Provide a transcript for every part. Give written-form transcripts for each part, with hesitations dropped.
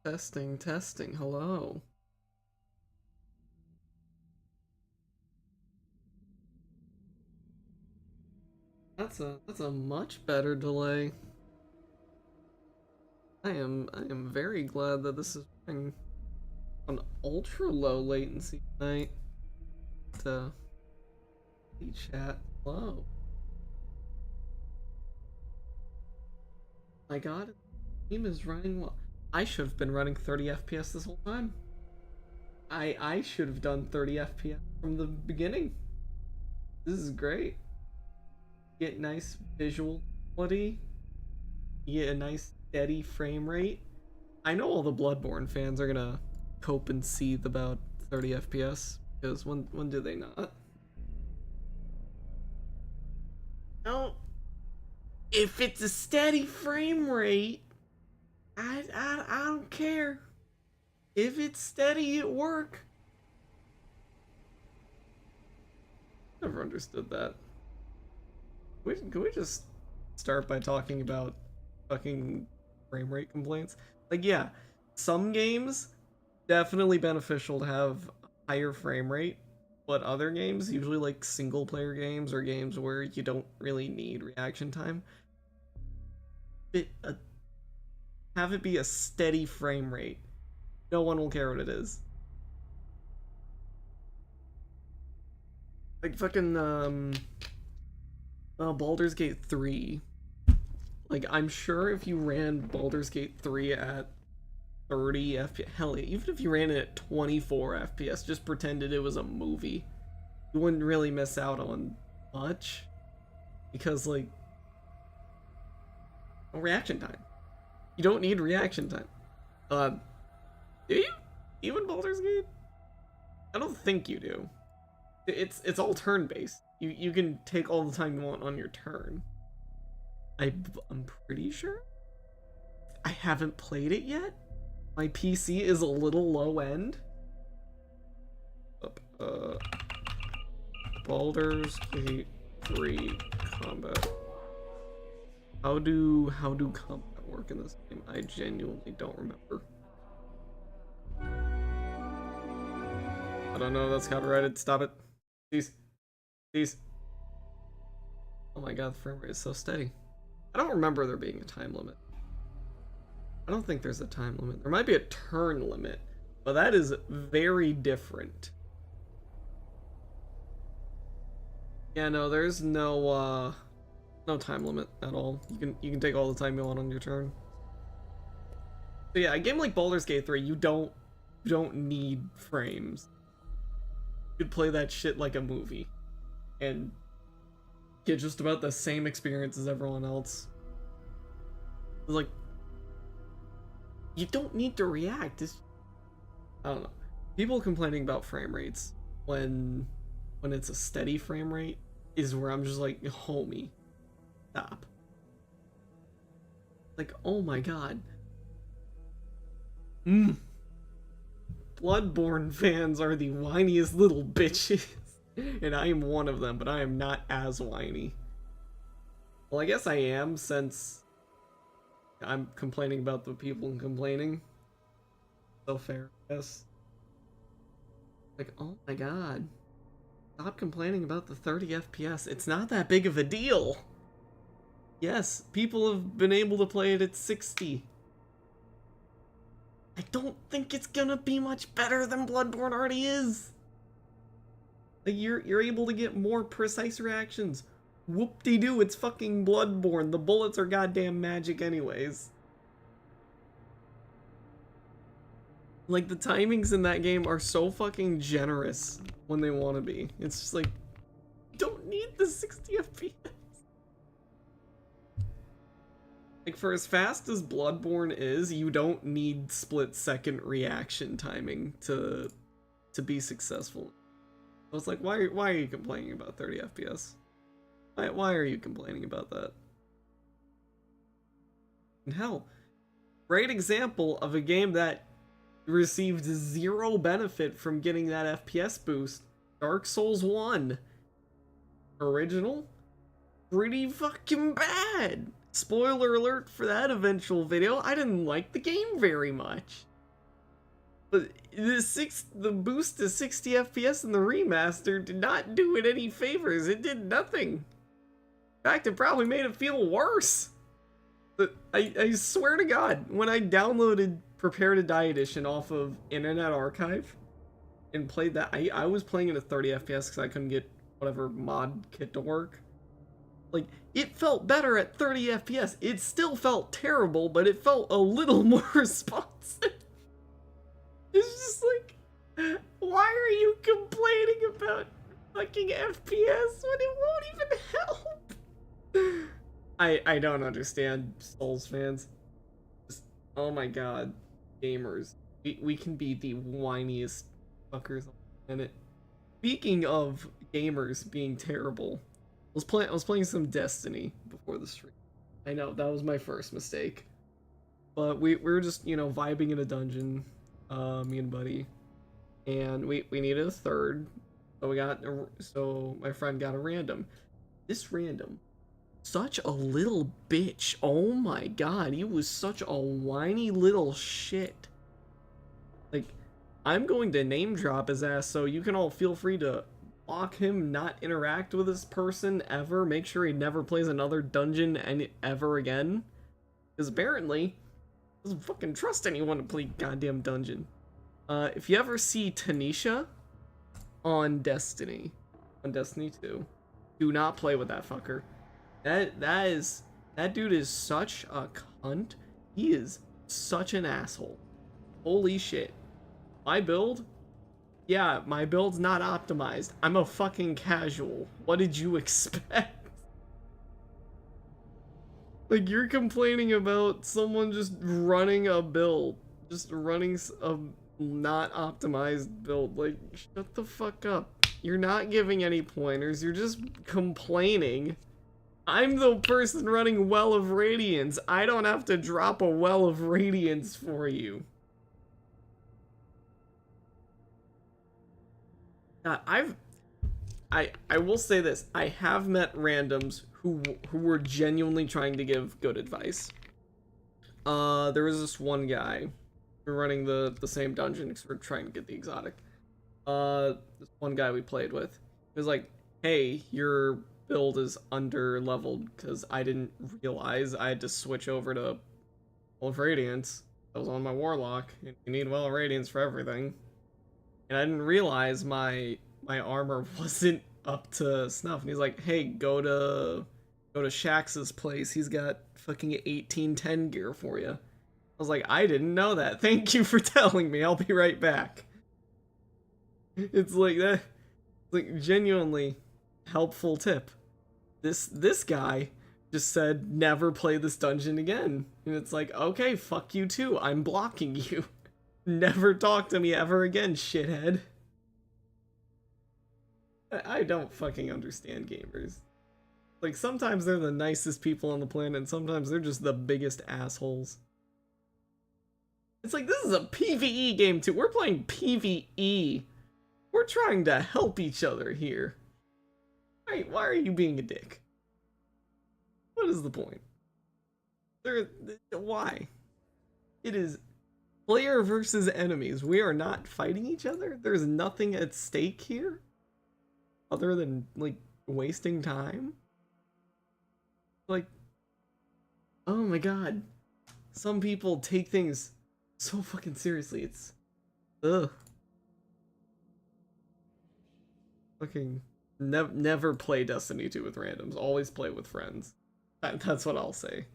Testing, testing, hello. That's a much better delay. I am very glad that this is running on ultra low latency tonight. To chat. Hello. My god, the game is running well. I should have been running 30 FPS this whole time. I should have done 30 FPS from the beginning. This is great. Get nice visual quality. You get a nice steady frame rate. I know all the Bloodborne fans are gonna cope and seethe about 30 FPS because when do they not? No, if it's a steady frame rate, I don't care. If it's steady at work. Never understood that. Can we just start by talking about fucking frame rate complaints? Like, yeah, some games definitely beneficial to have higher frame rate, but other games, usually like single player games or games where you don't really need reaction time, have it be a steady frame rate. No one will care what it is. Like fucking Baldur's Gate 3. Like, I'm sure if you ran Baldur's Gate 3 at 30 FPS, hell, even if you ran it at 24 FPS, just pretended it was a movie, you wouldn't really miss out on much. Because, like, no reaction time. You don't need reaction time. Do you? Even Baldur's Gate? I don't think you do. It's all turn-based. You can take all the time you want on your turn. I'm pretty sure. I haven't played it yet. My PC is a little low end. Baldur's Gate 3 combat. How do combat work in this game? I genuinely don't remember. I don't know if that's copyrighted. Stop it. Please. Oh my god, the frame rate is so steady. I don't remember there being a time limit. I don't think there's a time limit. There might be a turn limit, but that is very different. Yeah, no, there's no time limit at all. You can take all the time you want on your turn. So yeah, a game like Baldur's Gate 3, you don't need frames. You could play that shit like a movie and get just about the same experience as everyone else. Like, you don't need to react. I don't know. People complaining about frame rates when it's a steady frame rate is where I'm just like, homie, stop. Like, oh my god. Bloodborne fans are the whiniest little bitches. And I am one of them, but I am not as whiny. Well, I guess I am, since I'm complaining about the people complaining. So fair, yes. Like, oh my god. Stop complaining about the 30 FPS. It's not that big of a deal. Yes, people have been able to play it at 60. I don't think it's gonna be much better than Bloodborne already is. Like, you're able to get more precise reactions. Whoop-de-doo, it's fucking Bloodborne. The bullets are goddamn magic anyways. Like, the timings in that game are so fucking generous when they want to be. It's just like, you don't need the 60 FPS. Like, for as fast as Bloodborne is, you don't need split-second reaction timing to be successful. I was like, why are you complaining about 30 FPS? Why are you complaining about that? And hell, great example of a game that received zero benefit from getting that FPS boost. Dark Souls 1. Original? Pretty fucking bad. Spoiler alert for that eventual video, I didn't like the game very much. But the boost to 60 FPS in the remaster did not do it any favors. It did nothing. In fact, it probably made it feel worse. But I swear to God, when I downloaded Prepare to Die Edition off of Internet Archive and played that, I was playing it at 30 FPS because I couldn't get whatever mod kit to work. Like, it felt better at 30 FPS. It still felt terrible, but it felt a little more responsive. It's just like, why are you complaining about fucking FPS when it won't even help? I don't understand Souls fans. Just, oh my god, gamers. We can be the whiniest fuckers on the planet. Speaking of gamers being terrible, I was playing some Destiny before the stream. I know, that was my first mistake. But we were just, you know, vibing in a dungeon, me and buddy. And we needed a third. So my friend got a random. This random, such a little bitch. Oh my god, he was such a whiny little shit. Like, I'm going to name drop his ass, so you can all feel free to block him, not interact with this person ever, make sure he never plays another dungeon ever again. Because apparently, he doesn't fucking trust anyone to play goddamn dungeon. If you ever see Tanisha on Destiny 2, do not play with that fucker. That dude is such a cunt. He is such an asshole. Holy shit. My build? Yeah, my build's not optimized. I'm a fucking casual. What did you expect? Like, you're complaining about someone just running a build. Just running a not optimized build. Like, shut the fuck up. You're not giving any pointers. You're just complaining. I'm the person running Well of Radiance. I don't have to drop a Well of Radiance for you. I will say this. I have met randoms who were genuinely trying to give good advice. There was this one guy. We were running the same dungeon because we're trying to get the exotic. This one guy we played with. He was like, hey, your build is under leveled because I didn't realize I had to switch over to Well of Radiance. I was on my Warlock. You need Well of Radiance for everything. And I didn't realize my armor wasn't up to snuff. And he's like, hey, go to Shax's place. He's got fucking 1810 gear for you. I was like, I didn't know that. Thank you for telling me. I'll be right back. It's like that. It's like genuinely helpful tip. This guy just said never play this dungeon again. And it's like, okay, fuck you too. I'm blocking you. Never talk to me ever again, shithead. I don't fucking understand gamers. Like, sometimes they're the nicest people on the planet, and sometimes they're just the biggest assholes. It's like, this is a PvE game too. We're playing PvE. We're trying to help each other here. Why are you being a dick? What is the point? Why? It is player versus enemies. We are not fighting each other. There's nothing at stake here other than, like, wasting time. Like, oh my god. Some people take things so fucking seriously. It's ugh. Fucking never play Destiny 2 with randoms. Always play with friends. That's what I'll say.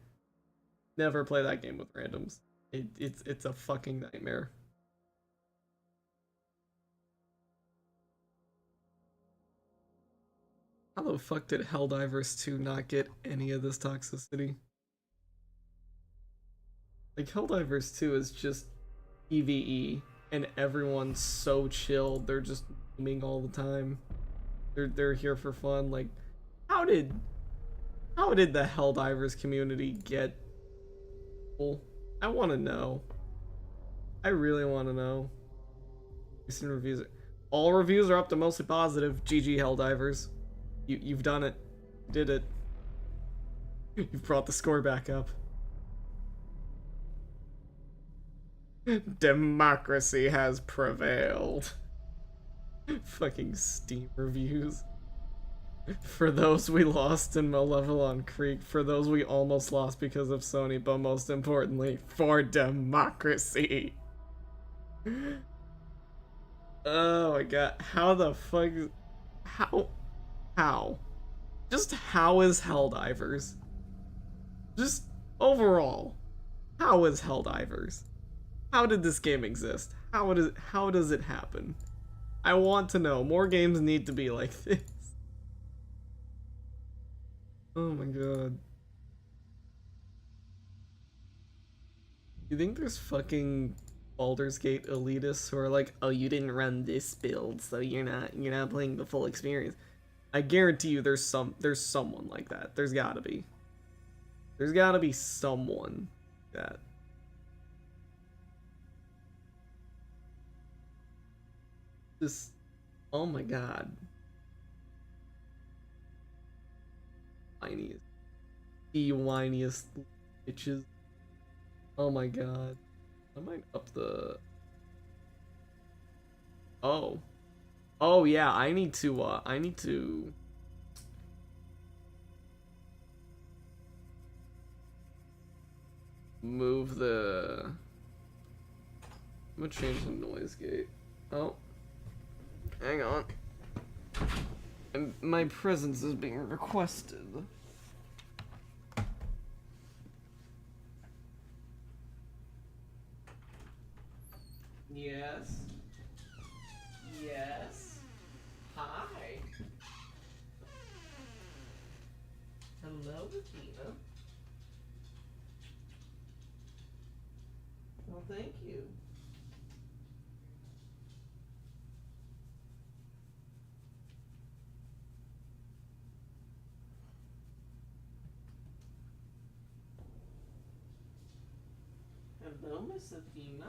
Never play that game with randoms. It's a fucking nightmare. How the fuck did Helldivers 2 not get any of this toxicity? Like, Helldivers 2 is just PvE, and everyone's so chilled. They're just memeing all the time. They're here for fun. Like, how did the Helldivers community get? Well, I want to know. I really want to know. Recent reviews. All reviews are up to mostly positive. GG Helldivers. You've done it. You did it. You've brought the score back up. Democracy has prevailed. Fucking Steam reviews. For those we lost in Malevelon Creek, for those we almost lost because of Sony, but most importantly, for democracy. Oh my god, how the fuck is... How? Just how is Helldivers? Just overall, how is Helldivers? How did this game exist? How does it happen? I want to know. More games need to be like this. Oh my god. You think there's fucking Baldur's Gate elitists who are like, oh, you didn't run this build, so you're not playing the full experience. I guarantee you there's someone like that. There's gotta be. There's gotta be someone that just, oh my god. Whiniest. The whiniest bitches. Oh my god. I might up the... Oh. Oh yeah, I need to move the... I'm gonna change the noise gate. Oh. Hang on. And my presence is being requested. Yes. Yes. Hi. Hello, Athena. Well, thank you. Hello, Miss Athena.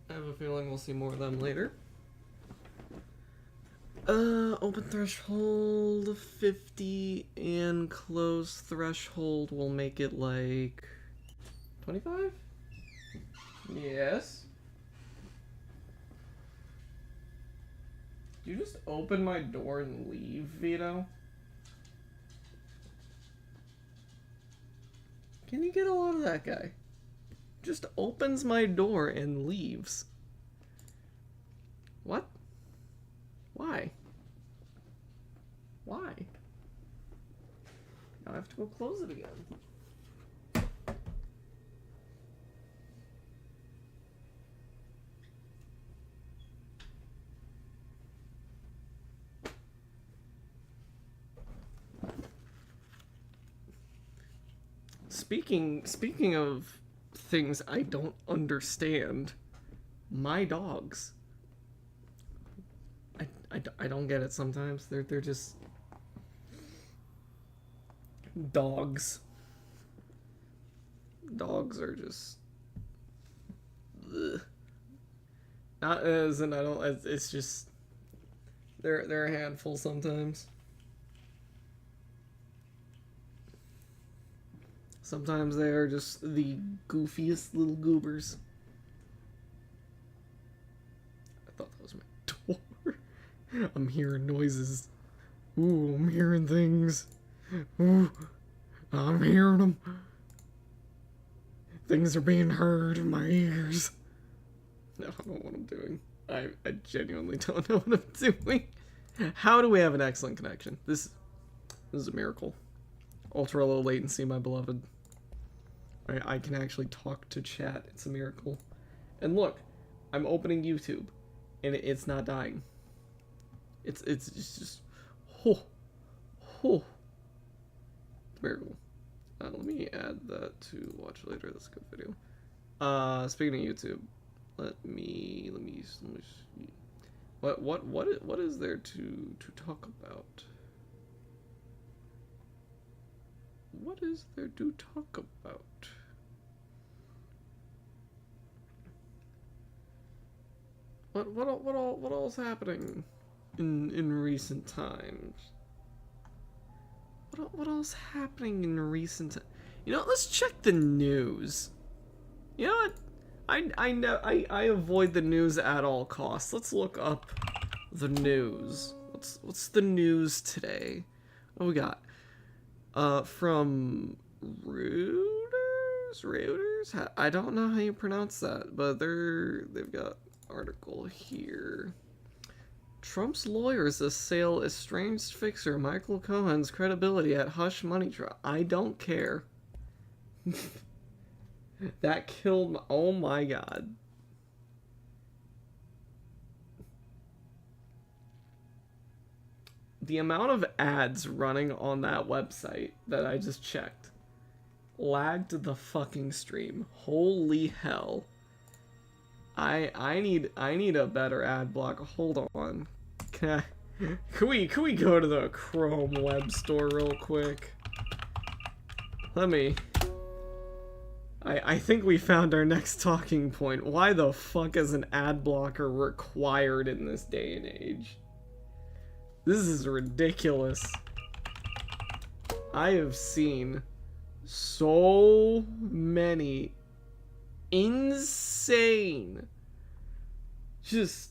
I have a feeling we'll see more of them later. Open threshold 50 and close threshold will make it like 25? Yes. You just open my door and leave, Vito? Can you get a lot of that guy? Just opens my door and leaves. What? Why? Why? Now I have to go close it again. Speaking of things I don't understand, my dogs. I don't get it sometimes. They're just dogs. Dogs are just ugh. Not as and I don't. It's just they're a handful sometimes. Sometimes they are just the goofiest little goobers. I thought that was my door. I'm hearing noises. Ooh, I'm hearing things. Ooh, I'm hearing them. Things are being heard in my ears. I don't know what I'm doing. I genuinely don't know what I'm doing. How do we have an excellent connection? This is a miracle. Ultra low latency, my beloved. I can actually talk to chat. It's a miracle. And look, I'm opening YouTube, and it's not dying. It's just oh. Miracle. Let me add that to watch later. That's a good video. Speaking of YouTube, let me see. What is there to talk about? What is there to talk about? What all's happening in recent times? What all's happening in recent times? You know, let's check the news. You know what? I avoid the news at all costs. Let's look up the news. What's the news today? What we got? From Reuters? I don't know how you pronounce that, but they've got article here. Trump's lawyers assail estranged fixer Michael Cohen's credibility at hush money trial. I don't care. That killed my, oh my god. The amount of ads running on that website that I just checked lagged the fucking stream. Holy hell. I need a better ad block. Hold on. Can we go to the Chrome web store real quick? Let me. I think we found our next talking point. Why the fuck is an ad blocker required in this day and age? This is ridiculous. I have seen so many insane, just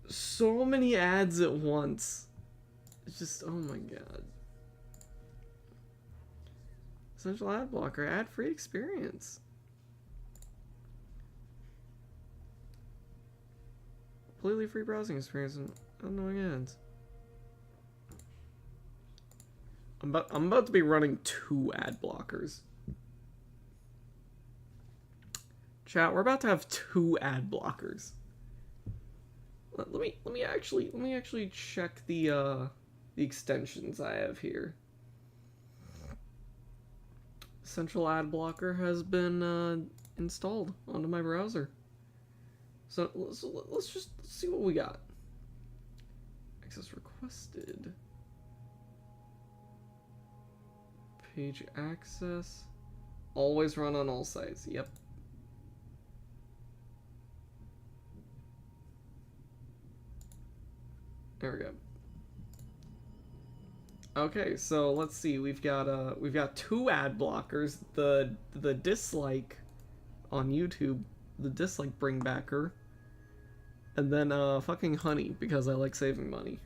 so many ads at once. It's just, oh my god. Essential ad blocker, ad-free experience. Completely free browsing experience and annoying ads. I'm about to be running 2 ad blockers. Chat, we're about to have 2 ad blockers. Let me actually check the extensions I have here. Central ad blocker has been installed onto my browser. So let's see what we got. Access requested. Page access. Always run on all sites. Yep. There we go. Okay, so let's see. We've got 2 ad blockers. The dislike on YouTube, the dislike bringbacker, and then fucking honey because I like saving money.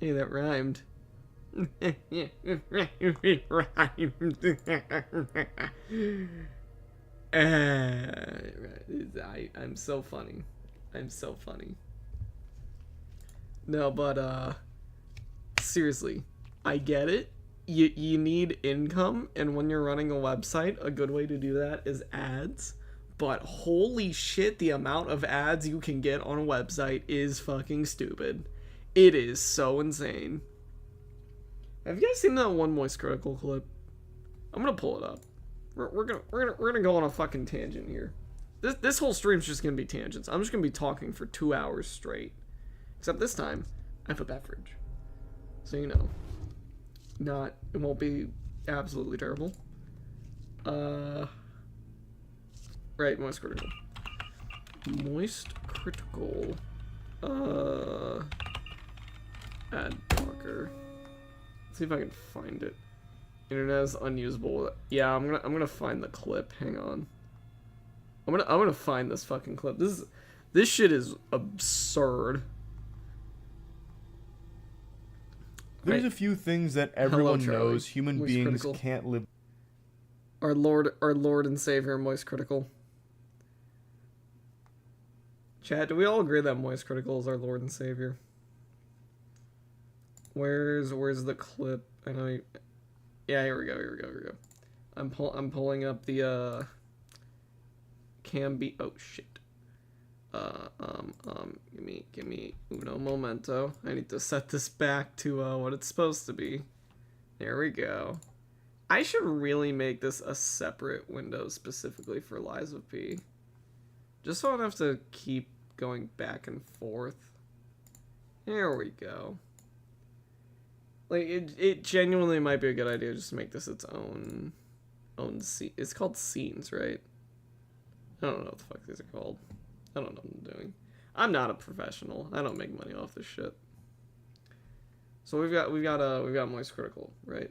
Hey, that rhymed. I'm so funny. I'm so funny. No, but seriously, I get it. You need income, and when you're running a website, a good way to do that is ads. But holy shit, the amount of ads you can get on a website is fucking stupid. It is so insane. Have you guys seen that one Moist Critical clip? I'm gonna pull it up. We're gonna go on a fucking tangent here. This whole stream's just gonna be tangents. I'm just gonna be talking for 2 hours straight. Except this time, I have a beverage. So you know. It won't be absolutely terrible. Right, Moist Critical. Moist Critical. Ad blocker. Let's see if I can find it. Internet is unusable. Yeah, I'm gonna find the clip. Hang on. I'm gonna find this fucking clip. This shit is absurd. There's a few things that everyone knows human Moist beings Critical. can't live. Our Lord and Savior, Moist Critical. Chat, do we all agree that Moist Critical is our Lord and Savior? Where's the clip? I know. Yeah, here we go. I'm pulling up the can be. Oh shit. Give me uno momento. I need to set this back to what it's supposed to be. There we go. I should really make this a separate window specifically for Lies of P. Just so I don't have to keep going back and forth. There we go. Like, it genuinely might be a good idea just to make this its own scene. It's called scenes, right? I don't know what the fuck these are called. I don't know what I'm doing. I'm not a professional. I don't make money off this shit. So we've got Moist Critical, right?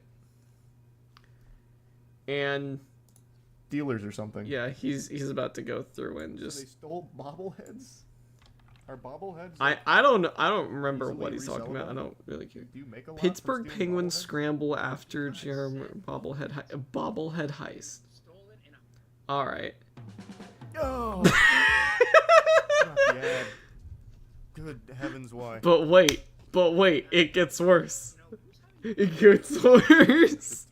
And dealers or something. yeah, he's about to go through and just. So they stole bobbleheads. Are bobbleheads? I don't know. I don't remember what he's resellable? talking about. I don't really care. Do you make a lot Pittsburgh for stealing Penguins bobbleheads? scramble after bobblehead heist. All right. Oh. Not the ad. Good heavens, why? But wait, it gets worse. It gets worse.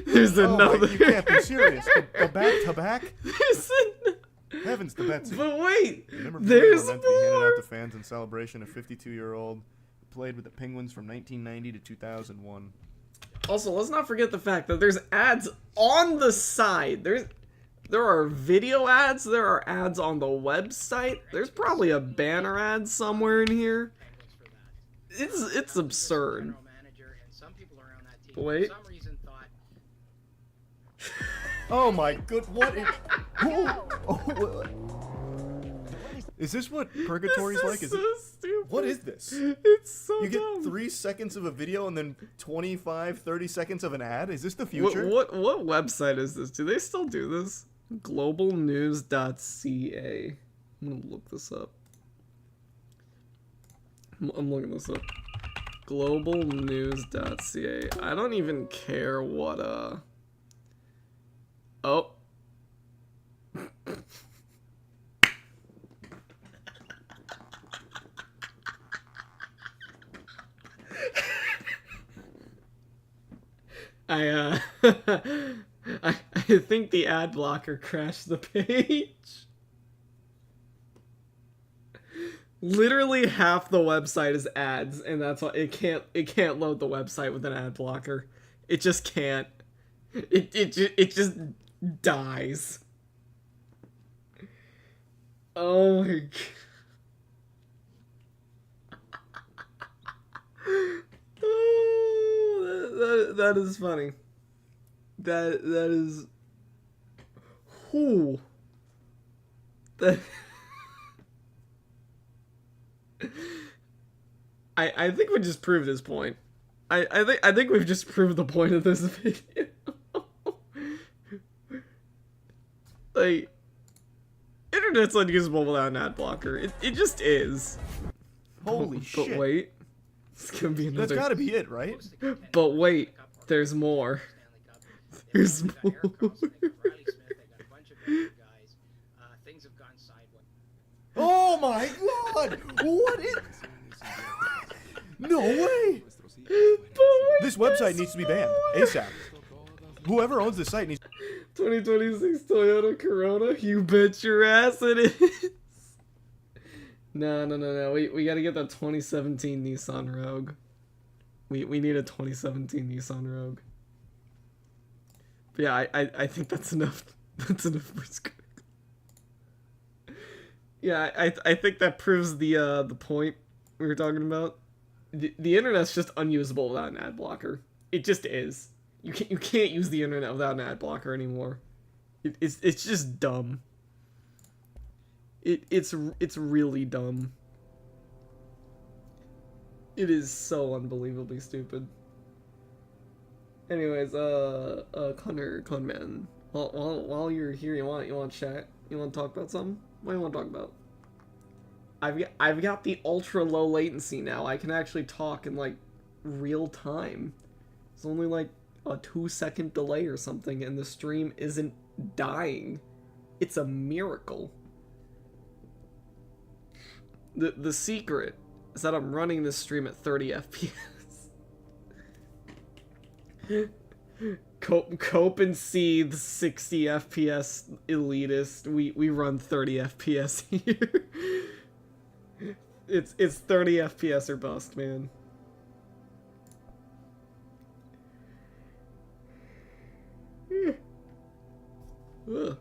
There's another. You can't be serious. The back-to-back? There's Heavens to Betsy. But wait, there's there's meant to be handed out more. to fans in celebration of 52-year-old played with the Penguins from 1990 to 2001. Also, let's not forget the fact that there's ads on the side. There are video ads. There are ads on the website. There's probably a banner ad somewhere in here. It's absurd. Wait. Oh my good, what is... Is this what Purgatory's like? Is so it... stupid. What is this? It's so You get dumb. 3 seconds of a video and then 25, 30 seconds of an ad? Is this the future? What website is this? Do they still do this? Globalnews.ca. I'm gonna look this up. I'm looking this up. Globalnews.ca. I don't even care what Oh. I think the ad blocker crashed the page. Literally half the website is ads, and that's why it can't load the website with an ad blocker. It just can't. It just dies. Oh my god. Oh, that is funny. That is. Who? That. I think we just proved his point. I think we've just proved the point of this video. Like, internet's unusable without an ad blocker. It just is. Holy shit. But wait, it's gonna be another. That's gotta be it, right? But wait, there's more. There's more. Oh my god! What is... No way! This website needs to be banned ASAP. Whoever owns this site needs... 2026 Toyota Corona? You bet your ass it is. No. We gotta get that 2017 Nissan Rogue. We need a 2017 Nissan Rogue. But yeah, I think that's enough. That's enough for Square. Yeah, I think that proves the point we were talking about. The internet's just unusable without an ad blocker. It just is. You can't use the internet without an ad blocker anymore. It's just dumb. It's really dumb. It is so unbelievably stupid. Anyways, Conman, while you're here, you want to chat? You want to talk about something? What do you want to talk about? I've got the ultra low latency now. I can actually talk in like real time. It's only like a 2-second delay or something, and the stream isn't dying. It's a miracle. The secret is that I'm running this stream at 30 FPS. Cope and Seed 60 FPS elitist. We run 30 FPS here. It's 30 FPS or bust, man. Ugh.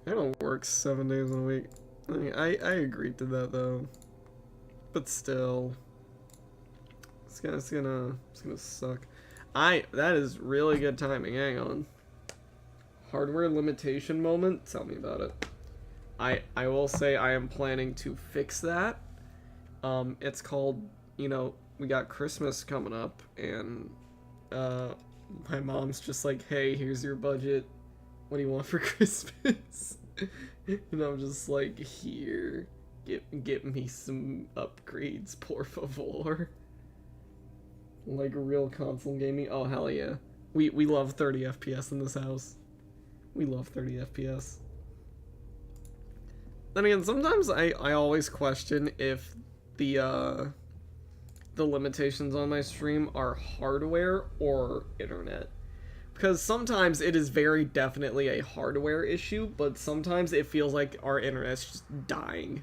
I don't work 7 days a week. I mean, I agreed to that though, but still, it's gonna suck. That is really good timing. Hang on. Hardware limitation moment. Tell me about it. I will say I am planning to fix that. It's called, you know, we got Christmas coming up, and my mom's just like, hey, here's your budget. What do you want for Christmas? And I'm just like, here, get me some upgrades, por favor. Like real console gaming. Oh hell yeah. We love 30 FPS in this house. We love 30 FPS. Then again, sometimes I always question if the limitations on my stream are hardware or internet. Because sometimes it is very definitely a hardware issue, but sometimes it feels like our internet's just dying.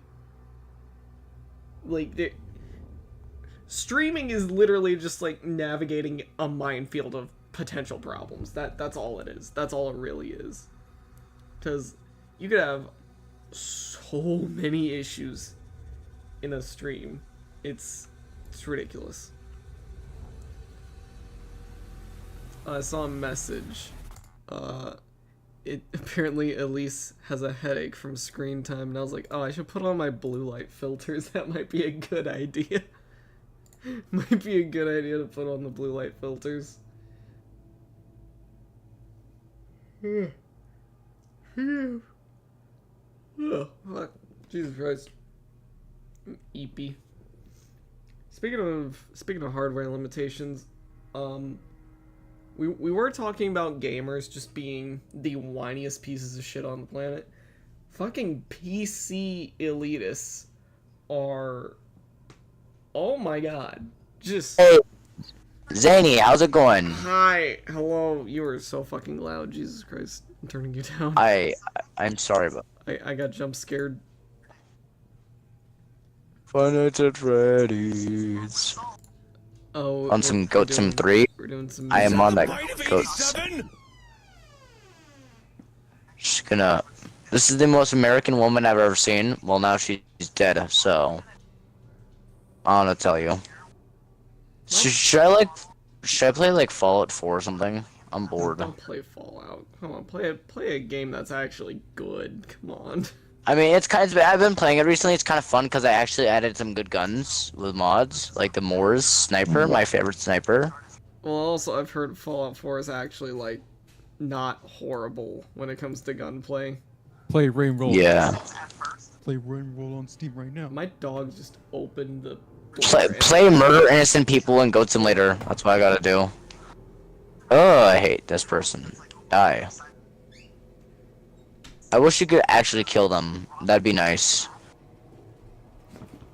Like, streaming is literally just like navigating a minefield of potential problems. That's all it is. That's all it really is. Because you could have so many issues in a stream. It's ridiculous. I saw a message. It apparently Elise has a headache from screen time, and I was like, oh, I should put on my blue light filters. That might be a good idea. Might be a good idea to put on the blue light filters. Oh, fuck. Jesus Christ. Eepy. Speaking of hardware limitations, we were talking about gamers just being the whiniest pieces of shit on the planet. Fucking PC elitists are, oh my god, just... Hey, Zany, how's it going? Hi, hello, you were so fucking loud, Jesus Christ, I'm turning you down. I'm sorry, but... I got jump scared. Financial Freddy's. Oh, On some Goat Sim 3? We're doing some... I am on that Goat Sim. Just gonna... This is the most American woman I've ever seen. Well, now she's dead, so... I wanna tell you. Should I play like Fallout 4 or something? I'm bored. Don't play Fallout. Come on, play a game that's actually good. Come on. I mean, it's kind of... I've been playing it recently. It's kind of fun because I actually added some good guns with mods, like the Moors sniper, my favorite sniper. Well, also I've heard Fallout 4 is actually like not horrible when it comes to gunplay. Play Rain Roll. Yeah. Play Rain Roll on Steam right now. My dog just opened the Play murder innocent people in Goat Simulator. That's what I gotta do. Oh, I hate this person. Die. I wish you could actually kill them. That'd be nice.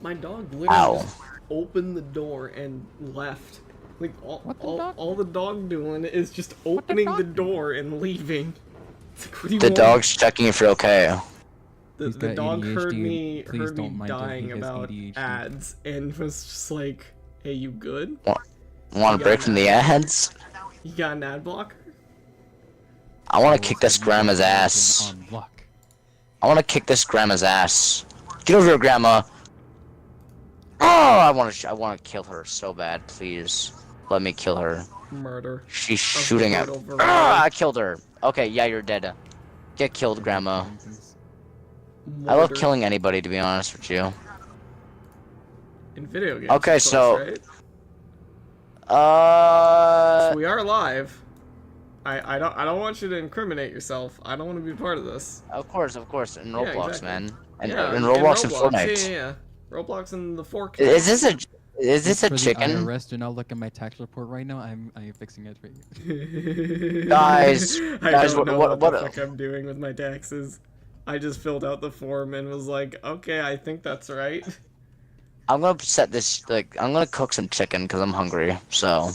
My dog literally Ow. just opened the door and left. Like all the dog doing is just opening the door and leaving. It's like, what do you The want? dog's checking if you're okay. The He's got dog heard ADHD. me Please don't mind him, dying he has about ADHD. ads and was just like, "Hey, you good? Want a break from the ads? You got an ad blocker?" I want to kick this grandma's ass. On luck. I want to kick this grandma's ass. Get over here, grandma. Oh, I want to kill her so bad. Please, let me kill her. Murder. She's shooting at. Over Ah, I killed her. Okay, yeah, you're dead. Get killed, grandma. I love Murder. killing anybody, to be honest with you. In video games. Okay, of course, so- right? Uh, So we are live. I don't want you to incriminate yourself. I don't want to be part of this. of course, in Roblox, exactly. man, and Yeah, in Roblox and Roblox. Fortnite. Yeah. Roblox and the fork. Is this a For the chicken? IRS, do not look at my tax report right now. I'm fixing it for you. Guys, I guys, don't know what- what the fuck I'm doing with my taxes. I just filled out the form and was like, okay, I think that's right. I'm gonna set this, like, I'm gonna cook some chicken because I'm hungry. So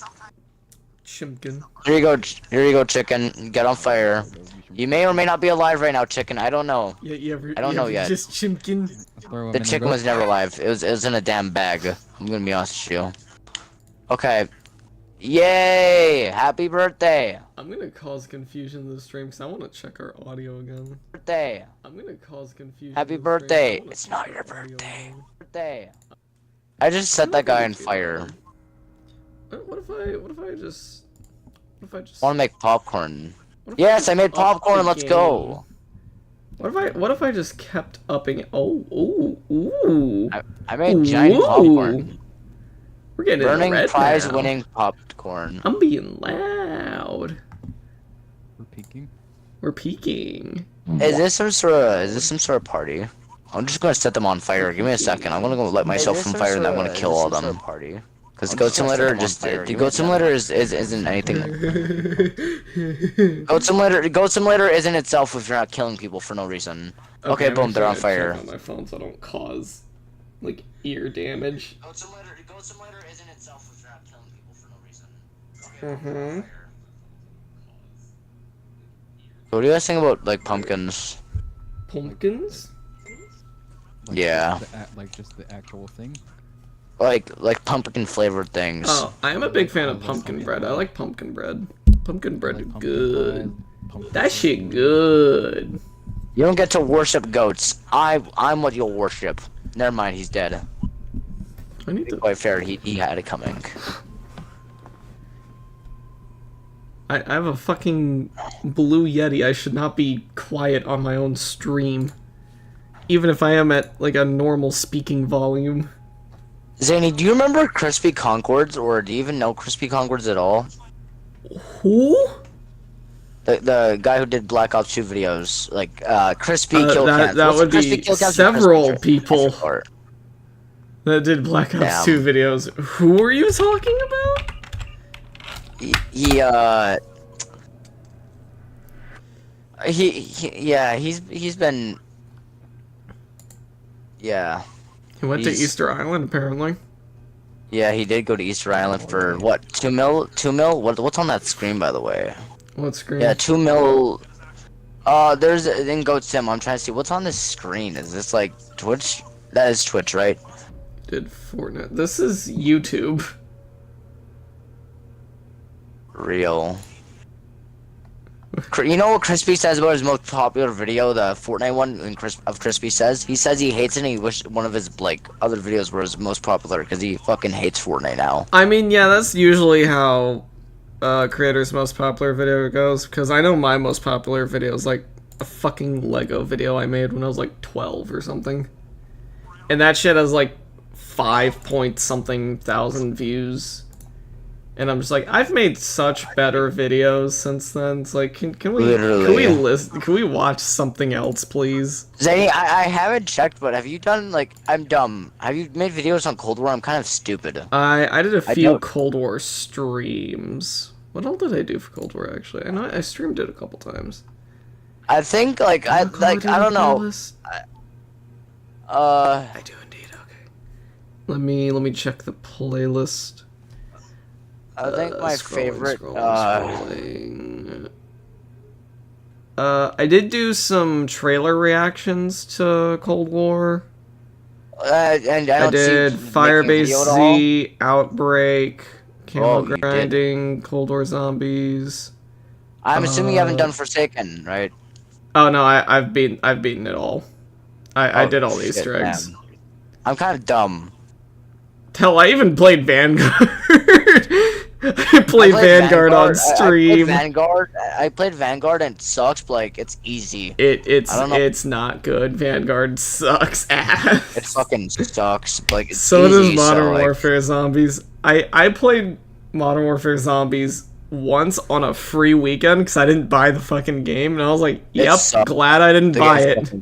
Chimkin. here you go, chicken. Get on fire. You may or may not be alive right now, chicken. I don't know. Yeah, you ever? I don't you know ever yet. Just Chimkin. Throw him The in chicken roast. was never alive. It was in a damn bag. I'm gonna be honest with you. Okay. Yay! Happy birthday! I'm gonna cause confusion in the stream because I want to check our audio again. Birthday! I'm gonna cause confusion. Happy in the stream 'cause I birthday. wanna It's check not our your audio birthday. again. Birthday! I just set that guy on fire. What if I just? I wanna make popcorn. what if Yes, just I made up popcorn. the Let's go. What if I just kept upping it? Oh, ooh. I made giant popcorn. We're getting Burning red prize now. winning popcorn. I'm being loud. We're peeking. We're peeking. Is this some sort of party? I'm just gonna set them on fire. Give me a second. I'm gonna go let myself on fire and I'm gonna kill all them. Party. Because Goat Simulator Goat Simulator isn't anything. Goat Simulator isn't itself if you're not killing people for no reason. Okay, boom, they're on fire. On my phone so I don't cause like ear damage. Goat Simulator isn't itself if you're not killing people for no reason. What do you guys think about like pumpkins? Pumpkins? Yeah. Like just the actual thing. Like pumpkin flavored things. Oh, I am a big fan of pumpkin bread. I like pumpkin bread. Pumpkin bread is good. That shit good. You don't get to worship goats. I'm what you'll worship. Never mind, he's dead. I need to. Quite fair, he had it coming. I have a fucking blue Yeti. I should not be quiet on my own stream. Even if I am at like a normal speaking volume. Zany, do you remember Crispy Concords, or do you even know Crispy Concords at all? Who? The guy who did Black Ops 2 videos, like Crispy Kill Cams. That would be several people that did Black Ops 2 videos. Who are you talking about? He's been. Yeah. He went to Easter Island, apparently. Yeah, he did go to Easter Island for what? 2 mil? 2 mil? What's on that screen, by the way? What screen? Yeah, 2 mil. There's in Goat Sim. I'm trying to see what's on this screen. Is this like Twitch? That is Twitch, right? Did Fortnite? This is YouTube. Real. You know what Crispy says about his most popular video, the Fortnite one of Crispy says? He says he hates it and he wished one of his, like, other videos were his most popular because he fucking hates Fortnite now. I mean, yeah, that's usually how creators' most popular video goes, because I know my most popular video is, like, a fucking Lego video I made when I was, like, 12 or something. And that shit has, like, 5 point something thousand views. And I'm just like, I've made such better videos since then. It's like, can we watch something else, please? Zany, I haven't checked, but have you done, like, I'm dumb. Have you made videos on Cold War? I'm kind of stupid. I did a few Cold War streams. What else did I do for Cold War, actually? I know I streamed it a couple times. I think, I don't know. I do indeed, okay. Let me check the playlist. I think my favorite. Scrolling. I did do some trailer reactions to Cold War. And I did Firebase Z, Outbreak, Camel Grinding, Cold War Zombies. I'm assuming you haven't done Forsaken, right? Oh no, I've beaten it all. I did all the Easter eggs. Man. I'm kind of dumb. Hell, I even played Vanguard. I played Vanguard on stream. I played Vanguard and it sucks, but like it's easy. It's not good. Vanguard sucks ass. It fucking sucks. Like it's so easy, does Modern Warfare Zombies. I played Modern Warfare Zombies once on a free weekend because I didn't buy the fucking game, and I was like, "Yep, glad I didn't buy it."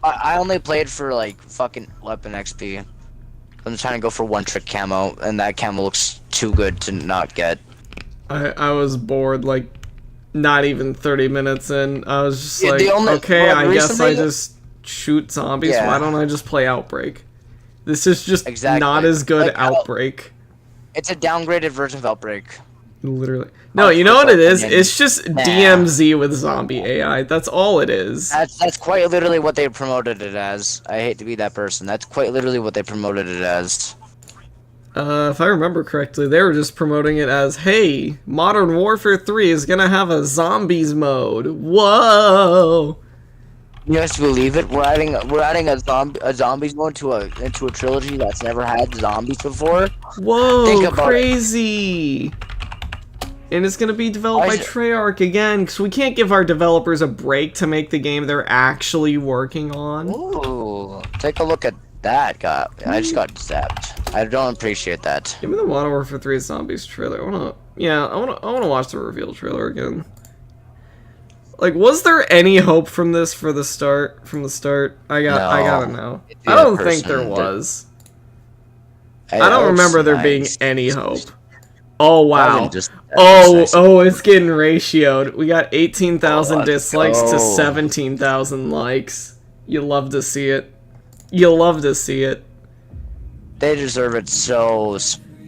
I only played for like fucking weapon XP. I'm trying to go for one trick camo, and that camo looks too good to not get. I was bored, like, not even 30 minutes in. I was just like, okay, I guess I just shoot zombies. Yeah. Why don't I just play Outbreak? This is just not as good like, Outbreak. It's a downgraded version of Outbreak. Literally. No, you know what it is? It's just DMZ with zombie AI. That's all it is. That's quite literally what they promoted it as. I hate to be that person. That's quite literally what they promoted it as. If I remember correctly, they were just promoting it as, hey, Modern Warfare 3 is gonna have a zombies mode. Whoa! You guys believe it? We're adding a zombies mode into a trilogy that's never had zombies before. Whoa! Think about crazy. and it's gonna be developed by Treyarch again, because we can't give our developers a break to make the game they're actually working on. Ooh, take a look at that, guy. I just got zapped. I don't appreciate that. Give me the Modern Warfare 3 Zombies trailer. I wanna watch the reveal trailer again. Like, was there any hope from this from the start? I gotta know. I don't think there was. I don't remember there being any hope. Oh wow. Oh, it's getting ratioed. We got 18,000 dislikes to 17,000 likes. You love to see it. You'll love to see it. They deserve it so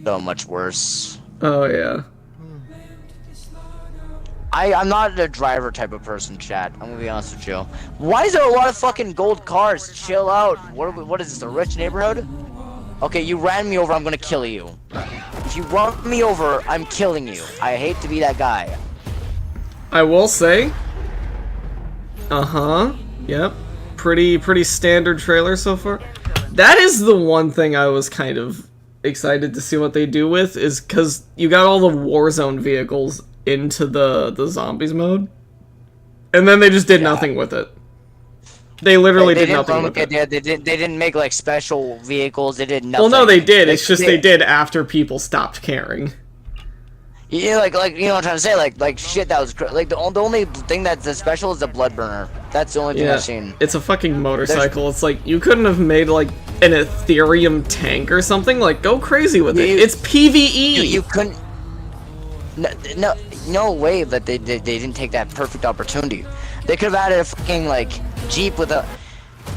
much worse. Oh yeah. I'm not a driver type of person, chat. I'm gonna be honest with you. Why is there a lot of fucking gold cars? Chill out. What is this, a rich neighborhood? Okay, you ran me over, I'm gonna kill you. If you run me over, I'm killing you. I hate to be that guy. I will say. Yep. Pretty standard trailer so far. That is the one thing I was kind of excited to see what they do with, is because you got all the Warzone vehicles into the zombies mode, and then they just did nothing with it. They literally did nothing with it. They didn't make like special vehicles. They did nothing. Well, no, they did. It's just they did after people stopped caring. Yeah, like you know what I'm trying to say. Like shit that was like the only thing that's special is the blood burner. That's the only thing I've seen. It's a fucking motorcycle. It's like you couldn't have made like an Ethereum tank or something. Like go crazy with it. It's PvE. You couldn't. No way that they didn't take that perfect opportunity. They could have added a fucking like Jeep with a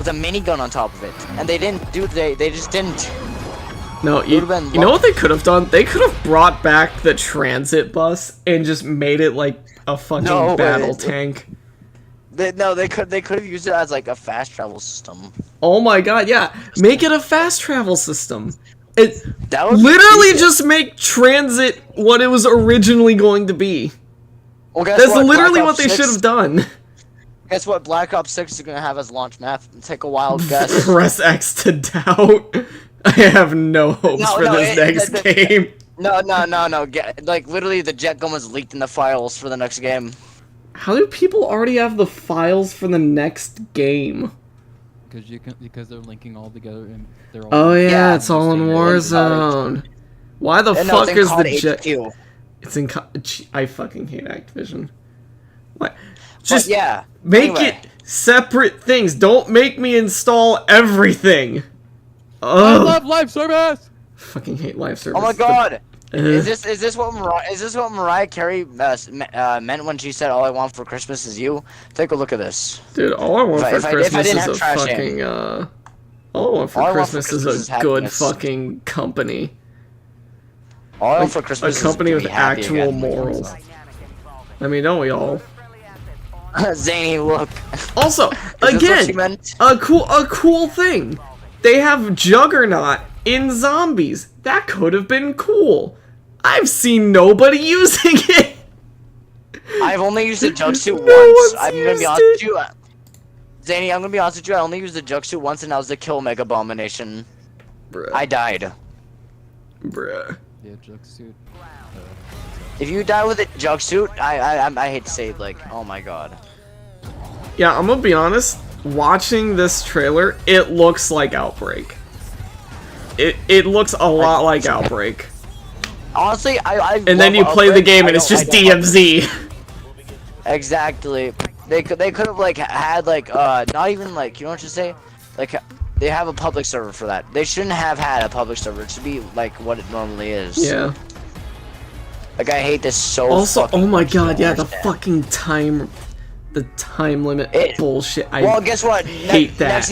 minigun on top of it, and they didn't do. They just didn't. No, you know what they could have done? They could have brought back the transit bus and just made it like a fucking battle tank. They could have used it as like a fast travel system. Oh my god, yeah, make it a fast travel system. It literally just make transit what it was originally going to be. Well, that's literally what they should have done. Guess what? Black Ops 6 is gonna have as launch map. Take a wild guess. Press X to doubt. I have no hopes for this next game. No. Like literally, the jet gun was leaked in the files for the next game. How do people already have the files for the next game? Because they're linking all together and they're all. Oh yeah, it's all in Warzone. Why the fuck is the jet? It's in. I fucking hate Activision. What? Just make it separate things. Don't make me install everything. I love live service. Fucking hate live service. Oh my god. Is this what Mariah Carey meant when she said all I want for Christmas is you? Take a look at this. Dude, all I want for Christmas is a fucking all I want for Christmas is a good fucking company. All I want for Christmas is a company with actual again. Morals. I mean, don't we all? Zany, look. Also, again, a cool thing. They have Juggernaut in zombies. That could have been cool. I've seen nobody using it. I've only used the jumpsuit once. I'm gonna be honest with you. Zany, I'm gonna be honest with you. I only used the jumpsuit once, and that was the kill mega abomination. Bruh. I died. Bruh. Yeah, jumpsuit. If you die with a jumpsuit, I hate to say it, like, oh my god. Yeah, I'm gonna be honest. Watching this trailer, it looks like Outbreak. It looks a lot like Outbreak. Honestly, and then you play the game and it's just DMZ. Exactly. They could have like had like not even like, you know what you say, like they have a public server for that. They shouldn't have had a public server. It should be like what it normally is. Yeah. Like I hate this so. Also, oh my god, yeah, the fucking time limit bullshit. Well, guess what? Hate that.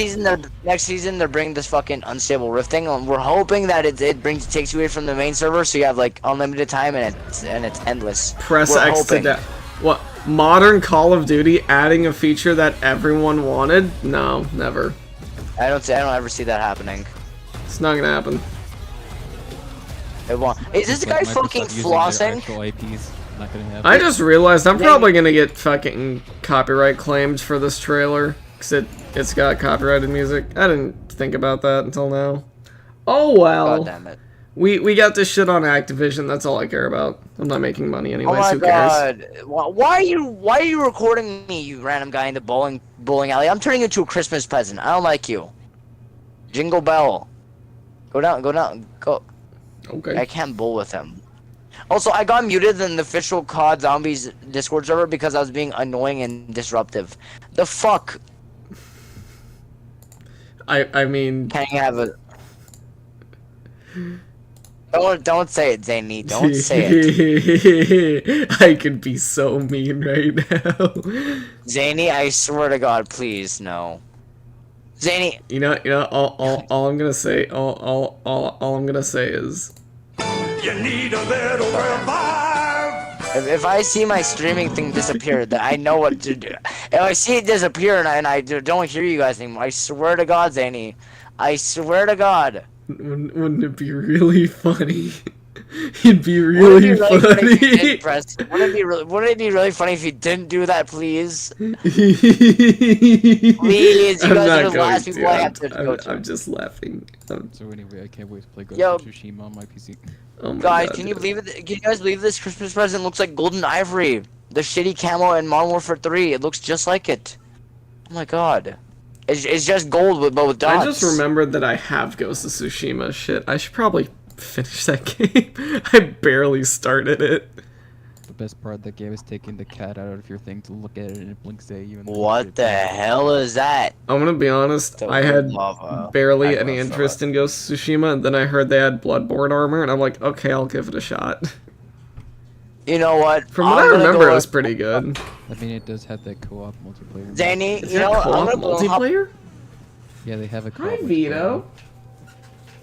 Next season they're bringing this fucking unstable rift thing, and we're hoping that it takes you away from the main server, so you have like unlimited time and it's endless. Press X to that. What? Modern Call of Duty adding a feature that everyone wanted? No, never. I don't ever see that happening. It's not gonna happen. It won't. Is this guy fucking flossing? I just realized I'm probably gonna get fucking copyright claimed for this trailer, cause it's got copyrighted music. I didn't think about that until now. Oh well. God damn it. We got this shit on Activision. That's all I care about. I'm not making money Oh anyways. my Who cares? god! Why are you recording me, you random guy in the bowling alley? I'm turning you into a Christmas present. I don't like you. Jingle bell. Go down. Go. Okay. I can't bowl with him. Also, I got muted in the official COD Zombies Discord server because I was being annoying and disruptive. The fuck? I mean. Can you have a? Don't say it, Zany. Don't say it. I could be so mean right now. Zany, I swear to God, please no. Zany. You know. All I'm gonna say. All I'm gonna say is. You need a little revive. If I see my streaming thing disappear, then I know what to do. If I see it disappear and I don't hear you guys anymore, I swear to God, Zany. I swear to God. Wouldn't it be really funny? It'd be really funny. Wouldn't it be really funny if you didn't do that, please? Please, you I'm guys not are the going last people I have to to. go to. I'm just laughing. So anyway, I can't wait to play Ghost Yo. of Tsushima on my PC. Oh my Guys, God, can you dude. believe it? Can you guys believe this Christmas present looks like Golden Ivory? The shitty camo in Modern Warfare 3. It looks just like it. Oh my God. It's just gold but with dots. I just remembered that I have Ghost of Tsushima. Shit, I should probably finish that game. I barely started it. The best part of the game is taking the cat out of your thing to look at it and it blinks at you. And then What it- the hell is that? I'm gonna be honest, The I had lava. barely I any love interest in Ghost of Tsushima, and then I heard they had Bloodborne armor, and I'm like, okay, I'll give it a shot. You know what? From what I'm I gonna remember, go it was with- pretty good. I mean, it does have that co-op multiplayer. Zany, Is you there know what? I'm co-op gonna go hop- multiplayer? Yeah, they have a co-op. Hi, multiplayer. Vito.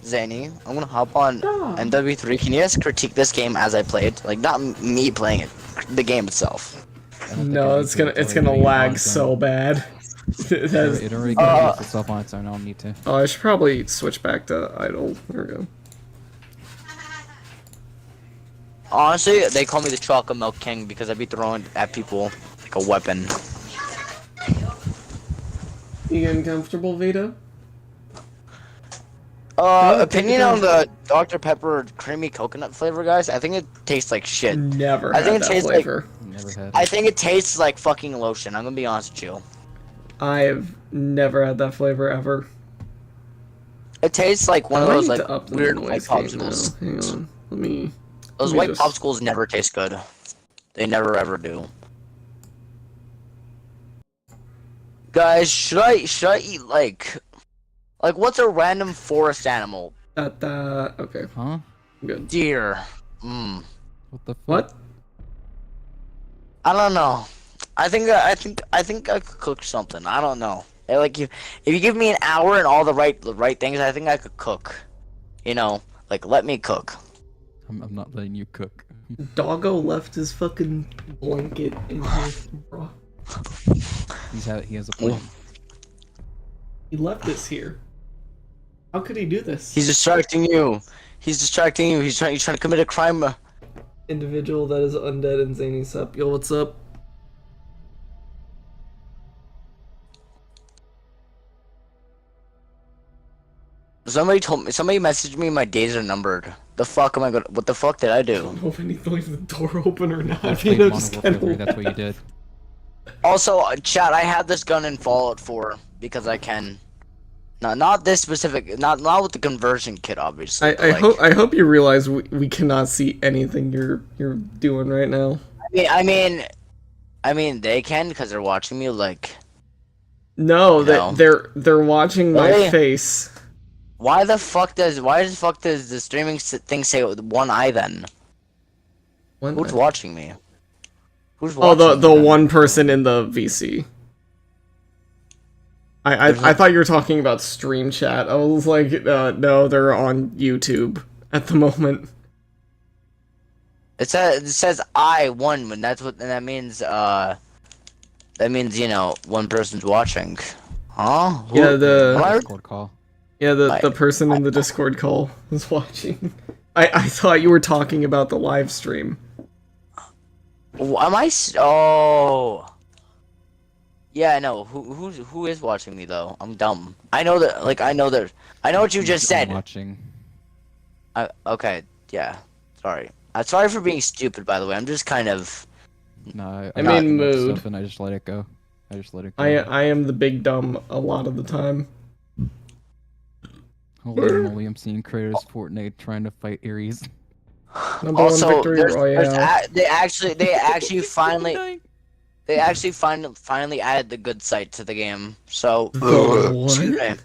Zany, I'm gonna hop on Dog. MW3. Can you guys critique this game as I play it? Like, not me playing it, the game itself. I don't think No, it it's needs gonna to, already lag on its so own. bad. That's- It already controls itself on its own. I don't need to. Oh, I should probably switch back to idle. There we go. Honestly, they call me the Chocolate Milk King because I be throwing at people like a weapon. You getting comfortable, Vito? Opinion on the Dr. Pepper creamy coconut flavor, guys? I think it tastes like shit. Never I had think it that tastes like- flavor. Never had. I think it tastes like fucking lotion. I'm gonna be honest with you. I've never had that flavor ever. It tastes like one of I those need like to up the weird noise white game now. popsicles. Hang on. Let me. Those Let me white just- popsicles never taste good. They never ever do. Guys, should I eat like what's a random forest animal? Okay, Huh? good. Deer. What the fuck? What? I don't know. I think I could cook something. I don't know. Like if you give me an hour and all the right things, I think I could cook. You know, like let me cook. I'm not letting you cook. Doggo left his fucking blanket in here, bro. He has a plan. He left this here. How could he do this? He's distracting you. He's trying to commit a crime. Individual that is undead and Zany sup. Yo, what's up? Somebody messaged me my days are numbered. The fuck am I gonna? What the fuck did I I do? don't know if I need to leave the door open or not. I You played know, Modern just Warfare kinda 3, that's what you did. Also, chat, I have this gun in Fallout 4 because I can. No, not this specific. Not with the conversion kit, obviously. but, like- I hope you realize we cannot see anything you're doing right now. I mean, they can because they're watching me. Like, No, No. they're watching my Really? face. why the fuck does the streaming thing say with one eye then? When Who's the- watching me? Who's Oh, watching? the me then? one person in the VC. I thought you were talking about stream chat. I was like, no, they're on YouTube at the moment. It says I one, and that means you know one person's watching. Huh? Who- Yeah, Am I- Discord call. Yeah, the I- person in the Discord call was watching. I thought you were talking about the live stream. Am I? Oh. Yeah, I know. Who is watching me though? I'm dumb. I know that. Like I know what you just I'm said. watching. Okay, yeah. Sorry. I'm sorry for being stupid, by the way. I'm just kind of. No, I got mean, enough mood. stuff and I just let it go. I just let it go. I am the big dumb a lot of the time. Holy moly, I'm seeing Kratos Fortnite trying to fight Ares. Number one Also, victory royale. they actually finally finally added the good site to the game. So The excuse what? me.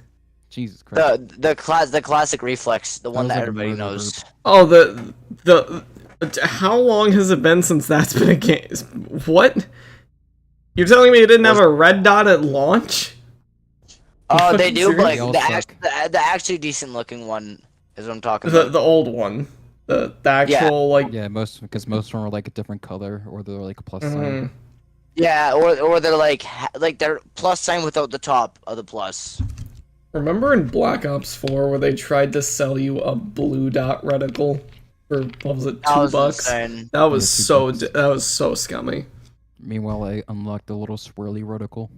Jesus Christ. The classic reflex, the one was that like a everybody murder knows. group. Oh, the how long has it been since that's been a game? What? You're telling me it didn't have a red dot at launch? Oh, they fucking do, but like They all the, suck. the actually decent looking one is what I'm talking about. The old one. The actual like. Yeah, because most of them are like a different color or they're like a plus Mhm. sign. Yeah, or they're like they're plus sign without the top of the plus. Remember in Black Ops 4 where they tried to sell you a blue dot reticle for what was it, That was $2? insane. That was Yeah, so $2. that was so scummy. Meanwhile, I unlocked the little swirly reticle.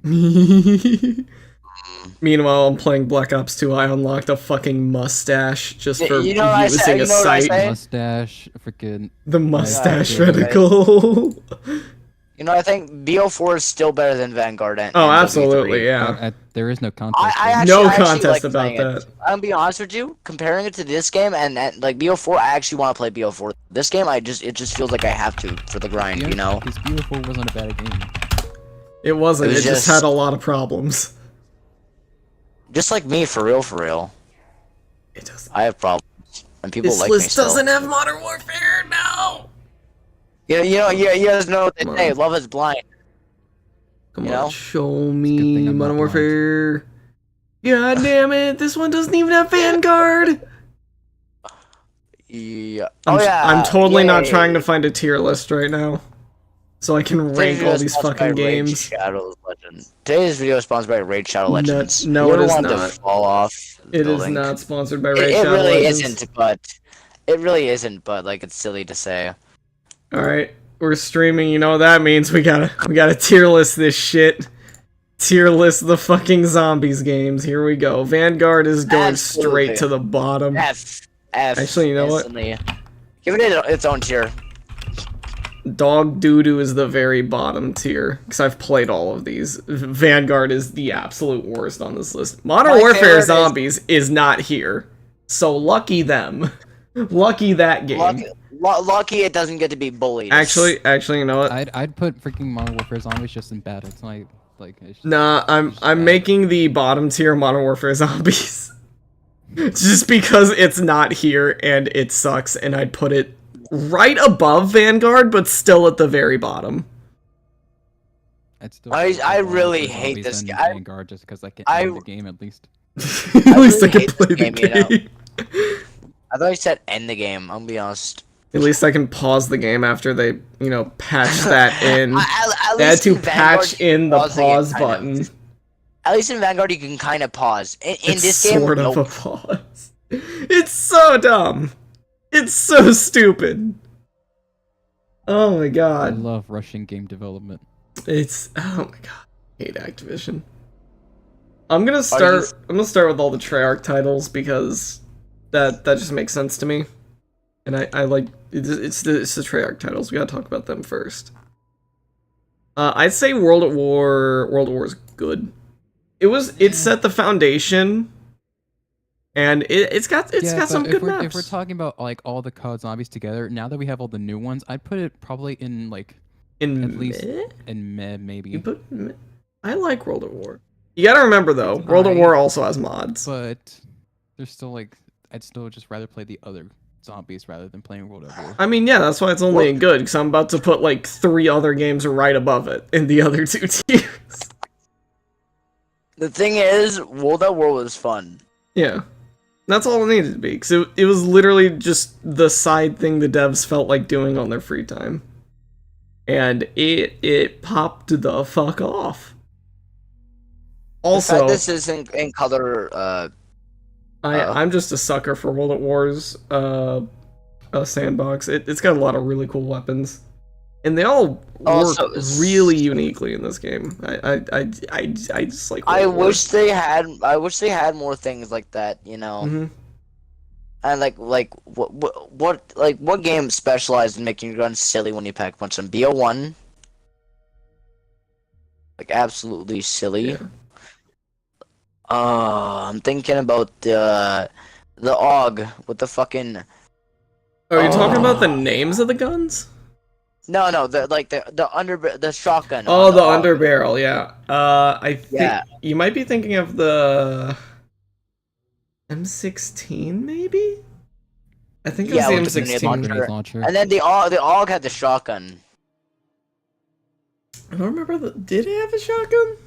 Meanwhile, I'm playing Black Ops 2. I unlocked a fucking mustache just for You know what I say? using a You know what I sight. say? Mustache, freaking. The mustache Yeah, reticle. You know, I think BO4 is still better than Vanguard. And Oh, and absolutely, W3. yeah. There is no contest. I right? actually, No I actually contest like about playing that. it. I'm be honest with you, comparing it to this game and like BO4, I actually want to play BO4. This game, it just feels like I have to for the grind, you know. Because Beautiful wasn't a bad game. It wasn't. It was It just just- had a lot of problems. Just like me, for real, for real. It doesn't. I have problems, and people This like me list still. doesn't have Modern Warfare. No. You guys know what they Come say. on. Love is blind. Come You on, know? show thing me I'm not Modern blind. Warfare. God damn it! This one doesn't even have Vanguard. Yeah. I'm, Oh yeah. I'm totally not yay. trying to find a tier list right now, so I can rank all these fucking games. Shadow Legends. Today's video is sponsored by Raid Shadow Legends. no, You it ever is wanted not. to fall off the It is building? not sponsored by It, Raid it Shadow really Legends. isn't, but it really isn't. But like, it's silly to say. All right, we're streaming. You know what that means? We gotta tier list this shit. Tier list the fucking zombies games. Here we go. Vanguard is going Absolutely. straight to the bottom. F. Actually, you know what? instantly. Give it its own tier. Dog Doo-Doo is the very bottom tier, because I've played all of these. Vanguard is the absolute worst on this list. Modern My Warfare favorite Zombies is not here. So lucky them. Lucky that game. Lucky it doesn't get to be bullied. Actually, you know what? I'd put freaking Modern Warfare Zombies just in bad. It's not like it's just, Nah, I'm making the bottom tier Modern Warfare Zombies. Just because it's not here and it sucks, and I'd put it right above Vanguard, but still at the very bottom. I'd still I prefer Modern really Warfare hate Zombies this than guy. Vanguard just because I can I- end the game at least. At least I really can hate play this the game, you know? game. I thought you said end the game. I'm gonna be honest. At least I can pause the game after they, patch that in. At They had least to in Vanguard, patch you can in the pause pause game, kind of. button. At least in Vanguard, you can kind of pause. In It's this game, sort of nope. a pause. It's so dumb. It's so stupid. Oh my I god. love Russian game development. It's oh my god. I hate Activision. I'm gonna start with all the Treyarch titles because that just makes sense to me. And I like it's the Treyarch titles. We gotta talk about them first. I'd say World at War is good. It set the foundation, and it's got some but good if maps. we're talking about like all the COD zombies together, now that we have all the new ones, I'd put it probably in like in at least meh? in meh maybe. You put meh? I like World at War. You gotta remember though, World at War also has mods. But there's still like I'd still just rather play the other zombies rather than playing World at War. I mean, yeah, that's why it's only good, because I'm about to put like 3 other games right above it in the other 2 tiers. The thing is, World at War was fun. Yeah. That's all it needed to be, because it was literally just the side thing the devs felt like doing on their free time. And it popped the fuck off. Also, The fact this is in color, I'm just a sucker for World at War's sandbox. It's got a lot of really cool weapons, and they all work Also, really uniquely in this game. I just like. I World at War. wish they had more things like that, you know. Mhm. And what game specialized in making your gun silly when you pack a punch? BO1, like absolutely silly. Yeah. I'm thinking about the AUG with the fucking. Are you talking about the names of the guns? No, the shotgun. Oh, on the AUG. underbarrel, yeah. I think Yeah. you might be thinking of the M16, maybe? I think it was Yeah, the with the grenade M16. launcher. Launcher. And then the AUG had the shotgun. I don't remember did it have a shotgun?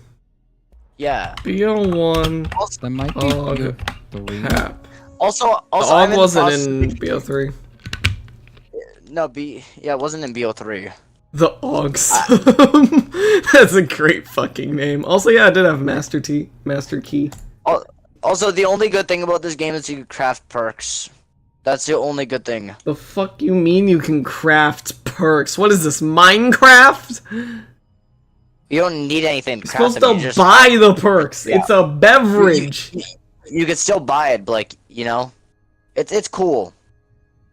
Yeah. BO1 That might be AUG three. Pap. Also, The I'm AUG in the wasn't process in of- BO3. No, it wasn't in BO3. The AUGs. That's a great fucking name. Also, yeah, I did have Master Key. Also, the only good thing about this game is you can craft perks. That's the only good thing. The fuck you mean you can craft perks? What is this, Minecraft? You don't need anything to You're craft supposed them, to you just buy the perks. It's a beverage. you can still buy it, but like, you know, it's cool.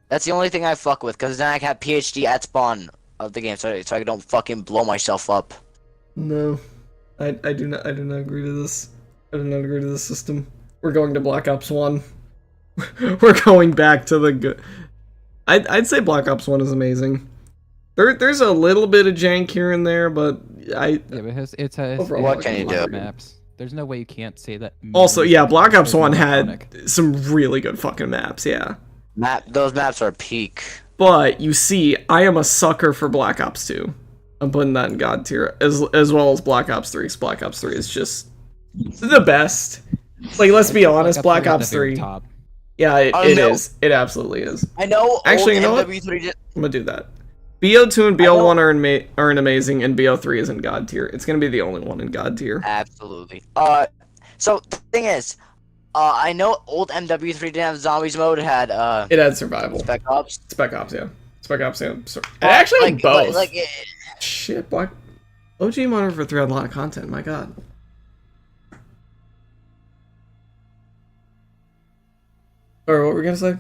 That's the only thing I fuck with, because then I can have PhD at spawn of the game, so I don't fucking blow myself up. No, I do not agree to this. I do not agree to this system. We're going to Black Ops 1. We're going back to the good. I'd say Black Ops 1 is amazing. There's a little bit of jank here and there, but Yeah, but it has Overall, what can you do? maps. There's no way you can't say that. also, yeah, Black Ops 1 Iconic. had some really good fucking maps, yeah. Those maps are peak. But you see, I am a sucker for Black Ops 2. I'm putting that in God tier, as well as Black Ops 3. 'Cause Black Ops 3 is just the best. Like, let's be honest, Black Ops 3. Top. Yeah, it No. is. It absolutely is. I know. Actually, you know old what? MW3 I'm gonna do that. BO2 and BO1 are in amazing, and BO3 is in God tier. It's gonna be the only one in God tier. Absolutely. So the thing is, I know old MW3 didn't have zombies mode. It had It had survival. Spec Ops. Spec Ops, yeah. Spec Ops, yeah. It actually had both. Shit, Black OG Modern Warfare 3 had a lot of content. My God. Or what were we gonna say?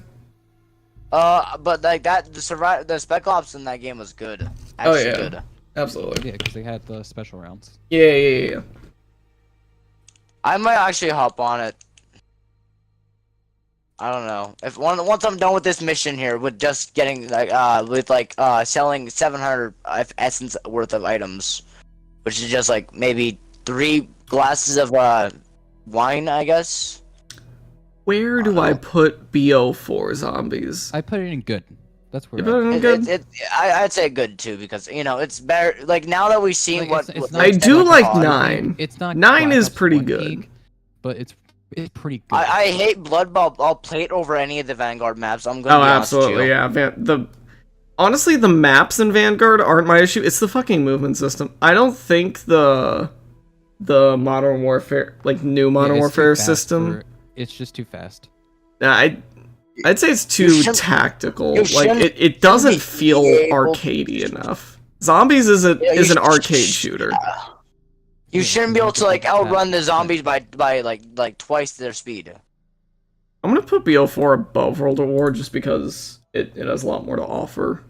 But like that, the Spec Ops in that game was good. Actually yeah. good. Absolutely. Yeah, because they had the special rounds. Yeah. I might actually hop on it. I don't know. Once I'm done with this mission here, with just getting selling 700 essence worth of items, which is just like maybe 3 glasses of wine, I guess. Where do I put BO4 zombies? I put it in good. That's where. You put it in good? I'd say good too, because you know it's better. Like now that we've seen Like, what, it's what not I do like like COD. 9. It's not. 9 Black is Ops pretty 1 good. peak, but it's pretty good. I hate Blood, but I'll play it over any of the Vanguard maps. I'm gonna Oh, be honest with absolutely, you. yeah. Honestly, the maps in Vanguard aren't my issue. It's the fucking movement system. I don't think the Modern Warfare, like new Yeah, Modern it's too Warfare fast system. it's just too fast. I'd say it's too shouldn't- tactical. you Like shouldn't- it doesn't be feel able- arcadey enough. Zombies is Yeah, you an sh- arcade shooter. You shouldn't be able to like Yeah. outrun the zombies by like twice their speed. I'm gonna put BO4 above World at War just because it has a lot more to offer.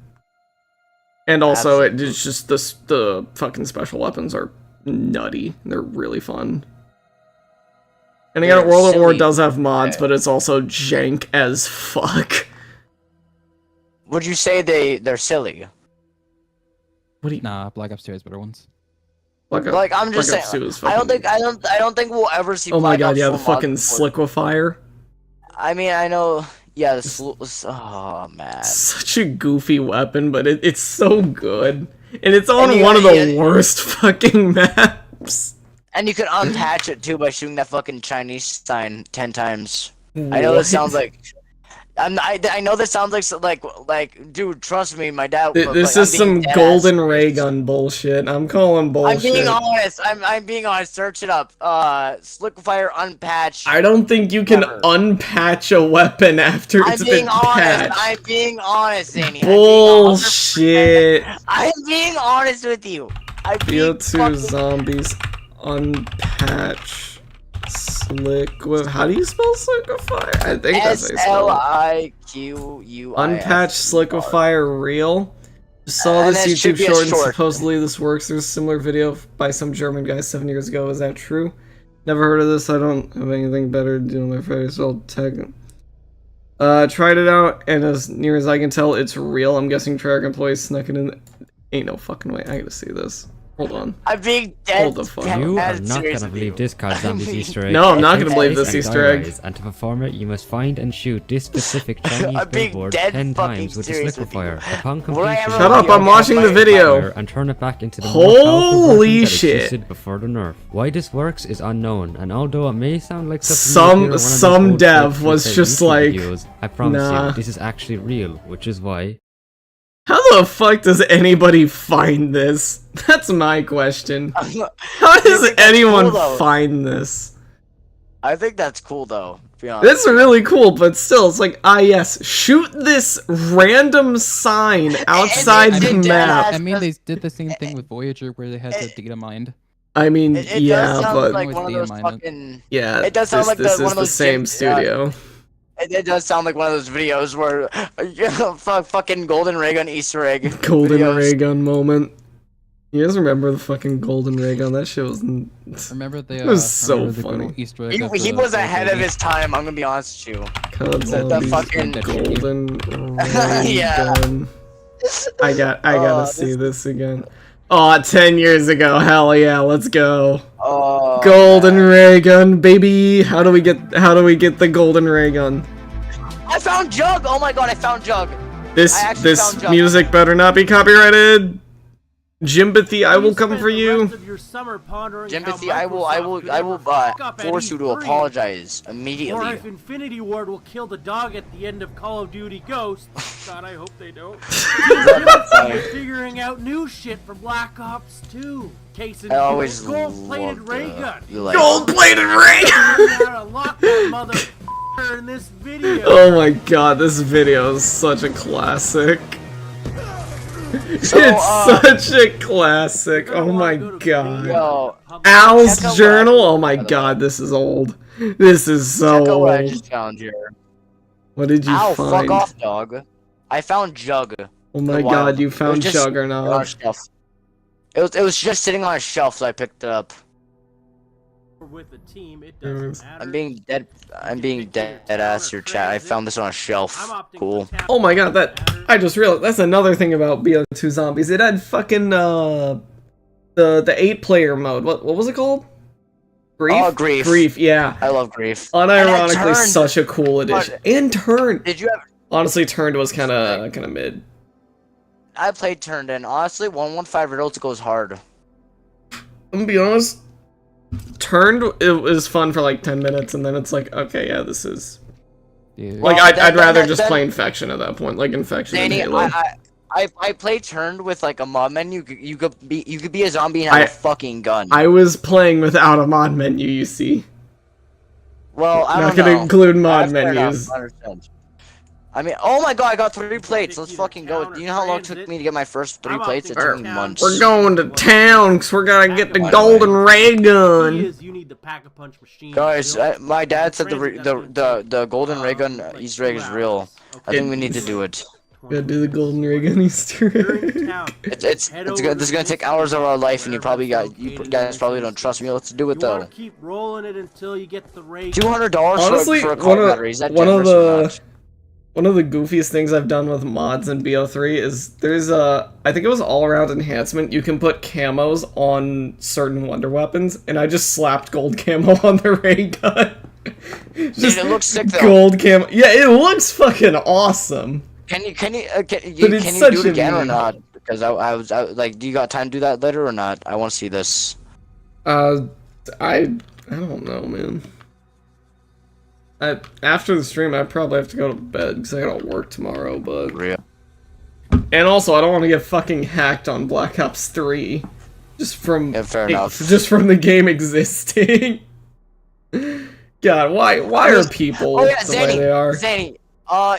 And also, Absolutely. it's just the fucking special weapons are nutty. They're really fun. And again, They're World at War silly. does have mods, Yeah. but it's also jank as fuck. Would you say they're silly? What do you? Nah, Black Ops 2 has better ones. Like I'm just Black Ops saying. 2 is I don't fucking- think I don't think we'll ever see. Oh my Black god, Ops yeah, the full fucking mods before. Sliquifier. I mean, I know. Yeah, oh man. Such a goofy weapon, but it's so good. And it's on And you one of gotta- the worst fucking maps. And you can unpatch it too by shooting that fucking Chinese sign 10 times. I know this sounds like. I know this sounds like, dude, trust me, my dad. This like, is I'm being some dead golden ass. ray gun bullshit. I'm calling I'm bullshit. being honest. I'm being honest. Search it up. Slickfire unpatched. I don't think you can Never. unpatch a weapon after I'm it's being been honest. patched. I'm being honest, Zany. Bullshit. I'm being honest with you. I'm being BO2 fucking- zombies unpatch Sliquif. How do you spell Sliquifier? I think that's how you spell it. SLIQUIFER. Unpatched Sliquifier Real. Just saw And this it should YouTube be a short and short. supposedly this works. There's a similar video by some German guy 7 years ago. Is that true? Never heard of this. I don't have anything better to do on my Friday, so I'll tag it. Tried it out, and as near as I can tell, it's real. I'm guessing Treyarch employees snuck it in. Ain't no fucking way. I gotta see this. Hold on. I'm being dead. Hold the fuck up. You are dead not serious gonna with believe you. this card Zombie's Easter egg. No, I'm not It gonna takes believe place this in Easter egg. diaries, and to perform it, you must find and shoot this specific Chinese I'm being billboard dead 10 fucking times with the serious with you. Sliquifier. Upon Will I completion, ever Shut up, be I'm okay watching with the my- video. and turn it back into the Holy more powerful version that shit. existed before the nerf. Why this works is unknown, and although it may sound like something Some- you hear on one of those some old dev clips was with just YouTube like, videos, I promise nah. you, this is actually real, which is why How the fuck does anybody find this? That's my question. How I does think that's anyone cool, though. find this? I think that's cool though. To be honest. It's really cool, but still, it's like, ah yes, shoot this random sign outside it the did map. that. I mean, they did the same thing with Voyager where they had the data mined. I mean, It yeah, does sound but like Always one of those DM-ing it. fucking. yeah, it does sound like this one is of the those same James- studio. It does sound like one of those videos where, fucking golden ray gun Easter egg. Golden videos. ray gun moment. You guys remember the fucking golden ray gun? That shit was. Remember the, It was so remember the good funny. old Easter egg He, of he the was old ahead of lady? his time. I'm gonna be honest with you. COD The Zombies fucking- golden ray Yeah. gun. I gotta Oh, see this again. Aw, 10 years ago. Hell yeah, let's go. Oh, Golden man. ray gun, baby. How do we get the golden ray gun? I found Jug. Oh my god, I found Jug. This I actually this found Jug. music better not be copyrighted. Jimbothy, I will come for you. Jimothy, I will force you to apologize Or immediately. if Infinity Ward will kill the dog at the end of Call of Duty Ghosts. God, I hope they don't. Jimothy is figuring out new shit for Black Ops 2. Case in I always gold-plated loved, ray gun. you like- Gold-plated ray gun. Figuring out how to lock that mother in this video. Oh my god, this video is such a classic. So, It's such a classic. Oh my god. Yo, Al's check out journal. what I- Oh my god, this is old. This is so check out what I old. just found here. What did you Ow, find? fuck off, dog. I found Jug. Oh my The god, wild- you it was found just on a Juggernaut. shelf. It was just sitting on a shelf, so I picked it up. With a team, it doesn't matter. I'm being dead ass your chat. I found this on a shelf. Cool. Oh my god, that I just realized that's another thing about BO2 Zombies. It had fucking the 8-player mode. What was it called? Grief? Oh, Grief. Grief, yeah. I love Grief. Unironically, Turned. such a cool addition. And Turned. Did you ever? Honestly, Turned was kind of mid. I played Turned in. Honestly, 115 Riddles goes hard. I'm gonna be honest. Turned, it was fun for like 10 minutes, and then it's like, okay, yeah, this is Yeah. like Well, I'd rather then- just play Infection at that point, like Infection and Danny, Halo. I played Turned with like a mod menu. You could be a zombie and have a fucking gun. I was playing without a mod menu, you see. Well, I Not don't gonna know. include mod That's fair enough, menus. I understand. I mean, oh my god, I got 3 plates. Let's fucking go. Do you know how long it took me to get my first 3 plates? It took me months. We're going to town because we're gonna get the By the golden way. ray Key gun. is you need the pack-a-punch machine. Guys, Built- my dad said Transit that's gonna take, the golden ray gun like Easter egg is 2 real. hours. I think we need to do it. Gotta do the golden ray gun Easter You're in egg. town. It's good. This is gonna take hours of our life, and you guys probably don't trust me. Let's do it You wanna though. keep rolling it until you get the ray. $200 Honestly, for a one car of battery. Is that one of generous or the not? one of the goofiest things I've done with mods in BO3 is there's a I think it was all around enhancement. You can put camos on certain wonder weapons, and I just slapped gold camo on the ray gun. Just it looks sick, though. Gold camo. Yeah, it looks fucking awesome. Can you But it's can you such do it a again or meme. not? Because I was like, do you got time to do that later or not? I want to see this. I don't know, man. After the stream, I probably have to go to bed because I gotta work tomorrow. But Real. and also, I don't want to get fucking hacked on Black Ops 3, just from Yeah, fair enough. just from the game existing. God, why are people Oh yeah, the way they are? Zany.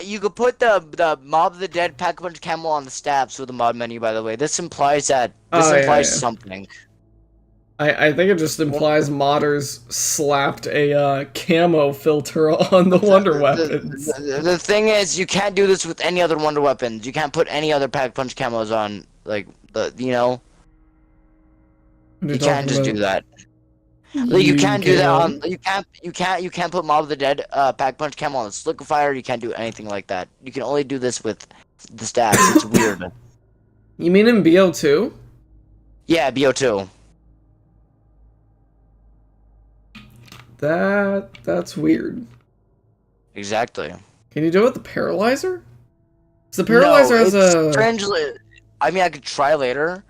You could put the Mob of the Dead Pack-a-Punch camo on the stabs with the mod menu. By the way, this implies Oh, yeah, yeah. something. I think it just implies modders slapped a camo filter on the wonder weapons. The thing is, you can't do this with any other wonder weapons. You can't put any other pack punch camos on, like you know. What are You can't just talking do about? that. Like, you can't do that can. on. You can't put Mob of the Dead pack punch camo on the Sliquifier. You can't do anything like that. You can only do this with the staffs. It's weird. You mean in BO2? Yeah, BO2. That's weird. Exactly. Can you do it with the paralyzer? 'Cause the paralyzer has a. Strangely, I mean, I could try later,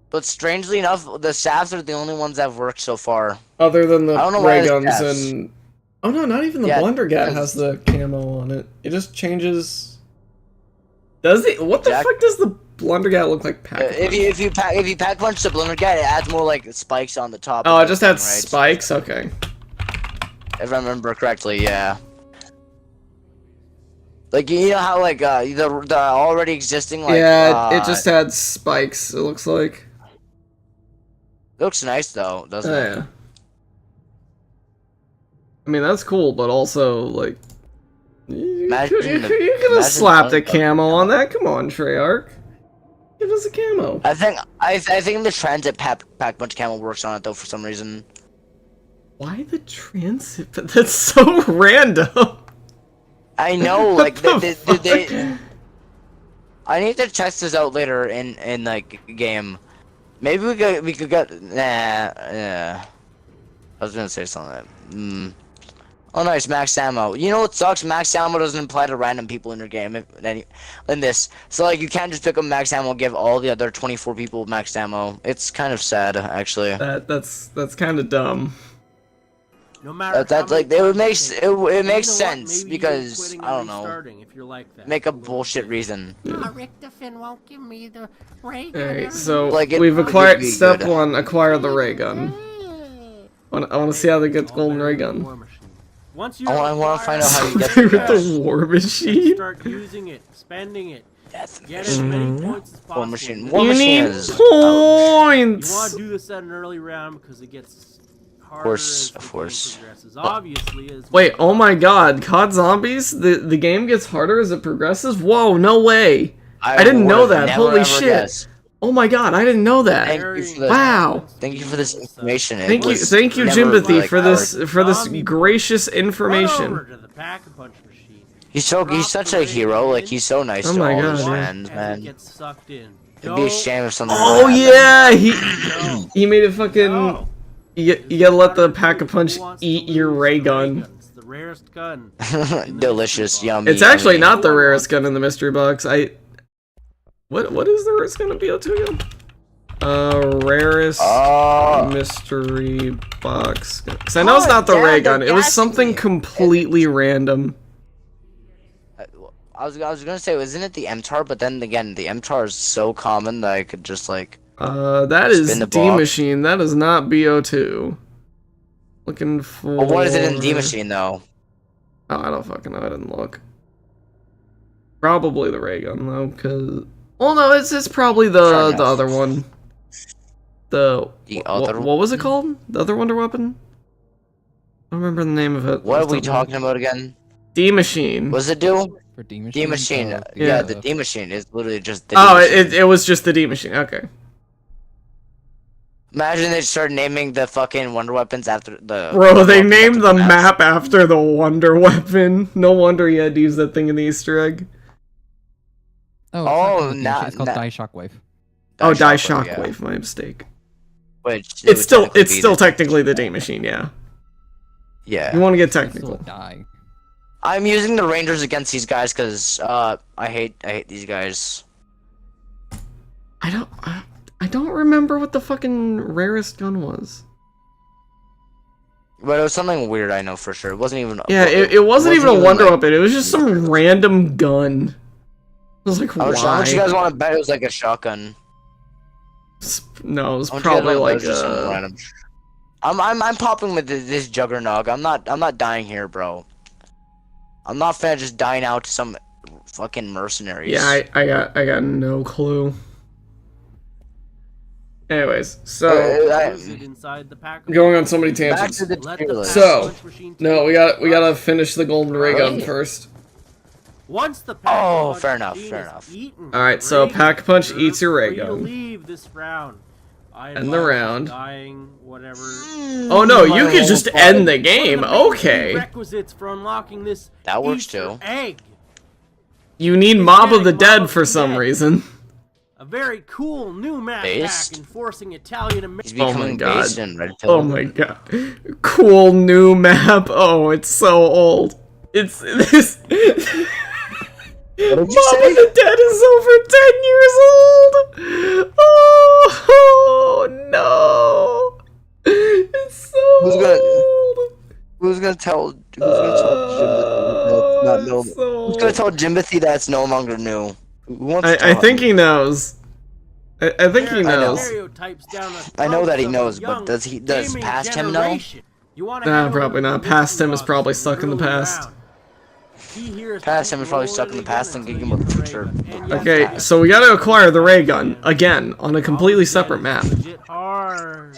but strangely enough, the staffs are the only ones that have worked so far. Other than the I don't know why ray the guns staffs. and. Oh no, not even the Yeah, Blundergat because- has the camo on it. It just changes. Does it? What the Jack- fuck does the Blundergat look like? If you pack punch the Blundergat, it adds more like spikes on the top. Oh, of it the just thing, had right? spikes? Okay. If I remember correctly, yeah. Like, you know how like the already existing like Yeah, it just had spikes, it looks like. it looks nice though, doesn't Oh, it? yeah. I mean, that's cool, but also, like... You could have slapped a camo on that. Come on, Treyarch. Give us a camo. I think the transit pack punch camo works on it though for some reason. Why the transit? That's so random. I know, like What they, the they I need to test this out later in like game. Maybe we could get yeah. I was gonna say something. Oh nice, max ammo. You know what sucks? Max ammo doesn't apply to random people in your game in this. So like you can't just pick up max ammo and give all the other 24 people max ammo. It's kind of sad actually. That's kind of dumb. No matter That's how like many it times makes you it, take it You makes know what? sense Maybe because quitting I and don't know. restarting if you're like that. Make a bullshit reason. Richtofen won't give me the ray gun. Alright, so Like, it we've would acquired be step good. 1, acquire the ray gun. I want to see how they get the golden ray gun. Once you I want to find out how you get With the the war machine. start using it, spending it, Death get as many points as possible. War machine. You War machine need is You points. want to do this at an early round because it gets harder course, as the of game course. progresses. Obviously, as Wait, oh my god, COD Zombies? The game gets harder as it progresses? Whoa, no way. I didn't know would've that. never, Holy ever shit. guessed. Oh my god, I didn't know that. Thank you for this. Wow. Thank you for this information. It Thank you, was thank you, never, Jimbothy, like, for this Zombie gracious Run over information. to the Pack-a-Punch machine. He's such a hero. Like he's so nice Oh to my all god, his yeah. friends, As it man. gets sucked in. It'd be a shame if something. Oh were to yeah, No. he made it fucking. No. You gotta let the Pack-a-Punch Who wants to eat your lose ray the gun. It's the rarest gun. happen. Delicious, yummy. It's actually yummy. not the rarest gun in the mystery box. What is the rarest gun in BO2 again? Rarest Oh. mystery box. Cause I know it's not the God, ray they're gun. It was gassing something me. completely random. I was gonna say, isn't it the MTAR? But then again, the MTAR is so common that I could just like. That is Spin the D block. Machine. That is not BO2. Looking for. Well, what is it in D machine though? Oh, I don't fucking know. I didn't look. Probably the ray gun though, cause. Well, no, it's probably Fair the enough. other one. The other what was it called? The other wonder weapon? I don't remember the name of it. What are we talking about again? D Machine. What's it do? For D machine. D machine. Yeah. Yeah, the D machine is literally just. The Oh, D machine. it was just the D Machine. Okay. Imagine they start naming the fucking wonder weapons after the. Bro, they weapons named after the maps. map after the wonder weapon. No wonder he had to use that thing in the Easter egg. Oh, Oh, it's, nah, it's called nah. Die Shockwave. Oh, Die Shockwave, Shockwave. yeah. My mistake. Which It's still would technically be technically the D Machine. Yeah. Yeah. You want to get It's still technical. Die. I'm using the Rangers against these guys because I hate these guys. I don't remember what the fucking rarest gun was. But it was something weird, I know for sure. It wasn't even. Yeah, it wasn't even a wonder like, weapon. It was just some random gun. I was like, How much why? you guys want to bet it was like a shotgun? No, it was How much you guys probably wanna bet it like was just some random. I'm popping with this juggernog. I'm not dying here, bro. I'm not finna just dying out to some fucking mercenaries. Yeah, I got no clue. Anyways, so Is it inside the pack? I'm going on so many Back tangents. to the Let tier the list. So, punch machine No, take we gotta finish the golden ray gun Really? first. Once the Oh, punch fair enough, machine fair is enough. eaten, Alright, so ray pack punch gunner, eats your ray free to gun. leave this round. I End the advise round. Dying, whatever. Oh no, you My could just whole end the One game. of the main Okay. prerequisites for unlocking this That works Easter too. egg. You need Mob of the Mob Dead of for the some Dead. reason. A very cool new map Based? pack enforcing Italian He's American. Oh my becoming God. based in Red Pill. Oh my god. Cool new map. Oh, it's so old. It's this. What did Mob you say? of the Dead is over 10 years old. Oh no. It's so Who's gonna- old. Who's gonna tell Jimothy that's not no? So Who's gonna tell Jimothy that's no longer new? Who wants to I tell think him? he knows. I think he I know. knows. Stereotypes down the I know that he throats of a knows, but young does gaming past him know? generation. You wanna Nah, head over probably to not. the Past him is mystery probably box stuck in the and roll past. around. He hears Past him is probably people stuck in the really past good and until give you him a get the future. ray gun. And yes, Okay, yes, so we gotta acquire the ray gun again on a completely separate map. Legit hard.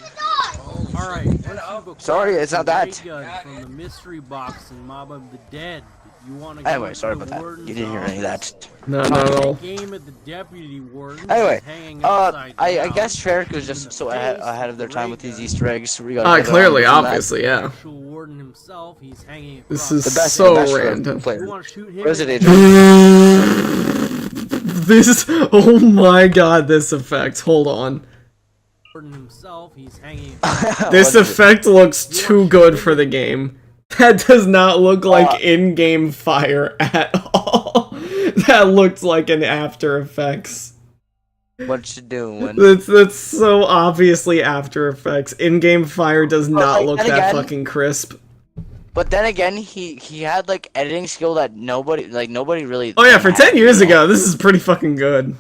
All right. once you've acquired Sorry, it's not the ray that. gun from the mystery box in Mob of the Dead, you want to Anyway, sorry about that. You didn't hear any of that. No, not at all. Game at the deputy warden. Anyway, hanging upside I down. guess Treyarch was just so ahead of their time with these Easter eggs. So we gotta get Clearly, on that. obviously, yeah. Actual warden himself, he's hanging This across is The best, so the best random. player. You want to shoot him? Resident This, oh my god, this effect. Hold on. warden himself, he's hanging. This effect looks too good for the game. That does not look like in-game fire at all. That looked like an After Effects. What you doing? That's so obviously After Effects. In-game fire does not like, look and that again- fucking crisp. But then again, he had like editing skill that nobody really. Oh yeah, for had, 10 years you know? ago, this is pretty fucking good.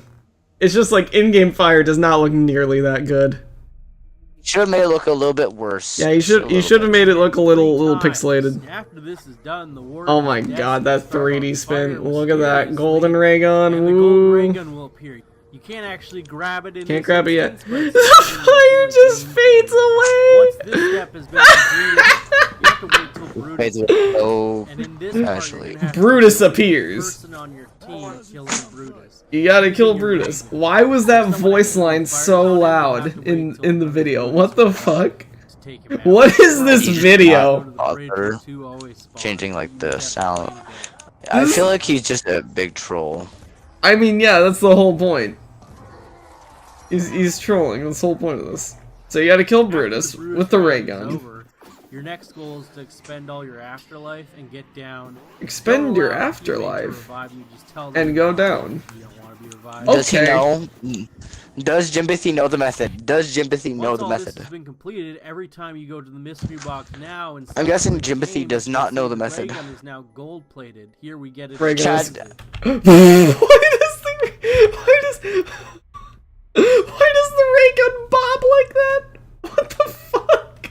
It's just like in-game fire does not look nearly that good. Should have made it look a little bit worse. Yeah, you Just a should little have bit. made it look a little Times. pixelated. After this is done, the warden Oh my will god, that start 3D on spin. fire Look at that mysteriously, golden ray gun. and the golden ray Woo. gun will appear. You can't actually grab it in Can't this grab it yet. instance, but it's The something you fire can just gain fades Once away. this step has been completed, you have to wait till Brutus. Fades away. Oh, And in this part, Actually. you're gonna have to Brutus kill the appears. person on your team killing Brutus. You gotta kill Brutus. Why was that voice line so loud in the video? What the fuck? To take him out. What is this He's video? Go to the bridge where Other two always spawn. changing like the You sound. have to I feel like he's just a big troll. I mean, yeah, that's the whole point. He's trolling. That's the whole point of this. So you gotta kill Brutus After with the ray round is gun. over, your next goal is to expend all your afterlife and get down. Expend Don't your allow your teammates to afterlife revive you, just tell them and go down. you don't want to be revived. Oh. Does he Okay. know? Does Jimpathy know the method? Does Jimpathy know Once the all method? this has been completed, every time you go to the mystery box now and I'm guessing subsequent Jimpathy games, does not know the ray method. gun is now gold plated. Here we get it. Ray gun is- Chad, Why does the ray gun bob like that? What the fuck?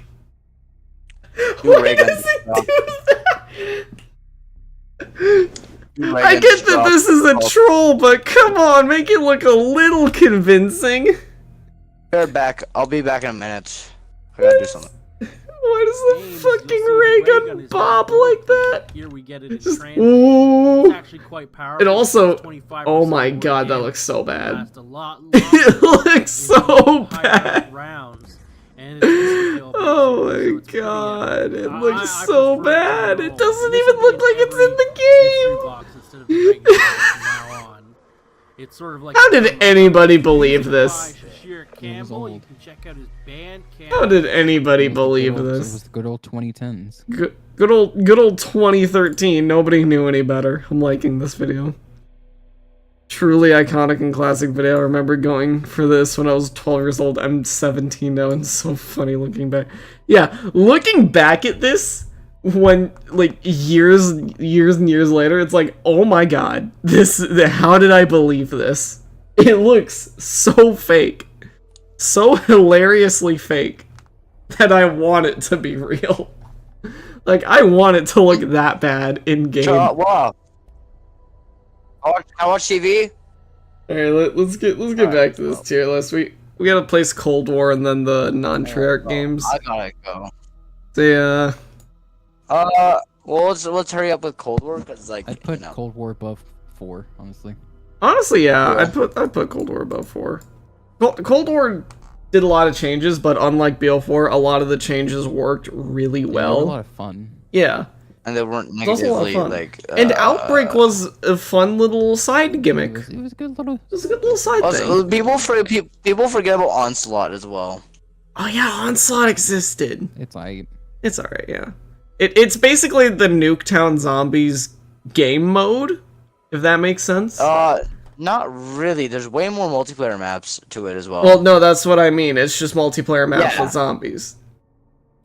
Your Why ray gun does it dropped. do that? your ray I gun get just that dropped. this is a troll, but come on, make it look a little convincing. Bear back. I'll be back in a minute. I gotta do something. Why does the Games, fucking you'll see ray the gun is bob now gold like that? plated. Here we get it in Just transit. ooh. It's actually quite powerful. It also, 25% oh my more god, that damage. looks so bad. Lasts a lot It longer looks in so higher bad. rounds, and it's easy kill Oh basically, so my it's pretty god, epic. it I- looks I so prefer bad. to It roll. doesn't This even will look be like it's in every the mystery game. box instead of the regular box from now on. It's sort of like How did anybody believe this? Shashir Campbell. You can check out his band. How did anybody It was the believe good old- It this? was the good old 2010s. Good old 2013. Nobody knew any better. I'm liking this video. Truly iconic and classic video. I remember going for this when I was 12 years old. I'm 17 now, and it's so funny looking back. Yeah, looking back at this when like years and years later, it's like, oh my god, how did I believe this? It looks so fake, so hilariously fake that I want it to be real. Like, I want it to look that bad in game. Wow. I watch TV. Alright, let's get back to this tier list. We gotta place Cold War and then the non-Treyarch games. I gotta go. Yeah. Well, let's hurry up with Cold War because like I'd put you know. Cold War above 4, honestly. Honestly, yeah, Yeah. I'd put Cold War above 4. Cold War did a lot of changes, but unlike BO4, a lot of the changes worked really They were well. a lot of fun. Yeah. And they weren't It's also a lot of negatively fun. like. And Outbreak was a fun little side gimmick. It was a good little. It was a good little side Also, thing. people forget about Onslaught as well. Oh yeah, Onslaught existed. It's alright. It's alright, yeah. It's basically the Nuketown Zombies game mode, if that makes sense. Not really. There's way more multiplayer maps to it as well. Well, no, that's what I mean. It's just multiplayer maps Yeah. with zombies.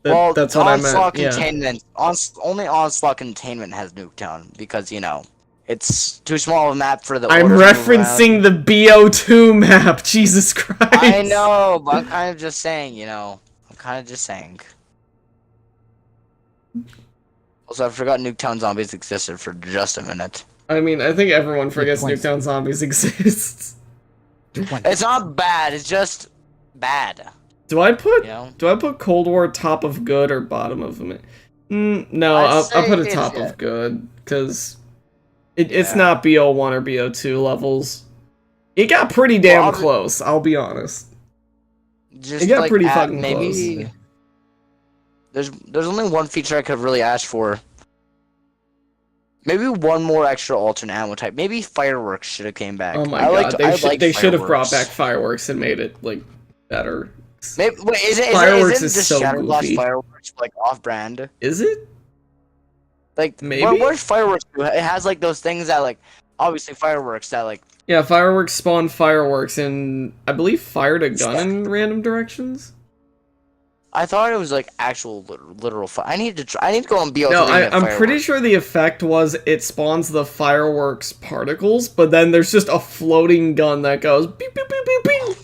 Well, That's what I Onslaught meant. Yeah. Containment. Only Onslaught Containment has Nuketown because you know it's too small of a map for the. I'm order to move referencing around. the BO2 map. Jesus Christ. I know, but I'm kind of just saying. You know, I'm kind of just saying. Also, I forgot Nuketown Zombies existed for just a minute. I mean, I think everyone forgets twice. Nuketown Zombies exists. It's not bad. It's just bad. Do I put You know. Cold War top of good or bottom of it? No, I'd I'll say put it it's top good. of good because it's Yeah. not BO1 or BO2 levels. It got pretty damn Well, close. I'll be honest. Just It got like pretty add fucking maybe. There's only one feature I could really ask for. Maybe one more extra alternate ammo type. Maybe fireworks should have came back. Oh my I god, liked they should have brought fireworks. back fireworks and made it like better. Maybe, wait, Fireworks isn't is just so Shadow Blast goofy. fireworks like off-brand? Is it? Like Maybe? Where's fireworks? It has like those things that like obviously fireworks that like Yeah, fireworks spawn fireworks and I believe fired a gun in random directions. I thought it was like actual literal fire. I need to go on BO3. No, and get I'm pretty fireworks. sure the effect was it spawns the fireworks particles, but then there's just a floating gun that goes beep beep beep beep beep.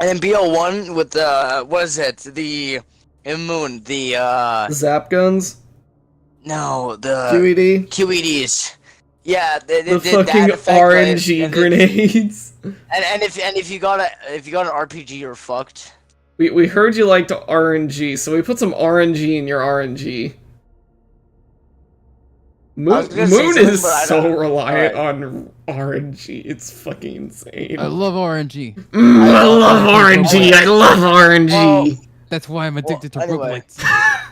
And then BO1 with the what is it? The Moon, the Zap guns, no, the QED, QEDs. Yeah, the that fucking effect, right? RNG And grenades. if you got an RPG, you're fucked. We heard you liked RNG, so we put some RNG in your RNG. was gonna say Moon something, is but I so don't- reliant on RNG. It's fucking insane. I love RNG. I love RNG. I love RNG. Well, That's why I'm addicted Well, to anyway. roguelites.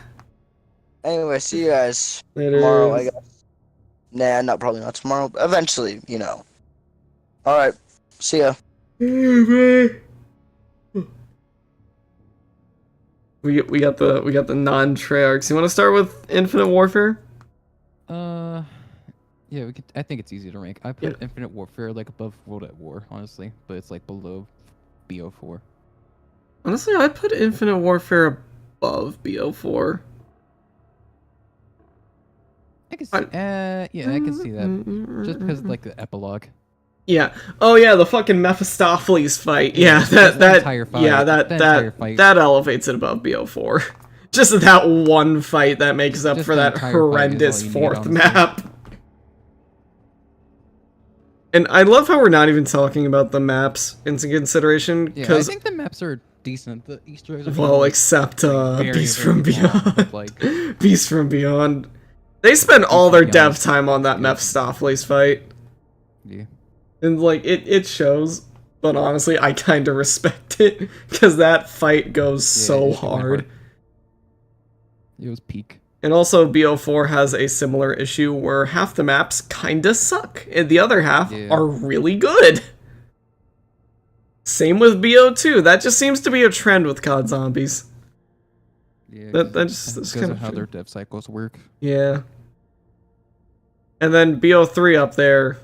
Anyway, see you guys Later. tomorrow, I guess. Nah, probably not tomorrow. But eventually, you know. All right, see ya. We got the non-Treyarchs. You want to start with Infinite Warfare? Yeah, we could. I think it's easy to rank. I put Infinite Warfare like above World at War, honestly, but it's like below BO4. Honestly, I'd put Infinite Warfare above BO4. I can see. Yeah, I can see that. Just because like the epilogue. Yeah. Oh yeah, the fucking Mephistopheles fight. Yeah, Yeah, just that entire fight. yeah, That entire fight. that elevates it above BO4. Just that one fight that makes up Just for the that entire fight is all horrendous you need, fourth honestly. map. And I love how we're not even talking about the maps into consideration Yeah, I because think the maps are decent. The Easter eggs are well, like, except very, Beast very from long, but, Beyond. like Beast from Beyond. They spend all their from dev Beyond. time on that Yeah. Mephistopheles fight. yeah. And like it shows, but honestly, I kind of respect it because that fight goes Yeah, so it went hard. It was peak. And also, BO4 has a similar issue where half the maps kinda suck, and the other half Yeah. are really good. Same with BO2. That just seems to be a trend with COD Zombies. Yeah, That's because kind of of how true. their dev cycles work. Yeah. And then BO3 up there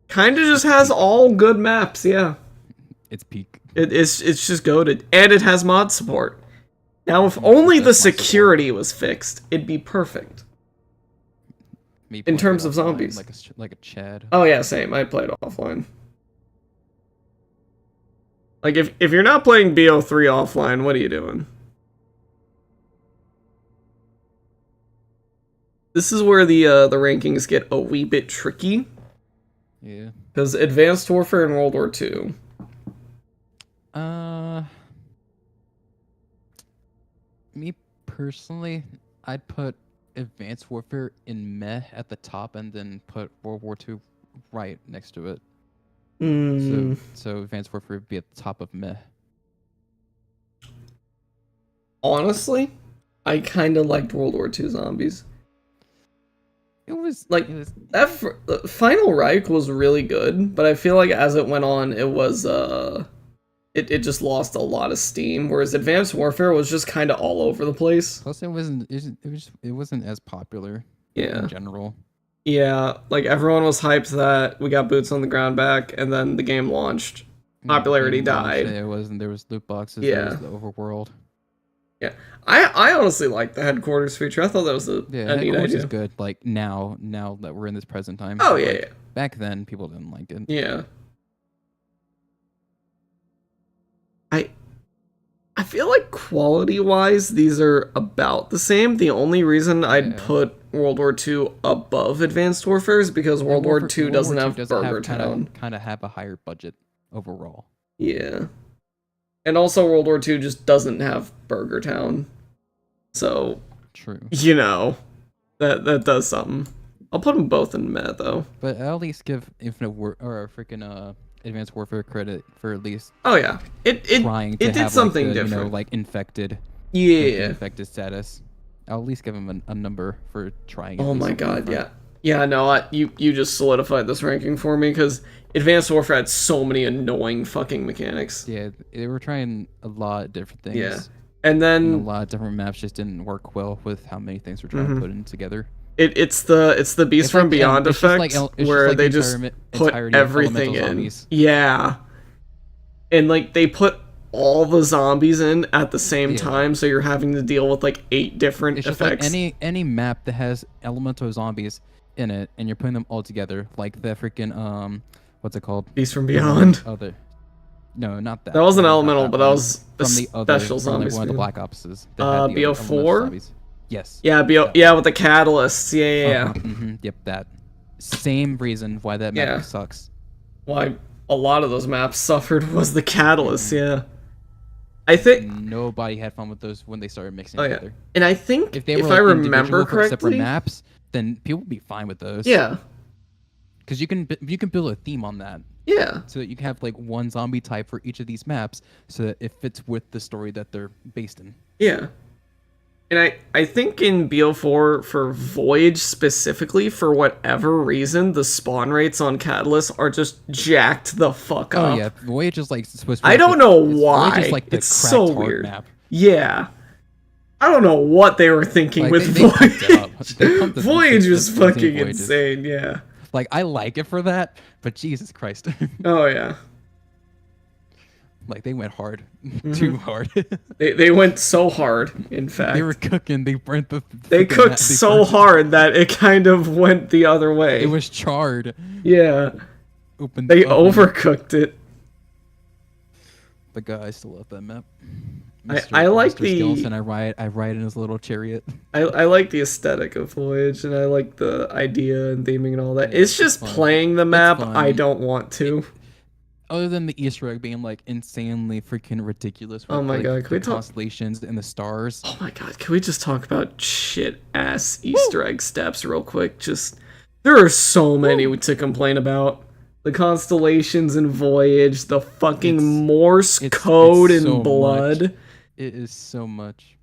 kind of just has all good maps, yeah. It's peak. It's just goated. And it has mod support. Now, if only the That's mod support. security was fixed, it'd be perfect. Me In playing terms it of offline, zombies. like a Chad. Oh yeah, same. I played offline. Like, if you're not playing BO3 offline, what are you doing? This is where the rankings get a wee bit tricky. Yeah. Because Advanced Warfare and World War II Me personally, I'd put Advanced Warfare in meh at the top, and then put World War II right next to it. So Advanced Warfare would be at the top of meh. Honestly, I kind of liked World War II Zombies. It was Like, that Final Reich was really good, but I feel like as it went on, it was it just lost a lot of steam. Whereas Advanced Warfare was just kind of all over the place. Plus, it wasn't as popular. Yeah. In general. Yeah, like everyone was hyped that we got boots on the ground back, and then the game launched. Popularity died. There was loot boxes. Yeah. There was the overworld. Yeah, I honestly like the headquarters feature. I thought that was a neat headquarters idea. is good. Like now that we're in this present time. Oh yeah, like, yeah. Back then, people didn't like it. Yeah. I feel like quality-wise, these are about the same. The only reason I'd put World War II above Advanced Warfare is because World War II doesn't have Burger Town. Kind of have a higher budget overall. Yeah. And also World War II just doesn't have Burger Town. So, true. You know, that does something. I'll put them both in meh, though. But I'll at least give Infinite War or freaking Advanced Warfare credit for at least it trying to did have something like the, different. You know, like infected. Yeah. Infected status. I'll at least give him a number for trying. Oh my god, yeah. Yeah, no, you just solidified this ranking for me, because Advanced Warfare had so many annoying fucking mechanics. Yeah, they were trying a lot of different things. Yeah. And then a lot of different maps just didn't work well with how many things we're trying to put in together. It's the Beast from Beyond effect, where they just put everything in. Zombies. Yeah. And like they put all the zombies in at the same time, so you're having to deal with like 8 different it's effects. Just like any map that has elemental zombies in it, and you're putting them all together, like the freaking what's it called? Beast from Beyond. No, not that. That wasn't elemental, but that was from the special zombies. One of the Black Opses. BO4. Yes. Yeah, yeah, with the catalysts. Yeah. Yep, that. Same reason why that map sucks. Why a lot of those maps suffered was the catalysts. Yeah. I think nobody had fun with those when they started mixing together. And I think if they were I remember correctly, separate maps, then people would be fine with those. Yeah. Because you can build a theme on that. Yeah. So that you can have like one zombie type for each of these maps, so that it fits with the story that they're based in. Yeah. And I think in BO4 for Voyage specifically, for whatever reason, the spawn rates on Catalyst are just jacked the fuck up. Oh yeah, Voyage is like supposed to be I don't know why. It's like the it's so cracked weird. Map. Yeah. I don't know what they were thinking like, with Voyage. Voyage was fucking insane, yeah. Like, I like it for that, but Jesus Christ. Oh, yeah. Like, they went hard. Too hard. they went so hard, in fact. They were cooking. They burnt the... They cooked so hard that it kind of went the other way. It was charred. Yeah. They overcooked it. But God, I still love that map. I like Mr. the Skeleton, I ride in his little chariot. I like the aesthetic of Voyage, and I like the idea and theming and all that. It's just playing the map. I don't want to. Other than the Easter egg being like insanely freaking ridiculous. With, oh my god, can we talk constellations and the stars? Oh my god, can we just talk about shit ass Easter egg steps real quick? Just there are so many to complain about. The constellations in Voyage, the fucking Morse code in Blood. Much. It is so much.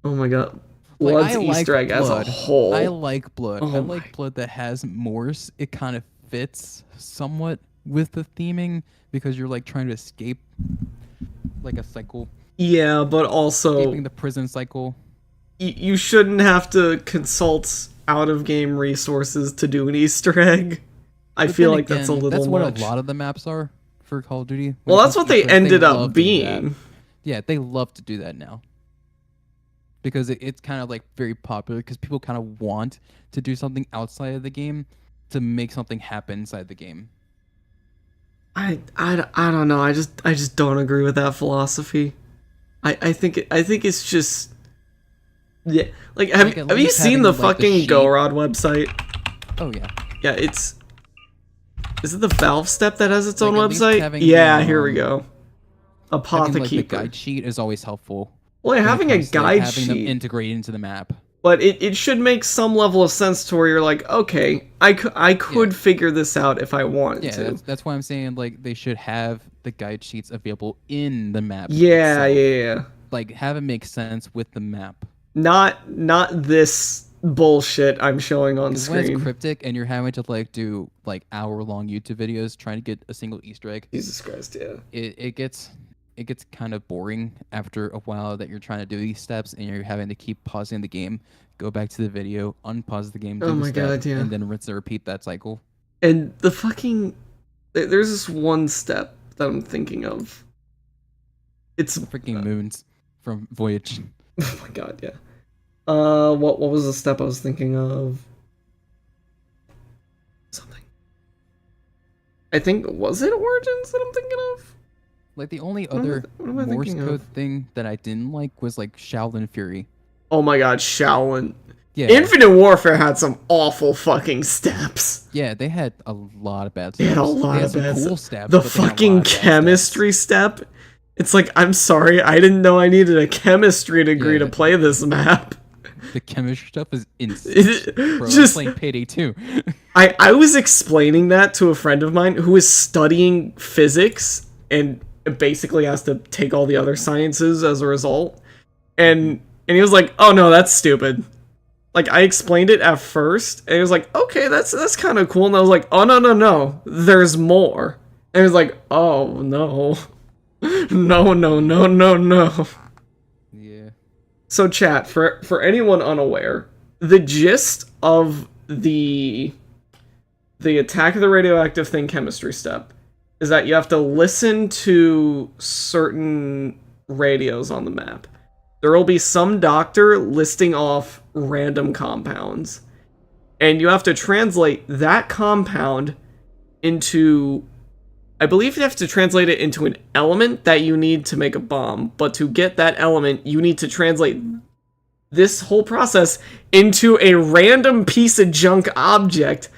Oh my god. Blood's Easter egg as a whole. I like Blood. Oh I like Blood that has Morse. It kind of fits somewhat with the theming because you're like trying to escape like a cycle. Yeah, but also escaping the prison cycle. You shouldn't have to consult out of game resources to do an Easter egg. I feel like that's a little much. That's what much. A lot of the maps are for Call of Duty. Well, that's what they ended up being. Yeah, they love to do that now. Because it's kind of like very popular because people kind of want to do something outside of the game to make something happen inside the game. I don't know. I just don't agree with that philosophy. I think it's just yeah. Like have you seen the fucking GoRod website? Oh yeah. Yeah, is it the Valve step that has its own website? Yeah, here we go. Apothekeeper. Like, the guide sheet is always helpful. Well, when it having a comes to, guide having them sheet, integrated into the map. but it should make some level of sense to where you're like, okay, I could figure this out if I wanted Yeah, to. that's why I'm saying like they should have the guide sheets available in the map. Yeah, itself. yeah. Like have it make sense with the map. Not this bullshit I'm showing on Because when screen. it's cryptic and you're having to like do like hour-long YouTube videos trying to get a single Easter egg, Jesus Christ, yeah. it gets kind of boring after a while that you're trying to do these steps and you're having to keep pausing the game, go back to the video, unpause the game, do Oh the my step, God, yeah. and then rinse and repeat that cycle. And the fucking... There's this one step that I'm thinking of. It's... Freaking moons from Voyage. Oh my God, yeah. What was the step I was thinking of? Something. I think, was it Origins that I'm thinking of? Like the only What other am I Morse thinking code of? thing that I didn't like was like Shaolin Fury. Oh my God, Shaolin. Yeah, Infinite Warfare had some awful fucking steps. yeah, they had a lot of bad They steps. had a lot of some bad cool stuff. steps. The but they had a lot fucking of bad steps. chemistry step. It's like, I'm sorry, I didn't know I needed a chemistry degree Yeah. to play this map. The chemistry stuff is insane. Bro, Just, I'm playing Payday 2. I was explaining that to a friend of mine who is studying physics and basically has to take all the other sciences as a result. And he was like, "Oh no, that's stupid." Like, I explained it at first, and he was like, "Okay, that's kind of cool." And I was like, "Oh no, there's more." And he was like, "Oh no, no." Yeah. So chat, for anyone unaware, the gist of the attack of the radioactive thing chemistry step is that you have to listen to certain radios on the map. There will be some doctor listing off random compounds, and you have to translate that compound into, I believe you have to translate it into an element that you need to make a bomb, but to get that element, you need to translate this whole process into a random piece of junk object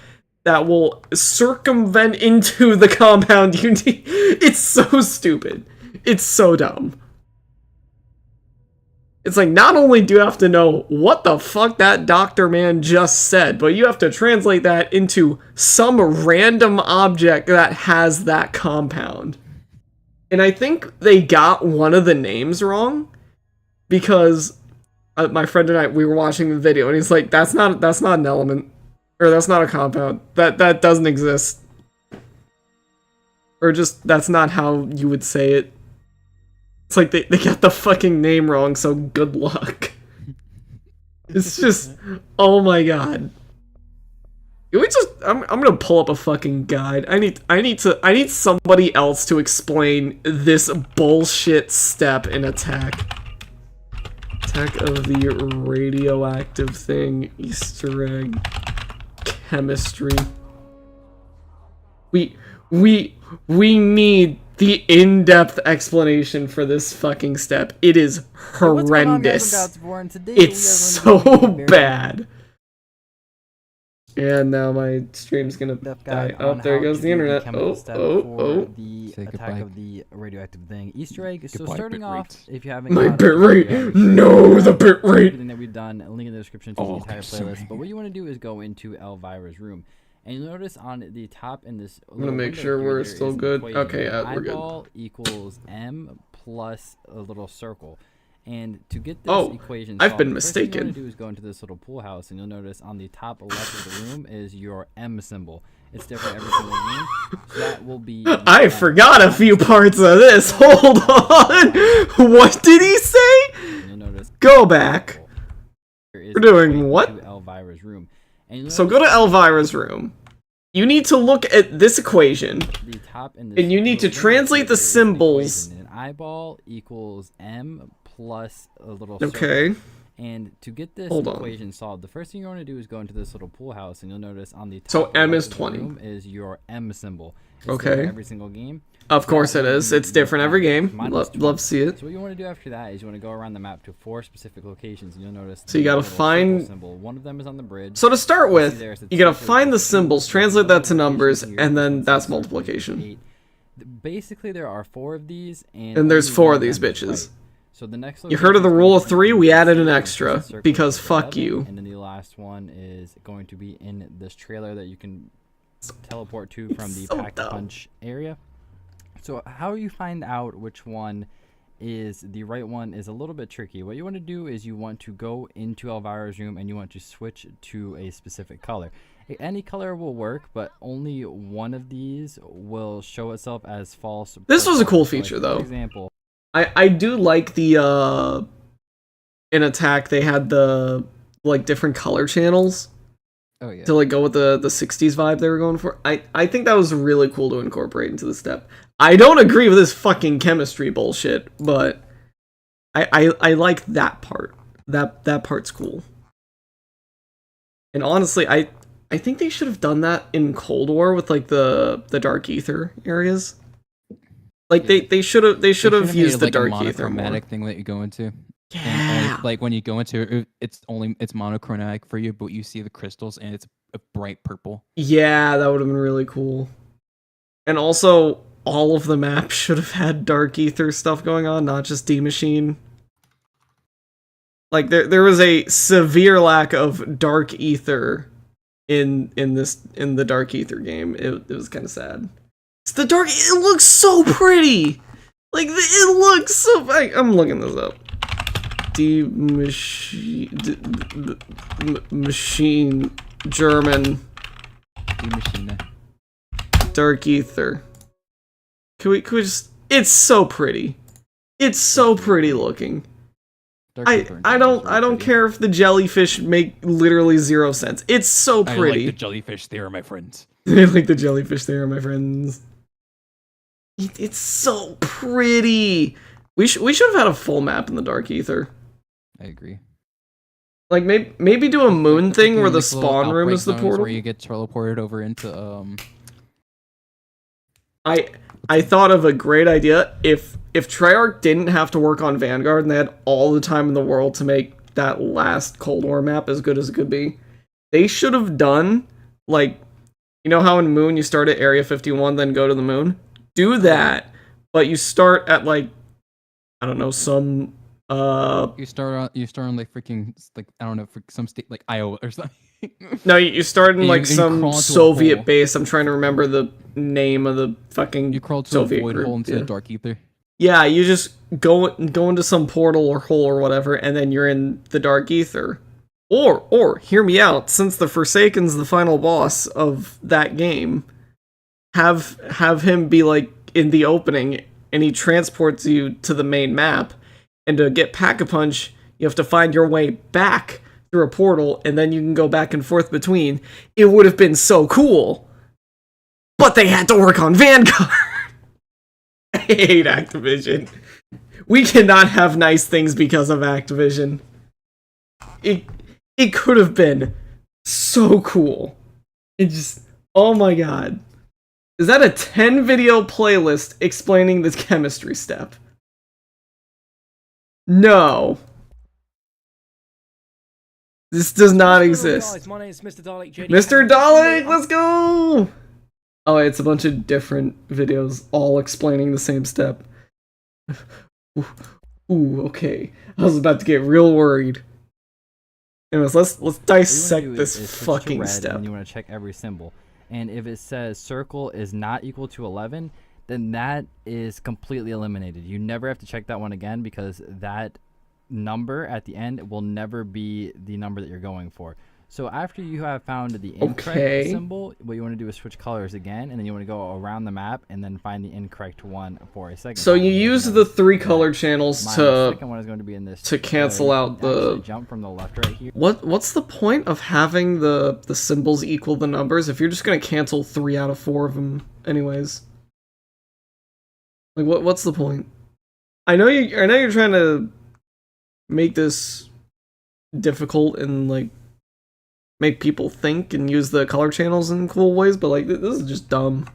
that will circumvent into the compound you need. It's so stupid. It's so dumb. It's like, not only do you have to know what the fuck that doctor man just said, but you have to translate that into some random object that has that compound. And I think they got one of the names wrong, because my friend and I, we were watching the video, and he's like, that's not an element, or that's not a compound, that doesn't exist, or just that's not how you would say it. It's like they got the fucking name wrong, so good luck. It's just, oh my God. Can we just, I'm gonna pull up a fucking guide. I need somebody else to explain this bullshit step in attack. Attack of the radioactive thing, Easter egg, chemistry. We need the in-depth explanation for this fucking step. It is horrendous. It's so bad. And now my stream's gonna die. Oh, there goes the internet. Oh. The Say attack goodbye. of the radioactive thing. Easter egg. So Goodbye, starting bitrate. off, if you haven't My got bitrate. No, the bitrate. everything that we've done, link in the description to the entire playlist. But what you want to do is go into Elvira's room. And you'll notice on the top in this, I'm gonna make sure we're still good. Okay, yeah, we're good. Eyeball equals m plus a little circle. And to get this Oh, equation I've solved, been the first thing you mistaken. want to do is go into this little pool house, and you'll notice on the top left of the room is your M symbol. It's different every single game, so that will be. I forgot a few parts of this. Hold on. What did he say? And you'll notice Go back. there is We're doing equation what? to Elvira's room. And you'll So go to notice Elvira's room. You need to look at this equation. the top in this And you need to little window translate here, the there is an symbols. equation. An eyeball equals M plus a little Okay. circle. And to get this Hold on. equation solved, the first thing you want to do is go into this little pool house, and you'll notice on the top So M left is of the 20. room is your M symbol. It's Okay. different every single game. Of course it is. It's different every game. Mine Love was to see it. So what you want to do after that is you want to go around the map to 4 specific locations, and you'll notice. So you the gotta little find- circle symbol. One of them is on the bridge. So to start You see with, there, it's you gotta super find the easy. symbols, So translate go that to numbers, here, and then it's that's circle multiplication. 8. Basically, there are 4 of these, And there's only 4 one of these them is bitches. right. So the next You heard of the location is rule going of to 3? be We added an the extra, circle because of fuck 11, you. And then the last one is going to be in this trailer that you can teleport to from the so Pack-a-Punch area. So how you find out which one is the right one is a little bit tricky. What you want to do is you want to go into Elvira's room and you want to switch to a specific color. Any color will work, but only one of these will show itself as false. This was a purple. cool So, like, feature, for though. example, I do like the, in Attack, they had the, like, different color channels. Oh yeah. To, like, go with the 60s vibe they were going for. I think that was really cool to incorporate into the step. I don't agree with this fucking chemistry bullshit, but I like that part. That part's cool. And honestly, I think they should have done that in Cold War with, like, the Dark Ether areas. Like, they should have used made, the like, Dark a Ether more. monochromatic thing that you go into. Yeah. And like when you go into it, it's monochromatic for you, but you see the crystals and it's a bright purple. Yeah, that would have been really cool. And also, all of the maps should have had Dark Ether stuff going on, not just D Machine. Like there was a severe lack of Dark Ether in the Dark Ether game. It was kind of sad. It's the dark. It looks so pretty. Like it looks so. I'm looking this up. Machine German D Machine. Dark Ether. Can we just? It's so pretty. It's so pretty looking. I don't care if the jellyfish make literally 0 sense. It's so pretty. I like the jellyfish. They are my friends. I like the jellyfish. They are my friends. It's so pretty. We should have had a full map in the Dark Ether. I agree. Like maybe do a moon thing where the Like little spawn room outbreak is the zones portal. where you get teleported over into I thought of a great idea. If Treyarch didn't have to work on Vanguard and they had all the time in the world to make that last Cold War map as good as it could be, they should have done, like, you know how in Moon you start at Area 51 then go to the moon? Do that, but you start at, like, I don't know, some you start on like freaking, like, I don't know, for some state like Iowa or something. no, you start in like you some crawl into a Soviet hole. base. I'm trying to remember the name of the fucking You crawl to Soviet a void group. hole into Yeah. the Dark Ether. Yeah, you just go into some portal or hole or whatever, and then you're in the Dark Ether. Or hear me out. Since the Forsaken's the final boss of that game, have him be like in the opening, and he transports you to the main map. And to get Pack-a-Punch, you have to find your way back through a portal, and then you can go back and forth between. It would have been so cool, but they had to work on Vanguard. I hate Activision. We cannot have nice things because of Activision. It could have been so cool. It just, oh my god. Is that a 10 video playlist explaining this chemistry step? No. This does not exist. Guys, my name is Mr. Dalek. Mr. Dalek, let's go! Oh, it's a bunch of different videos all explaining the same step. Ooh, okay. I was about to get real worried. Anyways, let's dissect this fucking step. And you want to check every symbol. And if it says circle is not equal to 11, then that is completely eliminated. You never have to check that one again because that number at the end will never be the number that you're going for. So after you have found the incorrect symbol, what you want to do is switch colors again, and then you want to go around the map and then find the incorrect one for a second. So you use the 3 color channels The second one is going to be in this to cancel out the jump from the left right here. What's the point of having the symbols equal the numbers if you're just gonna cancel 3 out of 4 of them anyways? Like what's the point? I know you're trying to make this difficult and like make people think and use the color channels in cool ways, but like this is just dumb.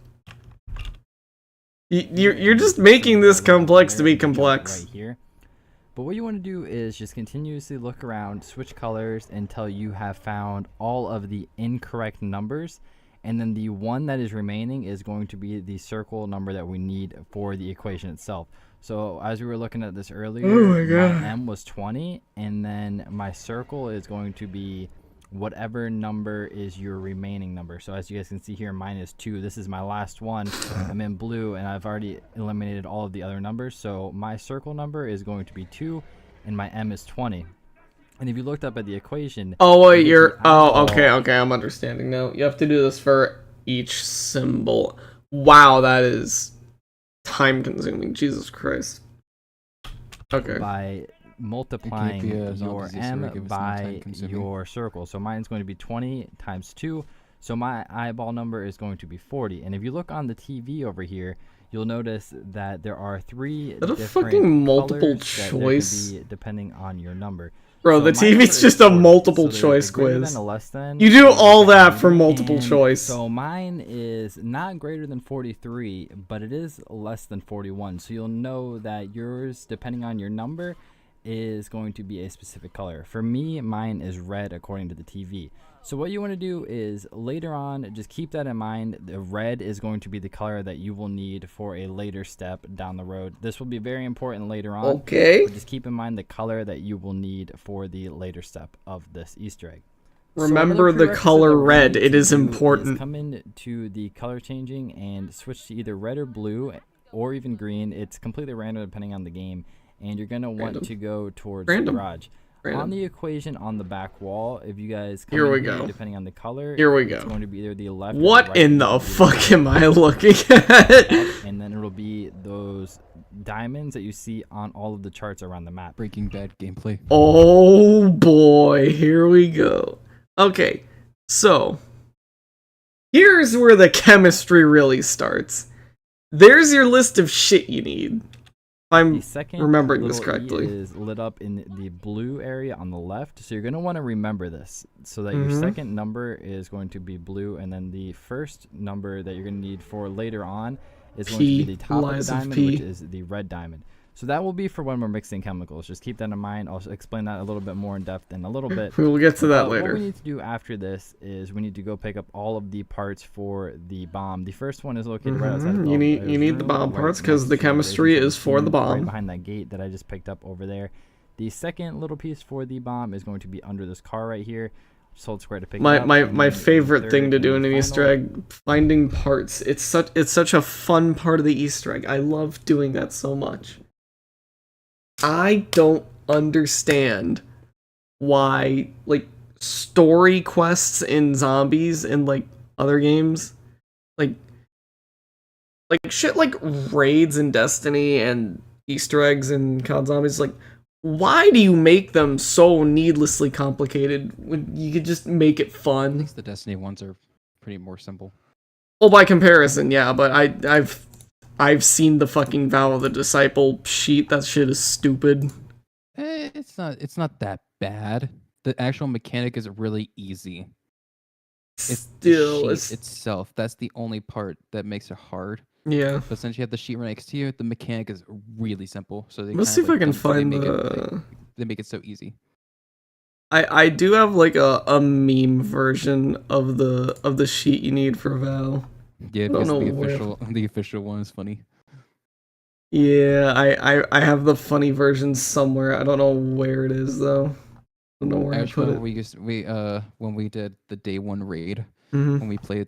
You're just making this complex to be complex. Right here. But what you want to do is just continuously look around, switch colors until you have found all of the incorrect numbers, and then the one that is remaining is going to be the circle number that we need for the equation itself. So as we were looking at this earlier, my M was 20, and then my circle is going to be whatever number is your remaining number. So as you guys can see here, mine is 2. This is my last one. I'm in blue, and I've already eliminated all of the other numbers. So my circle number is going to be 2, and my M is 20. And if you looked up at the equation... Oh, wait, okay, I'm understanding now. You have to do this for each symbol. Wow, that is time-consuming. Jesus Christ. Okay. By multiplying your M by your circle. So mine's going to be 20 times 2. So my eyeball number is going to be 40. And if you look on the TV over here, you'll notice that there are 3 different fucking multiple choice that be depending on your number. Bro, so the TV's just a multiple choice quiz. You do all that for multiple choice. So mine is not greater than 43, but it is less than 41. So you'll know that yours, depending on your number, is going to be a specific color. For me, mine is red according to the TV. So what you want to do is later on, just keep that in mind. The red is going to be the color that you will need for a later step down the road. This will be very important later on. Okay. Just keep in mind the color that you will need for the later step of this Easter egg. Remember the color red. It is important. Come into the color changing and switch to either red or blue or even green. It's completely random depending on the game. And you're going to want to go towards the garage. On the equation on the back wall, if you guys come depending on the color, it's going to be either the left or the right. In the fuck am I looking at? And then it'll be those diamonds that you see on all of the charts around the map. Breaking Bad gameplay. Oh boy, here we go. Okay, so here's where the chemistry really starts. There's your list of shit you need. I'm remembering this correctly. Is lit up in the blue area on the left, so you're going to want to remember this so that your second number is going to be blue, and then the first number that you're going to need for later on is going to be the top of the diamond, which is the red diamond. So that will be for when we're mixing chemicals. Just keep that in mind. I'll explain that a little bit more in depth in a little bit. We will get to that later. What we need to do after this is we need to go pick up all of the parts for the bomb. The first one is located right outside of you need the bomb parts because the chemistry is for the bomb. Right behind that gate that I just picked up over there. The second little piece for the bomb is going to be under this car right here. Just hold square to pick it up. My favorite thing to do in an Easter egg, finding parts. It's such a fun part of the Easter egg. I love doing that so much. I don't understand why, like, story quests in zombies and, like, other games, like shit like raids in Destiny and Easter eggs in COD Zombies, like, why do you make them so needlessly complicated when you could just make it fun? At least the Destiny ones are pretty more simple. Well, by comparison, yeah, but I've seen the fucking Vow of the Disciple sheet. That shit is stupid. It's not that bad. The actual mechanic is really easy. It's the sheet itself. That's the only part that makes it hard. Yeah. But since you have the sheet right next to you, the mechanic is really simple. So let's see if I can find they make it so easy. I do have like a meme version of the sheet you need for Vow. Yeah, because the official one is funny. Yeah, I have the funny version somewhere. I don't know where it is though. I don't know where I put it. When we did the day one raid, when we played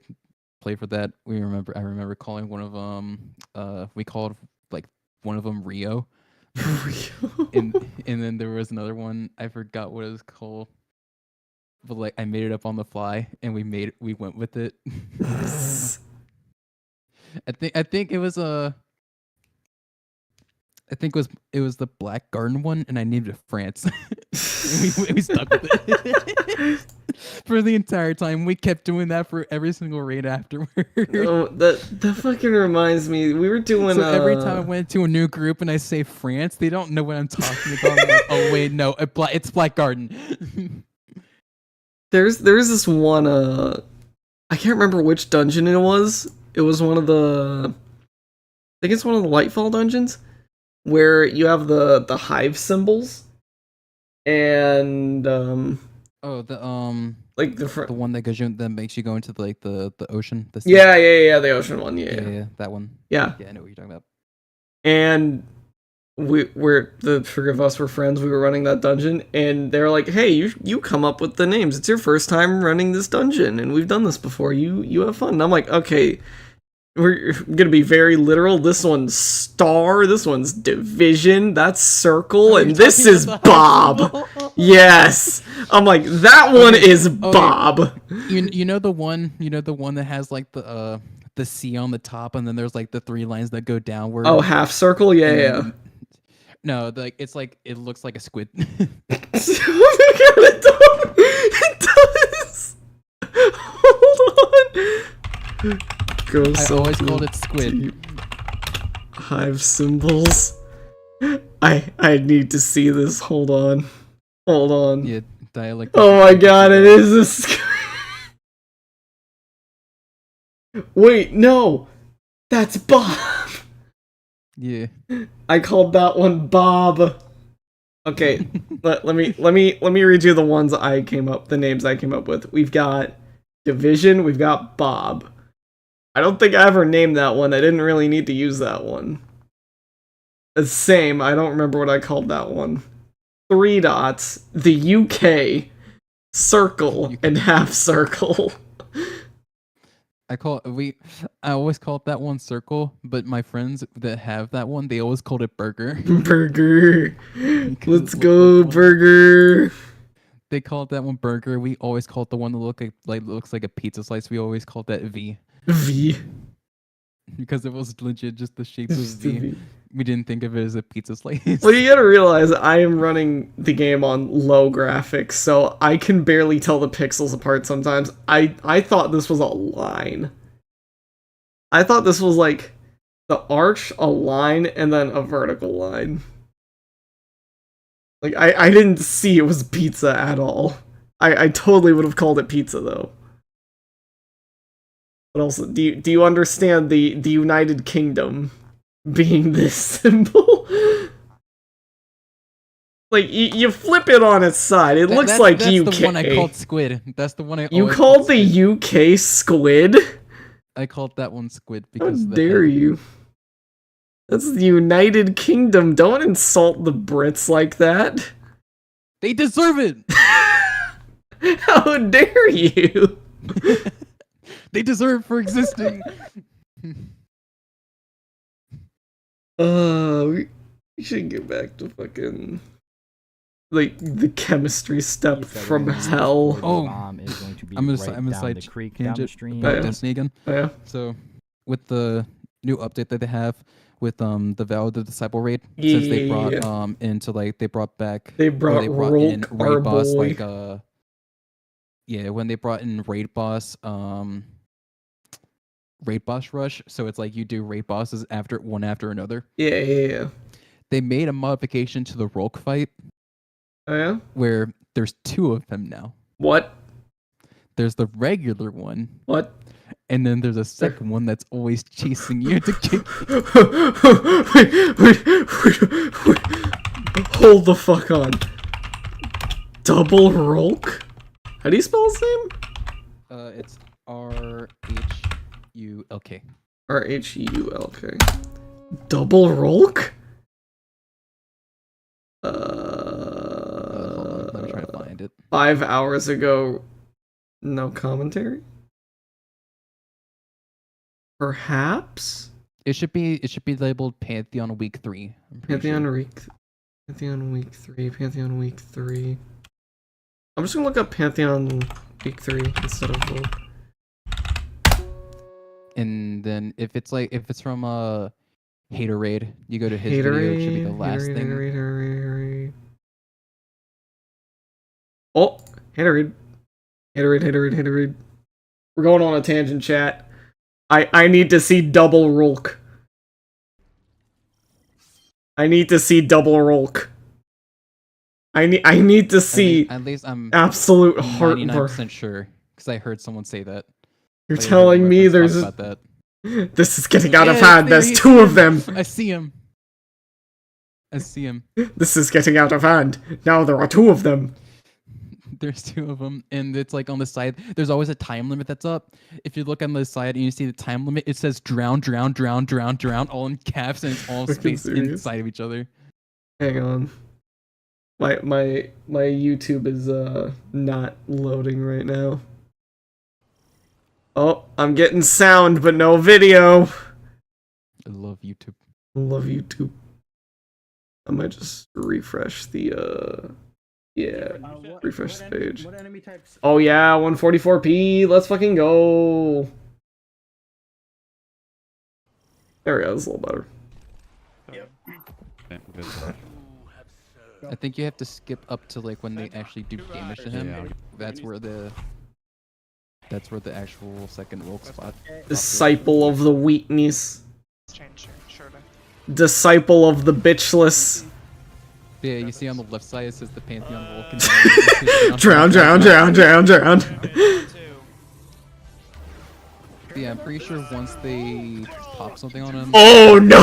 for that, I remember calling one of them. We called like one of them Rio. and then there was another one, I forgot what it was called, but like I made it up on the fly and we went with it. I think it was it was the Black Garden one, and I named it France. we stuck with it for the entire time. We kept doing that for every single raid afterward. Oh, that fucking reminds me. We were doing. So every time I went to a new group and I say France, they don't know what I'm talking about. I'm like, oh wait, no, it's Black Garden. There's this one. I can't remember which dungeon it was. It was one of the. I think it's one of the Lightfall dungeons, where you have the hive symbols, and Oh, the Like the one that goes you that makes you go into like the ocean. The sea. yeah, the ocean one. Yeah, that one. Yeah. Yeah, I know what you're talking about. And we're the three of us were friends. We were running that dungeon, and they're like, "Hey, you come up with the names. It's your first time running this dungeon, and we've done this before. You have fun." And I'm like, "Okay, we're gonna be very literal. This one's Star. This one's Division. That's Circle, and this is Bob. Yes." I'm like, "That one is Bob." You know the one that has like the C on the top, and then there's like the 3 lines that go downward. Oh, half circle. Yeah. No, like it looks like a squid. Oh my god, it does. Hold on. Go I always called it squid. Hive symbols. I need to see this. Hold on. Yeah, dialect. Oh my god, it is a squid. Wait, no. That's Bob. Yeah. I called that one Bob. Okay, let me read you the ones the names I came up with. We've got Division, we've got Bob. I don't think I ever named that one. I didn't really need to use that one. The same, I don't remember what I called that one. 3 dots, the UK, circle, and half circle. I always called that one circle, but my friends that have that one, they always called it burger. Burger. Let's go, burger. They called that one burger. We always called the one that looks like a pizza slice. We always called that V. V. Because it was legit just the shape of V. We didn't think of it as a pizza slice. Well, you gotta realize I am running the game on low graphics, so I can barely tell the pixels apart sometimes. I thought this was a line. I thought this was like the arch, a line, and then a vertical line. Like, I didn't see it was pizza at all. I totally would have called it pizza, though. But also, do you understand the United Kingdom being this symbol? Like, you flip it on its side, it looks like that's UK. That's the one I called squid. That's the one I You called the UK squid? I called that one squid How because dare you? That's the United Kingdom. Don't insult the Brits like that. They deserve it. How dare you? They deserve for existing. We should get back to fucking like the chemistry step from hell. Oh, bomb is going to be I'm right gonna down side the creek tangent downstream. about Destiny again. Oh, yeah. So, with the new update that they have with the Vow of the Disciple raid, since they brought into like they brought Rolk, in our raid boss boy. when they brought in raid boss rush, so it's like you do raid bosses one after another. Yeah. They made a modification to the Rolk fight. Oh yeah? Where there's 2 of them now. What? There's the regular one. What? And then there's a second one that's always chasing you to kick you. wait. Hold the fuck on. Double Rolk? How do you spell his name? It's RHULK. RHULK. Double Rolk? Hold on, let me try to find it. 5 hours ago, no commentary? Perhaps? It should be labeled Pantheon Week 3. Pantheon Week 3. I'm just gonna look up Pantheon Week 3 instead of Rolk. And then if it's from Haterade, you go to his video, it should be the last thing. Haterade. Oh, Haterade. We're going on a tangent, chat. I need to see double Rolk. I need to see double Rolk. I need to see at least I'm absolute heartburn. 99% sure, because I heard someone say that. You're telling me there's about that. This is getting out of hand. There's 2 of them. I see him. This is getting out of hand. Now there are 2 of them. There's two of them, and it's like on the side. There's always a time limit that's up. If you look on the side and you see the time limit, it says drown, drown, drown, drown, drown, all in caps, and it's all Fucking spaced serious? inside of each other. Hang on. My YouTube is not loading right now. Oh, I'm getting sound but no video. I love YouTube. Love YouTube. I might just refresh the yeah, refresh the page. What enemy types? Oh yeah, 144p. Let's fucking go. There we go. That's a little better. I think you have to skip up to like when they actually do damage to him. Yeah. That's where the actual second roll spot. Disciple of the weakness. Disciple of the bitchless. Yeah, you see on the left side it says the Pantheon roll can Drown, drown, drown, drown, drown. Yeah, I'm pretty sure once they pop something on him. Oh no!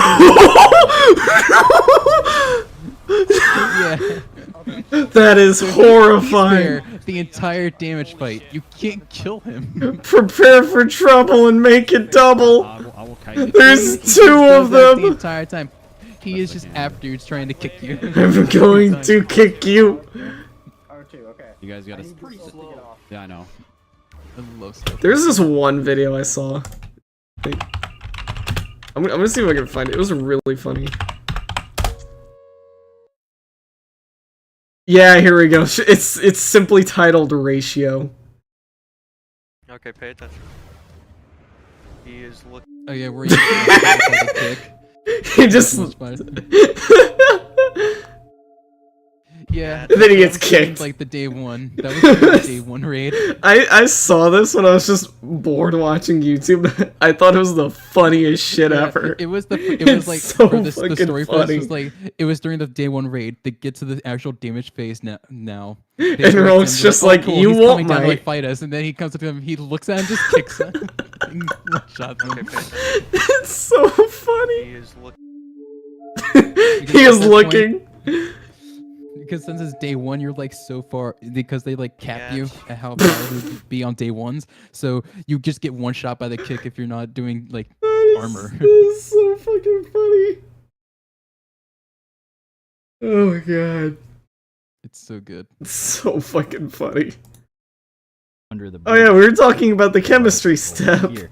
Yeah. That is horrifying. There, the entire damage fight. You can't kill him. Prepare for trouble and make it double. There's He two does of that the them. entire time. He is just afterwards trying to kick you. I'm going to kick you. R2, okay. You guys gotta. Pretty slow. Yeah, I know. I love stuff. There's this one video I saw. I'm gonna see if I can find it. It was really funny. Yeah, here we go. It's simply titled Ratio. Okay, pay attention. He is looking. Oh yeah, where you the kick. He just yeah. And then he gets that was during, kicked. like the day one. That was during the day one raid. I saw this when I was just bored watching YouTube. I thought it was the funniest shit Yeah, ever. It was It's like so for this, the fucking story for this funny. was like it was during the day one raid. They get to the actual damage phase now. And They direct Rogue's him, just they're like, "You he's won't, coming down to, like, mate." fight us," and then he comes up to him. He looks at him, just kicks him, and shots him. It's so funny. He is looking. He is looking. Because since it's day one, you're like so far because they like cap you at how far you be on day ones. So you just get one shot by the kick if you're not doing like armor. That is so fucking funny. Oh my god. It's so good. It's so fucking funny. Under the Oh yeah, we were talking about the chemistry step. Here.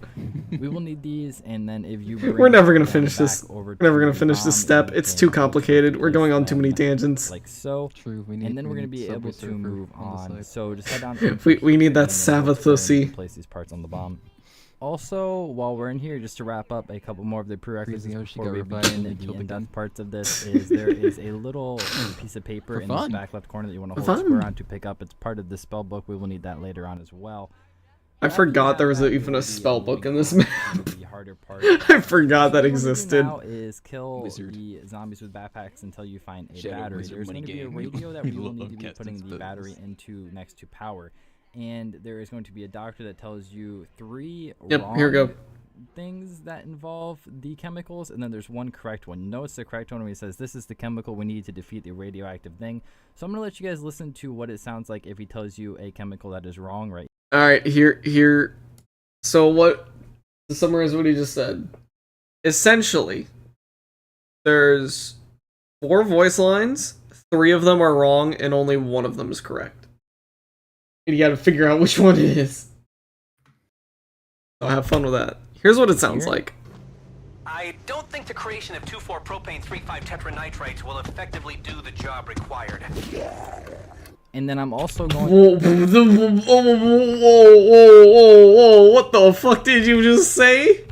We will need these, and then if you We're bring never gonna them finish back this. over We're never to gonna the finish this bomb, step. you It's can too complicated. We're place going on too them many tangents. like so. True. And then we're gonna be able to move on. So just head down. We need that and then we'll Savathusi. place these parts on the bomb. Also, while we're in here, just to wrap up a couple more of the prerequisites how she before got we revived begin and the killed again. in-depth parts of this, is there is a little piece of paper For in fun. this back left corner that you want to For hold square fun. on to pick up. It's part of the spell book. We will need that later on as well. I After forgot there was that, even a we'll be spell book in moving this on map. to the harder part. I forgot that What we'll do existed. Now is kill Wizard. the zombies with backpacks until you find a Shadow battery. Wizard There's going money to be a game. radio that We we will love need to be Captain putting the Spins. battery into next to power, and there is going to be a doctor that tells you 3 Yep, wrong here we go. things that involve the chemicals, and then there's one correct one. No, it's the correct one when he says this is the chemical we need to defeat the radioactive thing. So I'm gonna let you guys listen to what it sounds like if he tells you a chemical that is wrong right. Alright, here. So what, to summarize what he just said. Essentially, there's 4 voice lines, 3 of them are wrong, and only 1 of them is correct. And you gotta figure out which one it is. So have fun with that. Here's what it sounds like. I don't think the creation of 2,4-propane 3,5 tetranitrites will effectively do the job required. And then I'm also going. Whoa, what the fuck did you just say?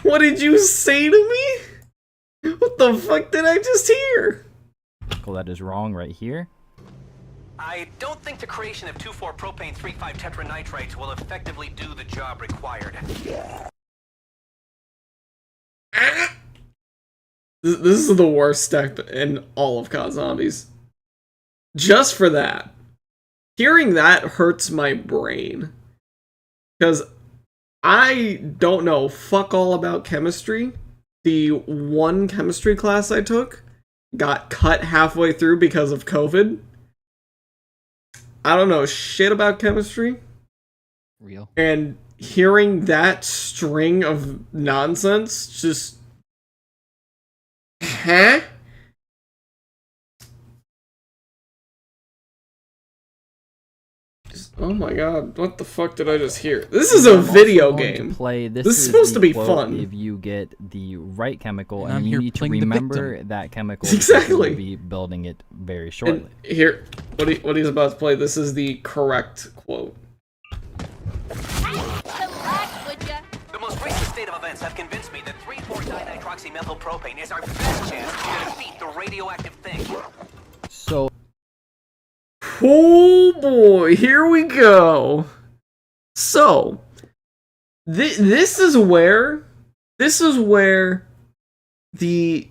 What did you say to me? What the fuck did I just hear? That is wrong right here. I don't think the creation of 2,4-propane 3,5 tetranitrites will effectively do the job required. This is the worst step in all of COD Zombies. Just for that. Hearing that hurts my brain. Because I don't know fuck all about chemistry. The one chemistry class I took got cut halfway through because of COVID. I don't know shit about chemistry. Real. And hearing that string of nonsense just... Huh? Oh my god, what the fuck did I just hear? This is a video game. This is supposed to be fun. If you get the right chemical, And I'm you here need to playing the remember victim. that chemical. Exactly. You'll be building it very shortly. And here, what he's about to play, this is the correct quote. The most recent state of events have convinced me that 3,4-dinitroxymethylpropane is our best chance to defeat the radioactive thing. So, Oh boy, here we go. So, this is where the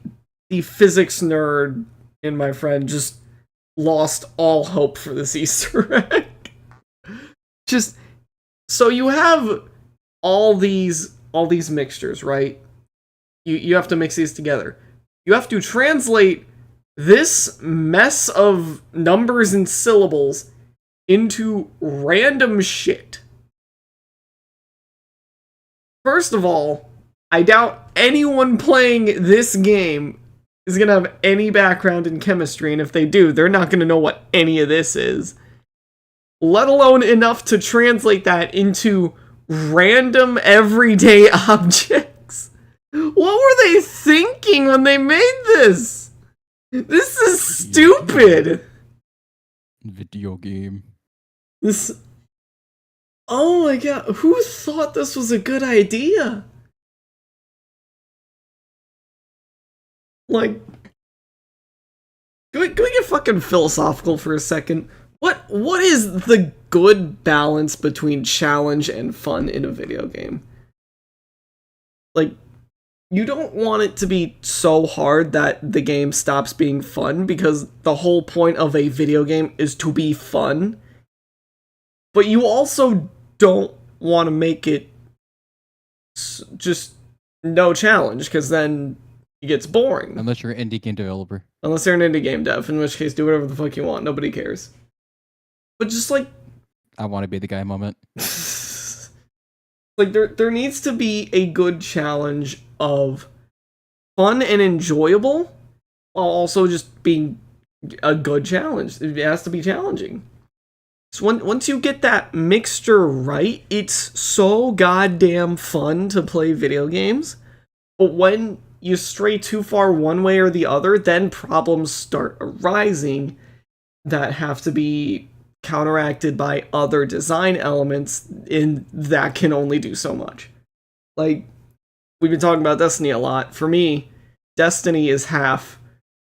physics nerd in my friend just lost all hope for this Easter egg. Just so you have all these mixtures, right? You have to mix these together. You have to translate this mess of numbers and syllables into random shit. First of all, I doubt anyone playing this game is gonna have any background in chemistry, and if they do, they're not gonna know what any of this is. Let alone enough to translate that into random everyday objects. What were they thinking when they made this? This is stupid. Video game. This... Oh my god, who thought this was a good idea? Like... Can we get fucking philosophical for a second? What is the good balance between challenge and fun in a video game? Like, you don't want it to be so hard that the game stops being fun, because the whole point of a video game is to be fun. But you also don't want to make it just no challenge, because then it gets boring. Unless you're an indie game developer. Unless you're an indie game dev, in which case do whatever the fuck you want, nobody cares. But just like... I want to be the guy moment. Like, there needs to be a good challenge of fun and enjoyable, while also just being a good challenge. It has to be challenging. So once you get that mixture right, it's so goddamn fun to play video games. But when you stray too far one way or the other, then problems start arising that have to be counteracted by other design elements, and that can only do so much. Like, we've been talking about Destiny a lot. For me, Destiny is half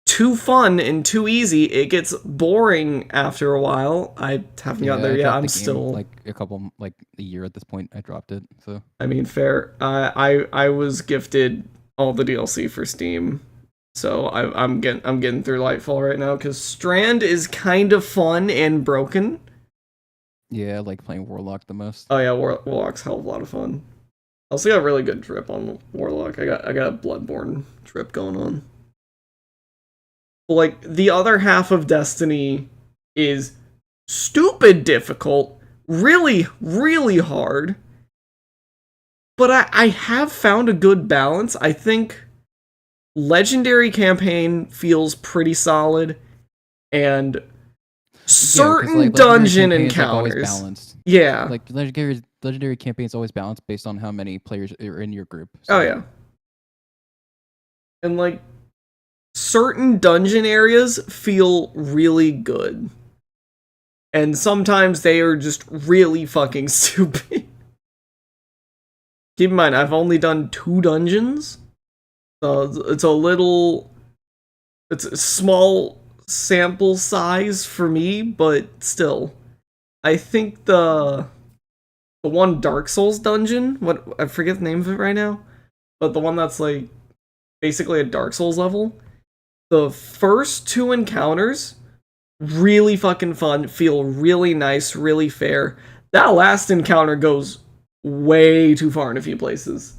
too fun and too easy. It gets boring after a while. I haven't gotten there yet. I'm still like a year at this point. I dropped it. So I mean, fair. I was gifted all the DLC for Steam, so I'm getting through Lightfall right now, because Strand is kind of fun and broken. yeah, I like playing Warlock the most. Oh yeah, Warlock's a hell of a lot of fun. I also got a really good drip on Warlock. I got a Bloodborne drip going on. But like, the other half of Destiny is stupid difficult, really, really hard. But I have found a good balance. I think Legendary Campaign feels pretty solid, and certain dungeon encounters. Yeah. Like legendary campaign is always balanced based on how many players are in your group. So. Oh yeah. And like, certain dungeon areas feel really good. And sometimes they are just really fucking stupid. Keep in mind, I've only done 2 dungeons. So it's a small sample size for me, but still. I think the one Dark Souls dungeon, I forget the name of it right now, but the one that's like basically a Dark Souls level, the first 2 encounters, really fucking fun, feel really nice, really fair. That last encounter goes way too far in a few places.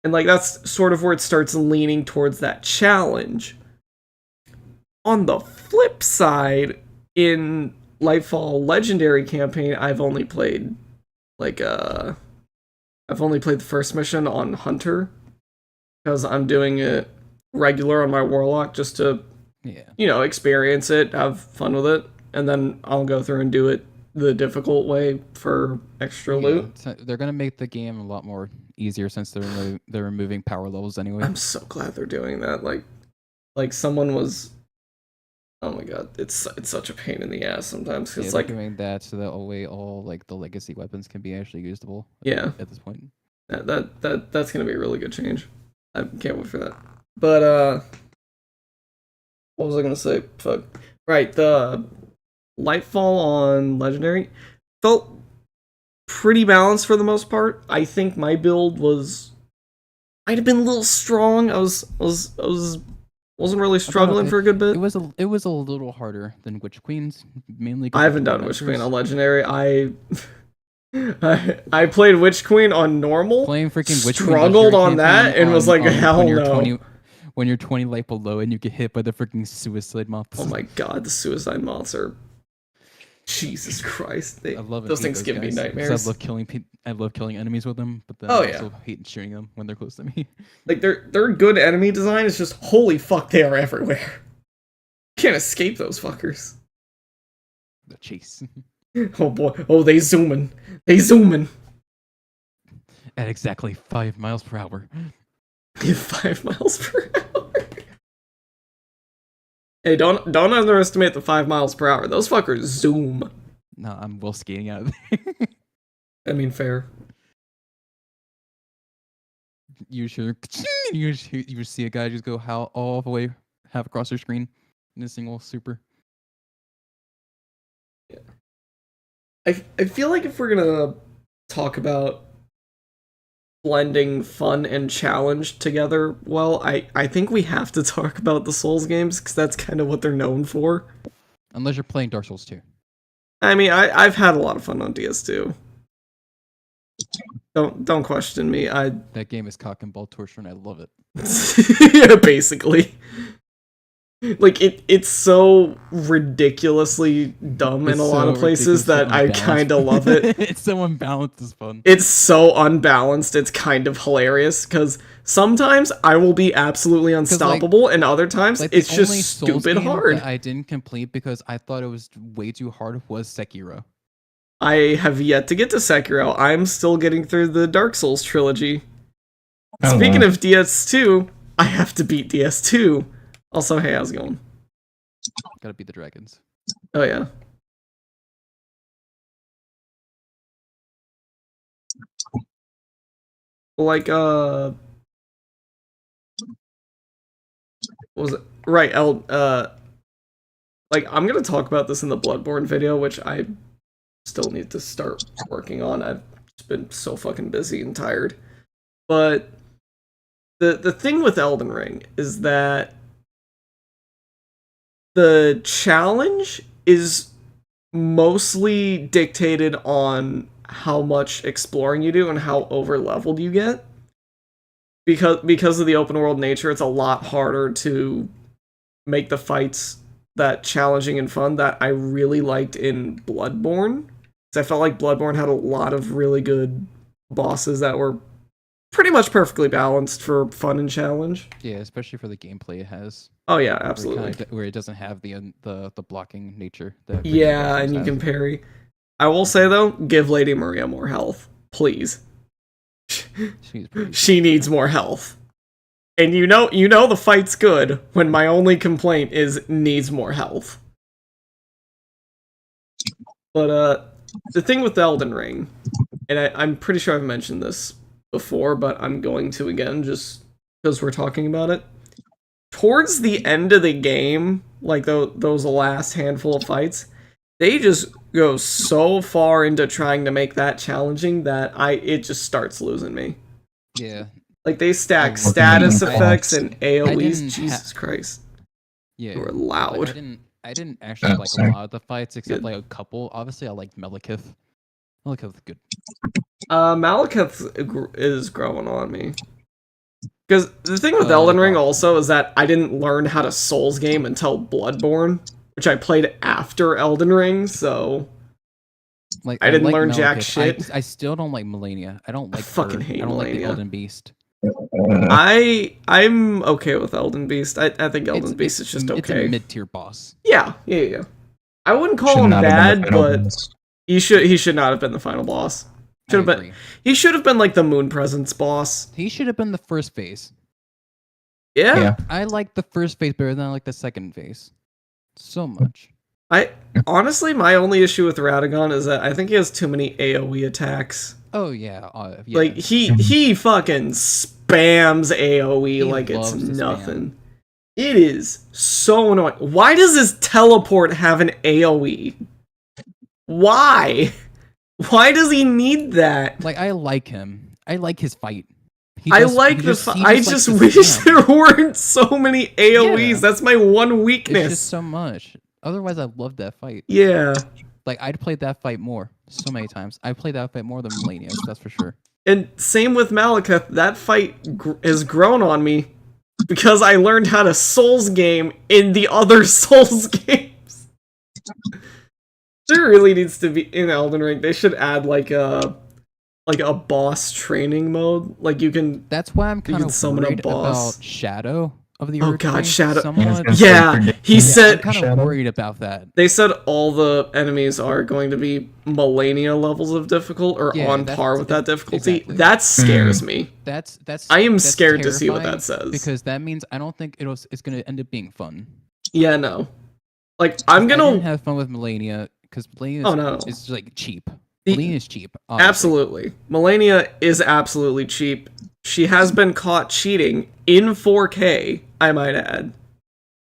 And like, that's sort of where it starts leaning towards that challenge. On the flip side, in Lightfall Legendary campaign, I've only played like I've only played the first mission on Hunter because I'm doing it regular on my Warlock just to experience it, have fun with it, and then I'll go through and do it the difficult way for extra loot. So they're gonna make the game a lot more easier since they're removing power levels anyway. I'm so glad they're doing that. Like someone was. Oh my god, it's such a pain in the ass sometimes because like doing that so that way all like the legacy weapons can be actually usable. Yeah. At this point. That's gonna be a really good change. I can't wait for that. But what was I gonna say? Fuck. Right, the Lightfall on Legendary felt pretty balanced for the most part. I think my build might have been a little strong. I wasn't really struggling for a good bit. It was a little harder than Witch Queen's, mainly. I haven't done Witch Queen on Legendary. I played Witch Queen on normal. Playing freaking Witch Queen struggled on that and was like, hell no. When you're 20 life below and you get hit by the freaking suicide moths. Oh my god, the suicide moths are. Jesus Christ! I love those things give me nightmares. I love killing enemies with them, but then I also hate shooting them when they're close to me. Like they're good enemy design. It's just holy fuck, they are everywhere. Can't escape those fuckers. The chase. Oh boy! Oh, they zooming. They zooming. At exactly 5 miles per hour. 5 miles per hour. Hey, don't underestimate the 5 miles per hour. Those fuckers zoom. No, I'm well skating out of there. I mean, fair. You see a guy just go all the way half across your screen in a single super. Yeah. I feel like if we're gonna talk about blending fun and challenge together, well, I think we have to talk about the Souls games because that's kind of what they're known for. Unless you're playing Dark Souls 2. I mean, I've had a lot of fun on DS2. Don't question me. That game is cock and ball torture, and I love it. Yeah, basically. Like it's so ridiculously dumb in a lot of places that I kind of love it. It's so unbalanced, it's fun. It's so unbalanced. It's kind of hilarious because sometimes I will be absolutely unstoppable, and other times it's just stupid hard. I didn't complete because I thought it was way too hard was Sekiro. I have yet to get to Sekiro. I'm still getting through the Dark Souls trilogy. Speaking of DS2, I have to beat DS2. Also, hey, how's it going? Gotta beat the dragons. Oh, yeah. Like, what was it? Right, like, I'm gonna talk about this in the Bloodborne video, which I still need to start working on. I've just been so fucking busy and tired. But the thing with Elden Ring is that the challenge is mostly dictated on how much exploring you do and how over-leveled you get. Because of the open world nature, it's a lot harder to make the fights that challenging and fun that I really liked in Bloodborne. Because I felt like Bloodborne had a lot of really good bosses that were pretty much perfectly balanced for fun and challenge. Yeah, especially for the gameplay it has. Oh yeah, absolutely. Where it doesn't have the blocking nature. That yeah, and you can parry. I will say though, give Lady Maria more health, please. She needs more health. And you know the fight's good when my only complaint is needs more health. But the thing with Elden Ring, and I'm pretty sure I've mentioned this before, but I'm going to again just because we're talking about it. Towards the end of the game, like those last handful of fights, they just go so far into trying to make that challenging that it just starts losing me. Yeah. Like they stack status effects and AoEs. Jesus Christ. Yeah. They were loud. Like, I didn't actually like a lot of the fights except like a couple. Obviously, I liked Malekith. Malekith's good. Malekith is growing on me. Because the thing with Elden Ring also is that I didn't learn how to Souls game until Bloodborne. which I played after Elden Ring, so Like I didn't like learn jack Malekith. shit. I still don't like Melania. I don't like fucking her. hate I don't like the Melania. Elden Beast. I'm okay with Elden Beast. I think Elden Beast is just okay. It's a mid-tier boss. Yeah. I wouldn't call him bad, but he should not have been the final boss. He should have been like the Moon Presence boss. He should have been the first phase. Yeah. I like the first phase better than I like the second phase. So much. Honestly, my only issue with Radagon is that I think he has too many AoE attacks. Oh yeah, Like he fucking spams AoE He like it's loves to nothing. It is so annoying. Why does his teleport have an AoE? Why? Why does he need that? Like I like him. I like his fight. I just wish there weren't so many AoEs. Yeah. That's my one weakness. It's just so much. Otherwise, I love that fight. Yeah. Like I'd play that fight more so many times. I played that fight more than Melania's, that's for sure. And same with Malekith. That fight has grown on me because I learned how to Souls game in the other Souls games. There really needs to be in Elden Ring. They should add like a boss training mode. Like you can. That's why I'm kind of summon a worried boss. about Shadow of the Oh Earth god, Ring. Shadow. Somewhat. Yeah, he said. I'm kind of worried about that. They said all the enemies are going to be Melania levels of difficult or Yeah, on par with that difficulty. exactly. That scares me. That's. I am that's scared to see what that terrifying says. because that means I don't think it's going to end up being fun. Yeah, no. Like I I'm didn't gonna have fun with Melania because Melania Oh, no. is like cheap. The- Melania is cheap. Obviously. Absolutely. Melania is absolutely cheap. She has been caught cheating in 4K, I might add.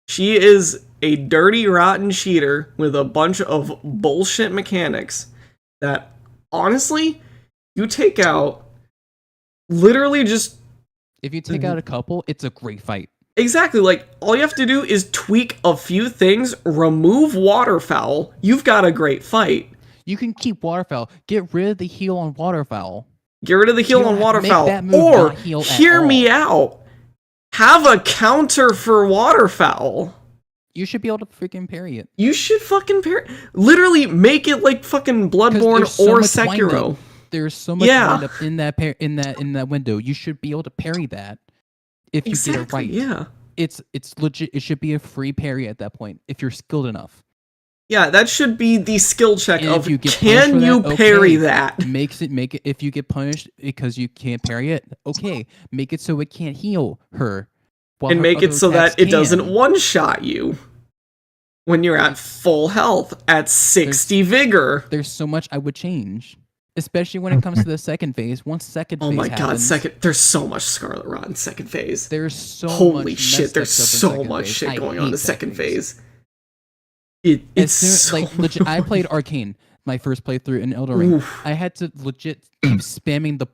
She is a dirty, rotten cheater with a bunch of bullshit mechanics that, honestly, you take out literally just... If you take out a couple, it's a great fight. Exactly, like, all you have to do is tweak a few things, remove waterfowl, you've got a great fight. You can keep waterfowl. Get rid of the heal on waterfowl. Get rid of the heal You on don't have to make waterfowl. that move Or, not heal at hear me all. out, have a counter for waterfowl. You should be able to freaking parry it. You should fucking parry. Literally make it like fucking 'Cause Bloodborne there's so or much windup. Sekiro. There's so much Yeah. windup in that window. You should be able to parry that if you get it right. Yeah. It's legit. It should be a free parry at that point if you're skilled enough. Yeah, that should be the skill check And of if you get punished can for you that, parry okay. that? Make it if you get punished because you can't parry it. Okay, make it so it can't heal her. while And her make other it so attacks that it doesn't can. one-shot you. When you're at full health, at 60 vigor. There's so much I would change. Especially when it comes to the second phase. Once second phase Oh my god, happens, there's so much Scarlet Rot in second phase. There's so Holy much shit, messed there's up stuff in so second much phase. shit I going on in hate second that phase. As It's soon, so like legit, I played Arcane, my first playthrough in Elden Ring. Oof. I had to legit keep spamming the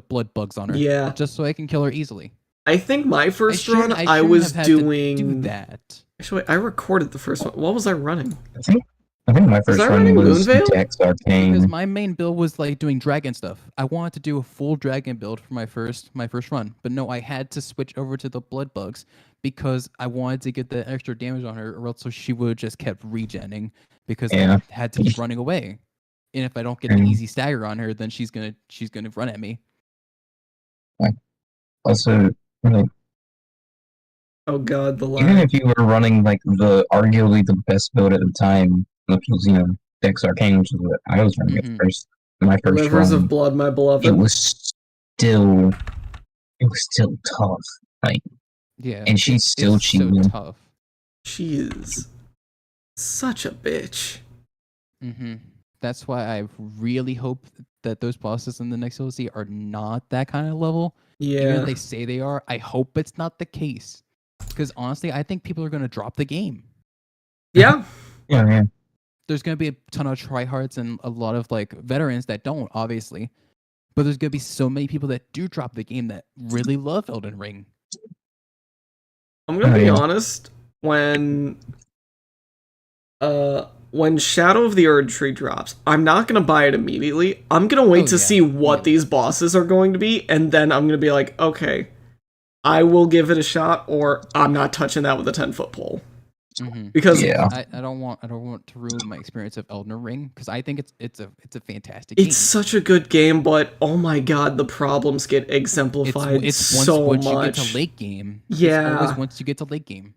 blood bugs on her. Yeah. Just so I can kill her easily. I think my first run, I shouldn't was have had to doing... do that. Actually, I recorded the first one. What was I running? I think my first I run running was Moonveil? Dex Because Arcane. my main build was like doing dragon stuff. I wanted to do a full dragon build for my first run, but no, I had to switch over to the blood bugs because I wanted to get the extra damage on her, or else she would have just kept regenning because Yeah. I had to keep running away. And if I don't get an easy stagger on her, then she's gonna run at me. Also, like, Oh god, the even lag. if you were running like the arguably the best build at the time, which was Dex Arcane, which is what I was running at first, my first Rivers run, of Blood, my beloved. it was still tough. Like, Yeah. and she's still it's so cheating. tough. She is such a bitch. That's why I really hope that those bosses in the next DLC are not that kind of level. Even Yeah. if they say they are, I hope it's not the case. Because honestly, I think people are going to drop the game. Yeah. Yeah. There's going to be a ton of tryhards and a lot of like veterans that don't, obviously. But there's going to be so many people that do drop the game that really love Elden Ring. I'm gonna be honest, when Shadow of the Erd Tree drops, I'm not gonna buy it immediately. I'm gonna wait to see what these bosses are going to be, and then I'm gonna be like, okay, I will give it a shot, or I'm not touching that with a 10-foot pole. Because Yeah. I don't want to ruin my experience of Elden Ring because I think it's a fantastic it's game. such a good game, but oh my god, the problems get exemplified It's so once much. you get to late game. Yeah. It's always once you get to late game.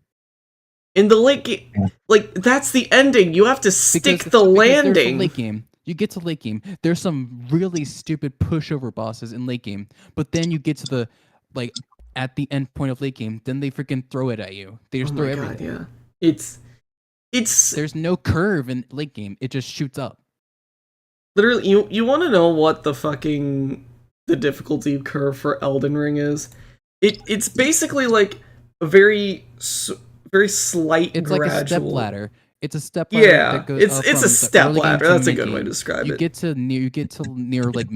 In the late game, like that's the ending. You have to stick the There's landing. the late game. You get to late game. There's some really stupid pushover bosses in late game, but then you get to the like at the end point of late game, then they freaking throw it at you. They just Oh throw my god, everything. yeah. It's There's no curve in late game. It just shoots up. literally you want to know what the difficulty curve for Elden Ring is? It's basically like a very slight It's gradual. like a step ladder. It's a step ladder that goes up it's from a step early game ladder. to That's a mid good way game. to describe You it. get to near like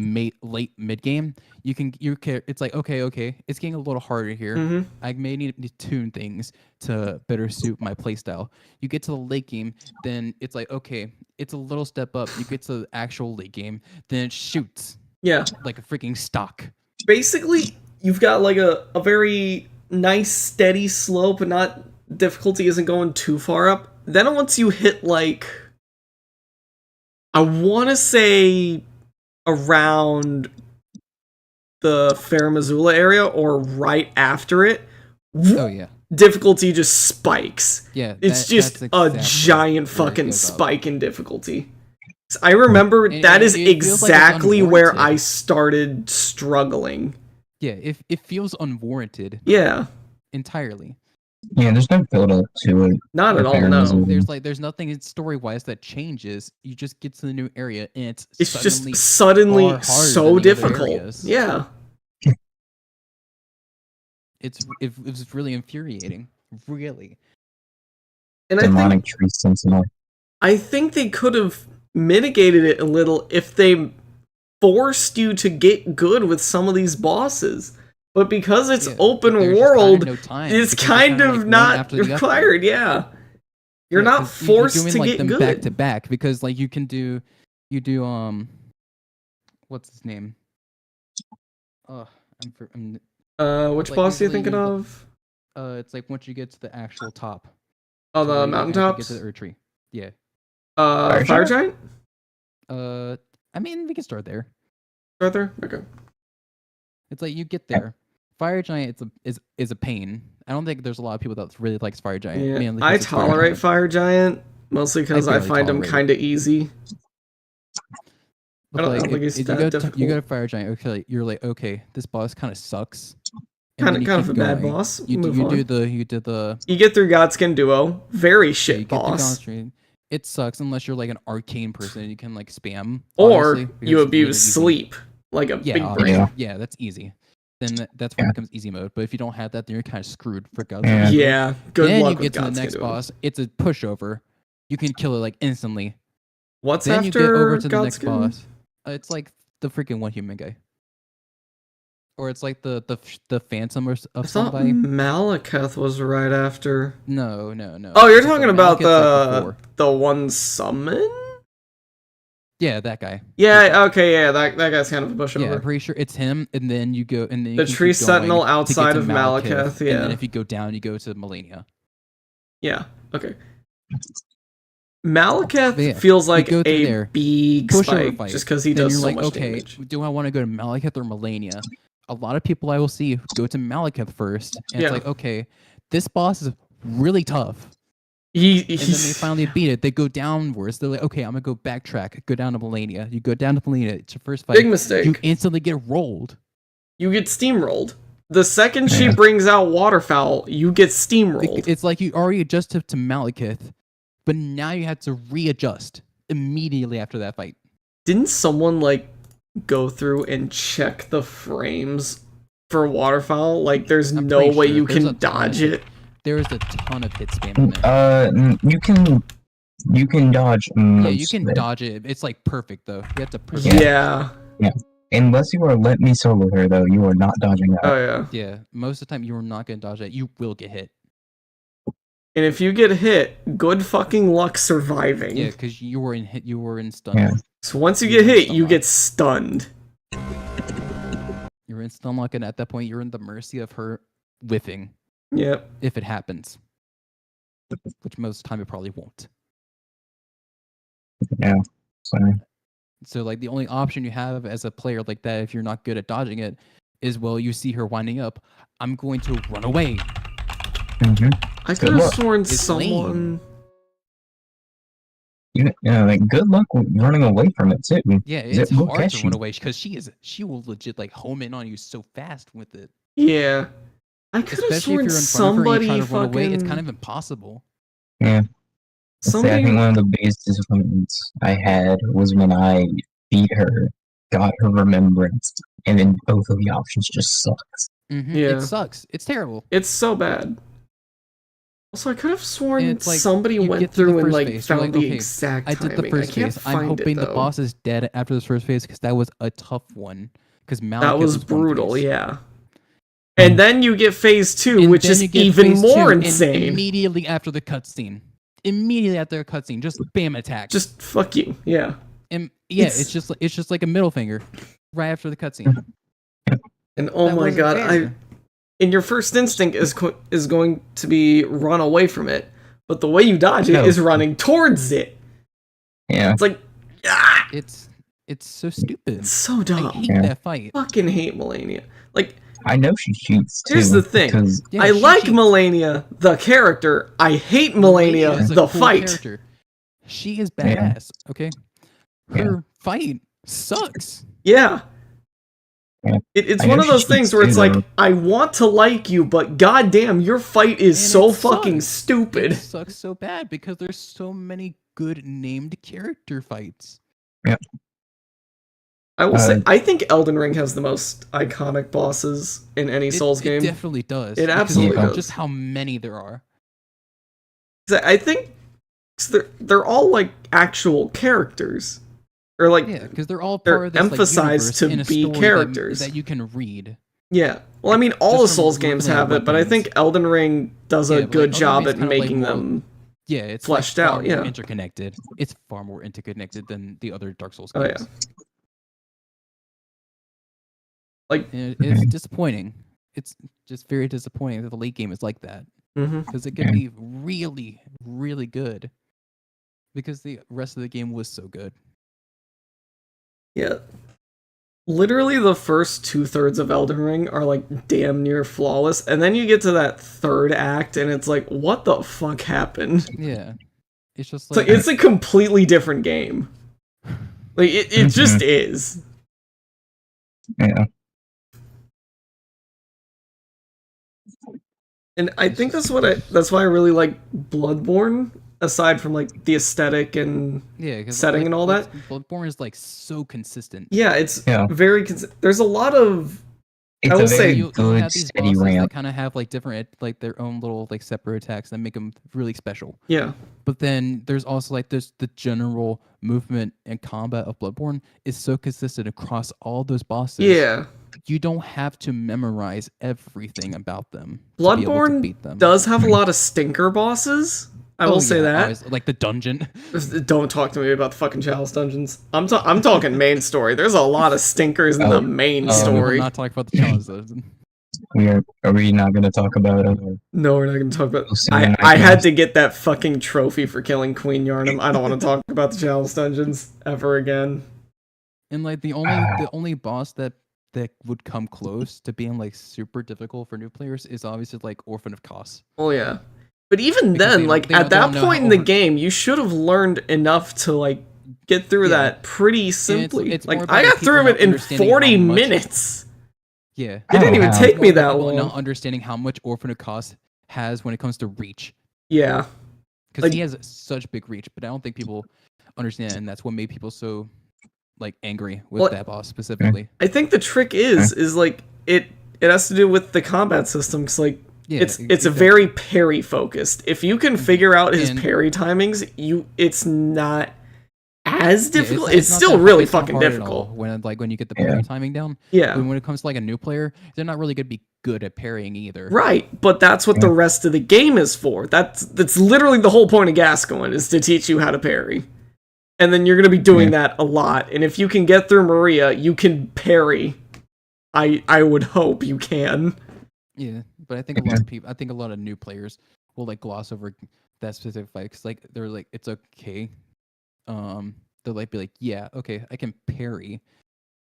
late mid game. It's like okay, it's getting a little harder here. Mhm. I may need to tune things to better suit my playstyle. You get to the late game, then it's like okay, it's a little step up. You get to the actual late game, then it shoots. Yeah. Like a freaking stock. Basically, you've got like a very nice steady slope, and not difficulty isn't going too far up. Then once you hit like, I want to say around the Fair Missoula area or right after it, Oh yeah. difficulty just spikes. Yeah, it's that- just that's a exactly giant where it fucking goes up. spike in difficulty. I remember And that is it feels like it's exactly where I unwarranted. started struggling. Yeah, it feels unwarranted. Yeah. Entirely. Yeah, there's no build up to it. Not at all, Fair no. Missoula. There's nothing story wise that changes. You just get to the new area and it's Just far suddenly harder so than the other difficult. areas. Yeah. It's really infuriating. Really. And Demonic tree sentinel. I think they could have mitigated it a little if they forced you to get good with some of these bosses. But because it's open there's just world, kinda no time, it's because kind they're of kinda, like, one not after the other. required, yeah. You're Yeah, not 'cause you're forced doing, to like, get them good. back to back because like you do what's his name? Which like, boss are you usually thinking of? It's like once you get to the actual top. Oh, to the where you actually mountaintops? Get to the Erd tree. Yeah. Fire Giant? I mean, we can start there. Start there? Okay. It's like you get there. Fire Giant is a pain. I don't think there's a lot of people that really likes Fire Giant. Yeah. mainly I 'cause it's Fire tolerate Giant. Fire Giant, mostly because I barely find him tolerate it. kind of easy. But I don't like, think he's if that you difficult. go to Fire Giant, okay, you're like, okay, this boss kind of sucks. Kinda- then you kind of keep a bad going. boss. You Move on. did the You get through Godskin Duo. Very shit you get the boss. Godstream. It sucks unless you're like an arcane person and you can like spam. Or obviously, because you it's abuse really easy. sleep like a Yeah, big obviously. brain. Yeah, that's easy. Then that's when it becomes easy mode. But if you don't have that, then you're kind of screwed for God's Yeah. sake. Yeah, good then luck you get with to the Godskin next Duo. boss. It's a pushover. You can kill it like instantly. What's then you get after over to the next Godskin? boss. It's like the freaking one human guy. Or it's like the Phantom of I thought somebody. Malekith was right after. No. Oh, you're It's like talking about Malekith's like before. the one summon? Yeah, that guy. Yeah, okay, yeah, that guy's kind of a Yeah, pushover. I'm pretty sure it's him, and then you go, and then you The can tree keep going sentinel to get outside to of Malekith, and then yeah. if you go down, you go to Melania. Yeah, okay. Malekith But yeah, feels you like go through a there, big pushover spike fight. just because he Then does you're so like, much okay, damage. do I want to go to Malekith or Melania? A lot of people I will see go to Malekith first, and Yeah. it's like, okay, this boss is really tough. And then they He's finally beat it. They go downwards. They're like, okay, I'm gonna go backtrack, go down to Melania. You go down to Melania. It's your first fight. Big mistake. You instantly get rolled. you get steamrolled. The second she brings out Waterfowl, you get steamrolled. It's like you already adjusted to Malekith, but now you have to readjust immediately after that fight. Didn't someone like go through and check the frames for Waterfowl? Like, there's I'm no pretty way sure you there's can a ton dodge of it. There is a ton of hit spam in there. You can dodge most Yeah, you can of it. dodge it. It's like perfect though. You have to push Yeah. Yeah. Unless you are let me solo her though, you are not dodging that. Oh yeah. Yeah, most of the time you are not gonna dodge that. You will get hit. And if you get hit, good fucking luck surviving. Yeah, because you were in stun. Yeah. So once you You're get in hit, stun you lock. get stunned. You're in stun lock, and at that point, you're in the mercy of her whiffing Yep. if it happens. which most of the time it probably won't. Yeah. Sorry. So like the only option you have as a player like that, if you're not good at dodging it, is well, you see her winding up, I'm going to run away. I could have sworn It's someone. Yeah, like good luck with running away from it too. Yeah, it's Will hard catch to you. run away because she will legit like home in on you so fast with it. Yeah, I could have Especially if sworn you're in front of her and somebody you try to run away, it's fucking. kind of impossible. Yeah. I Somebody. think one of the biggest disappointments I had was when I beat her, got her remembrance, and then both of the options just sucked. Yeah. It sucks. It's terrible. It's so bad. Also, I could have sworn It's like, somebody you went get through the through and first like phase, you're found like, the okay, exact I timing. did the first I can't phase. find I'm hoping it, the though. boss is dead after this first phase because that was a tough one. Because That was one brutal, phase. yeah. And then you get phase 2, And which then is you get even phase more 2, and insane. immediately after the cutscene. Immediately after the cutscene, just bam attack. Just fuck you, yeah. And yeah, it's just like a middle finger right after the cutscene. And oh That my wasn't god, fair. and your first instinct is going to be run away from it, but the way you dodge it is running towards it. Yeah. It's like It's so stupid. It's so dumb. I hate that fight. Fucking hate Melania. Like, I know she cheats too. here's the thing. because- Yeah, I she like cheats. Melania, the character. I hate Melania, is a the cool fight. character. She is badass. Okay, her fight sucks. Yeah. Yeah. It's I one know of those she things cheats where it's too, like, though. I want to like you, but goddamn, your fight is And so it fucking sucks. stupid. It sucks so bad because there's so many good named character fights. Yeah. I will say, I think Elden Ring has the most iconic bosses in any Souls It game. definitely does. It because absolutely of does. just how many there are. I think they're all like actual characters, or like Yeah, because they're all they're part of this emphasized like, universe to in a be story characters that you can read. Yeah. Well, I mean, all the Just from Souls games looking at have it, but I think Elden Ring does a Yeah, but, good like, job Elden at Ring's kinda, like, making more- them. Yeah, it's fleshed like, far out, more yeah. interconnected. It's far more interconnected than the other Dark Souls Oh, games. yeah. Like, And it's disappointing. It's just very disappointing that the late game is like that. Mhm. Because it could be really, really good. Because the rest of the game was so good. Yeah. Literally, the first 2/3 of Elden Ring are like damn near flawless, and then you get to that third act, and it's like, what the fuck happened? Yeah. It's just It's like it's a completely different game. Like it just is. Yeah. And I think that's why I really like Bloodborne, aside from like the aesthetic and yeah, 'cause, setting like, and all that. Bloodborne is like so consistent. Yeah, it's very there's a lot of It's I will a very say You good, have these steady bosses ramp. that kind of have like different, like their own little like separate attacks that make them really special. Yeah. But then there's also like the general movement and combat of Bloodborne is so consistent across all those bosses. Yeah. You don't have to memorize everything about them. to be able to Bloodborne beat them. does have a lot of stinker bosses. I will say that. always, like the dungeon. Don't talk to me about the fucking Chalice dungeons. I'm talking main story. There's a lot of stinkers in the main We will story. not talk about the challenge dungeon. Are we not going to talk about No, we're not going to talk about. Lucian I had icons? to get that fucking trophy for killing Queen Yarnum. I don't want to talk about the Chalice dungeons ever again. And like the only boss that would come close to being like super difficult for new players is obviously like Orphan of Kos. Oh yeah, but even Because then, they like don't- at they that don't know point how in the over- game, you should have learned enough to like get through Yeah. that pretty simply. it's more like about I got people through not it in understanding 40 how much- minutes. Yeah, It didn't even take me that People long. Not understanding how much Orphan of Kos has when it comes to reach, Yeah, because Like- he has such big reach. But I don't think people understand, and that's what made people so like angry with Well, that boss specifically. I think the trick is like it has to do with the combat system. 'Cause like Yeah, it's exactly. very parry focused. If you can figure out his And- parry timings, it's not as Yeah, difficult. not It's that still hard- really it's not fucking hard at difficult. all when you get the parry timing down. Yeah. But when it comes to like a new player, they're not really gonna be good at parrying either. Right, but that's what the rest of the game is for. That's literally the whole point of Gascoigne is to teach you how to parry. And then you're going to be doing that a lot. And if you can get through Maria, you can parry. I would hope you can. Yeah, but I think a lot of people, I think a lot of new players will like gloss over that specific fight, cause like they're like it's okay. They'll like be like, yeah, okay, I can parry,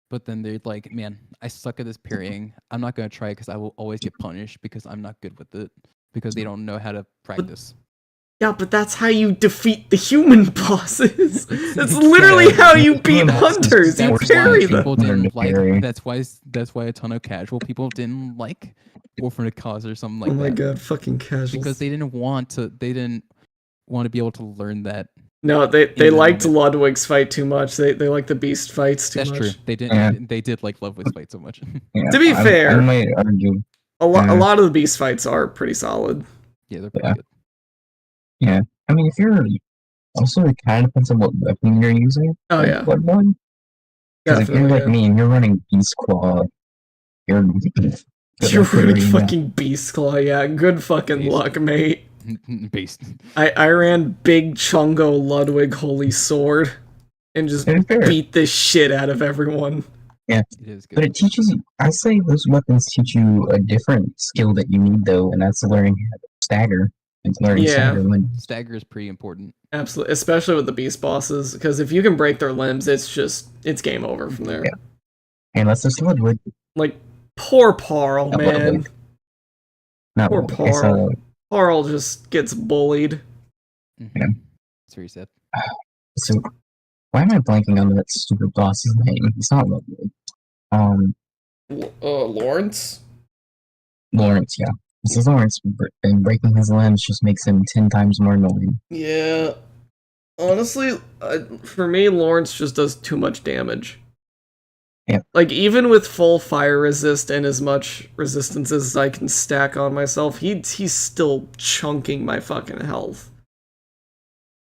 but then they're like, man, I suck at this parrying. I'm not gonna try because I will always get punished because I'm not good with it because they don't know how to practice. Yeah, but that's how you defeat the human bosses. That's literally how you beat hunters. You parry them. People didn't like. That's why a ton of casual people didn't like Orphan of Cause or something like that. Oh my god, fucking casuals. Because they didn't want to. They didn't want to be able to learn that. No, they liked Ludwig's fight too much. They like the beast fights too much. That's true. They didn't. They did like Ludwig's fight so much. To be fair, I might argue. a lot of the beast fights are pretty solid. Yeah, they're pretty good. Yeah, I mean, if you're also it kind of depends on what weapon you're using. Oh yeah, Bloodborne. Because if you're like me and you're running Beast Claw, you're running fucking Beast Claw. Yeah, good fucking luck, mate. Beast. I ran Big Chungo Ludwig Holy Sword and just beat the shit out of everyone. Yeah, it is good. But it teaches you. I say those weapons teach you a different skill that you need though, and that's learning how to stagger. Stagger is pretty important. Absolutely, especially with the beast bosses, because if you can break their limbs, it's game over from there. Yeah. Unless there's Ludwig. Like poor Parl, man. Poor Parl. Parl just gets bullied. Yeah. That's what he said. So why am I blanking on that stupid boss's name? It's not Ludwig. Lawrence. Lawrence, yeah. This is Lawrence, and breaking his limbs just makes him 10 times more annoying. Yeah. Honestly, for me, Lawrence just does too much damage. Yeah. Like, even with full fire resist and as much resistance as I can stack on myself, he's still chunking my fucking health.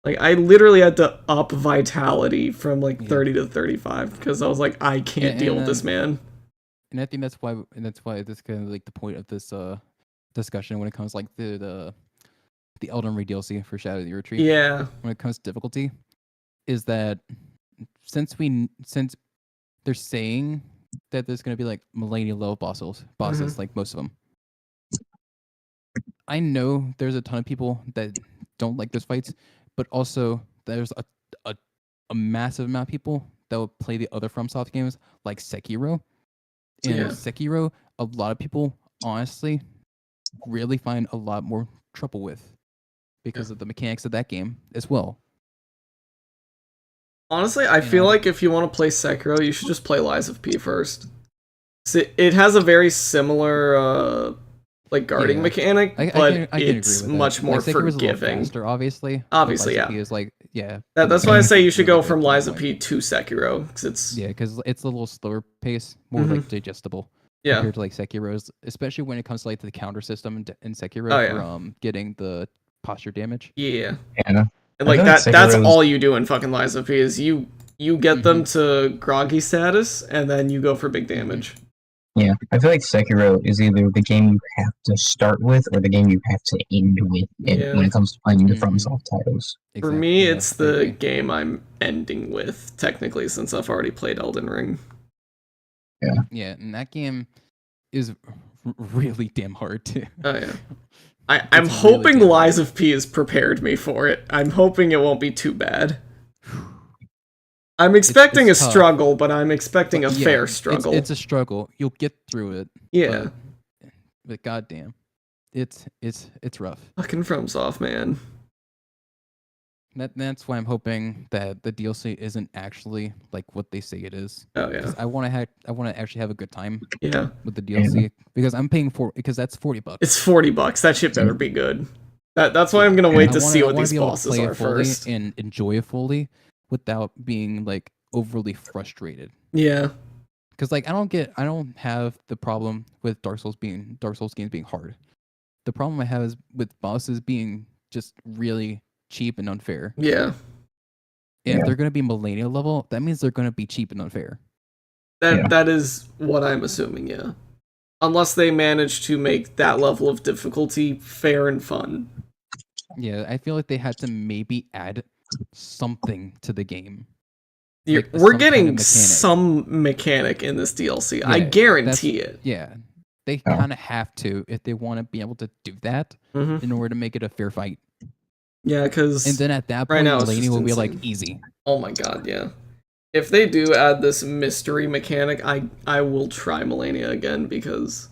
Like, I literally had to up vitality from, like, 30 to 35, because I was like, I can't deal with this man. And I think that's why this kind of, like, the point of this, discussion when it comes like the Elden Ring DLC for Shadow of the Retreat. Yeah. When it comes to difficulty, is that since they're saying that there's gonna be like millennial level bosses, like most of them. I know there's a ton of people that don't like those fights, but also there's a massive amount of people that will play the other FromSoft games like Sekiro. And Sekiro, a lot of people honestly really find a lot more trouble with because of the mechanics of that game as well. Honestly, I feel like if you want to play Sekiro, you should just play Lies of P first. It has a very similar like guarding mechanic, but it's much more forgiving. Faster, obviously, yeah. Is like that's why I say you should go from Lies of P to Sekiro, because it's a little slower pace, more like digestible. Yeah. Compared to like Sekiro's, especially when it comes to like the counter system in Sekiro for getting the posture damage. Yeah. And like that's all you do in fucking Lies of P is you get them to groggy status and then you go for big damage. Yeah, I feel like Sekiro is either the game you have to start with or the game you have to end with when it comes to playing the FromSoft titles. For me, it's the game I'm ending with, technically, since I've already played Elden Ring. Yeah, and that game is really damn hard too. Oh yeah. I'm hoping really Lies of P has prepared me for it. I'm hoping it won't be too bad. I'm expecting a struggle, but I'm expecting a fair struggle. It's a struggle. You'll get through it. Yeah. But goddamn, it's rough. Fucking FromSoft, man. That's why I'm hoping that the DLC isn't actually like what they say it is. Oh yeah. I want to actually have a good time. Yeah. With the DLC because I'm paying because that's $40. It's $40. That shit better be good. That's why I'm gonna wait to see what these bosses are first and enjoy it fully without being like overly frustrated. Yeah. Because like I don't have the problem with Dark Souls games being hard. The problem I have is with bosses being just really cheap and unfair. Yeah. And if they're going to be millennial level, that means they're going to be cheap and unfair. That is what I'm assuming, yeah. Unless they manage to make that level of difficulty fair and fun. Yeah, I feel like they had to maybe add something to the game. Like we're getting some mechanic in this DLC. Yeah, I guarantee it. Yeah. They kind of have to if they want to be able to do that in order to make it a fair fight. Yeah, because And then at that right point, now it's Melania just will be like insane. easy. Oh my god, yeah. If they do add this mystery mechanic, I will try Melania again because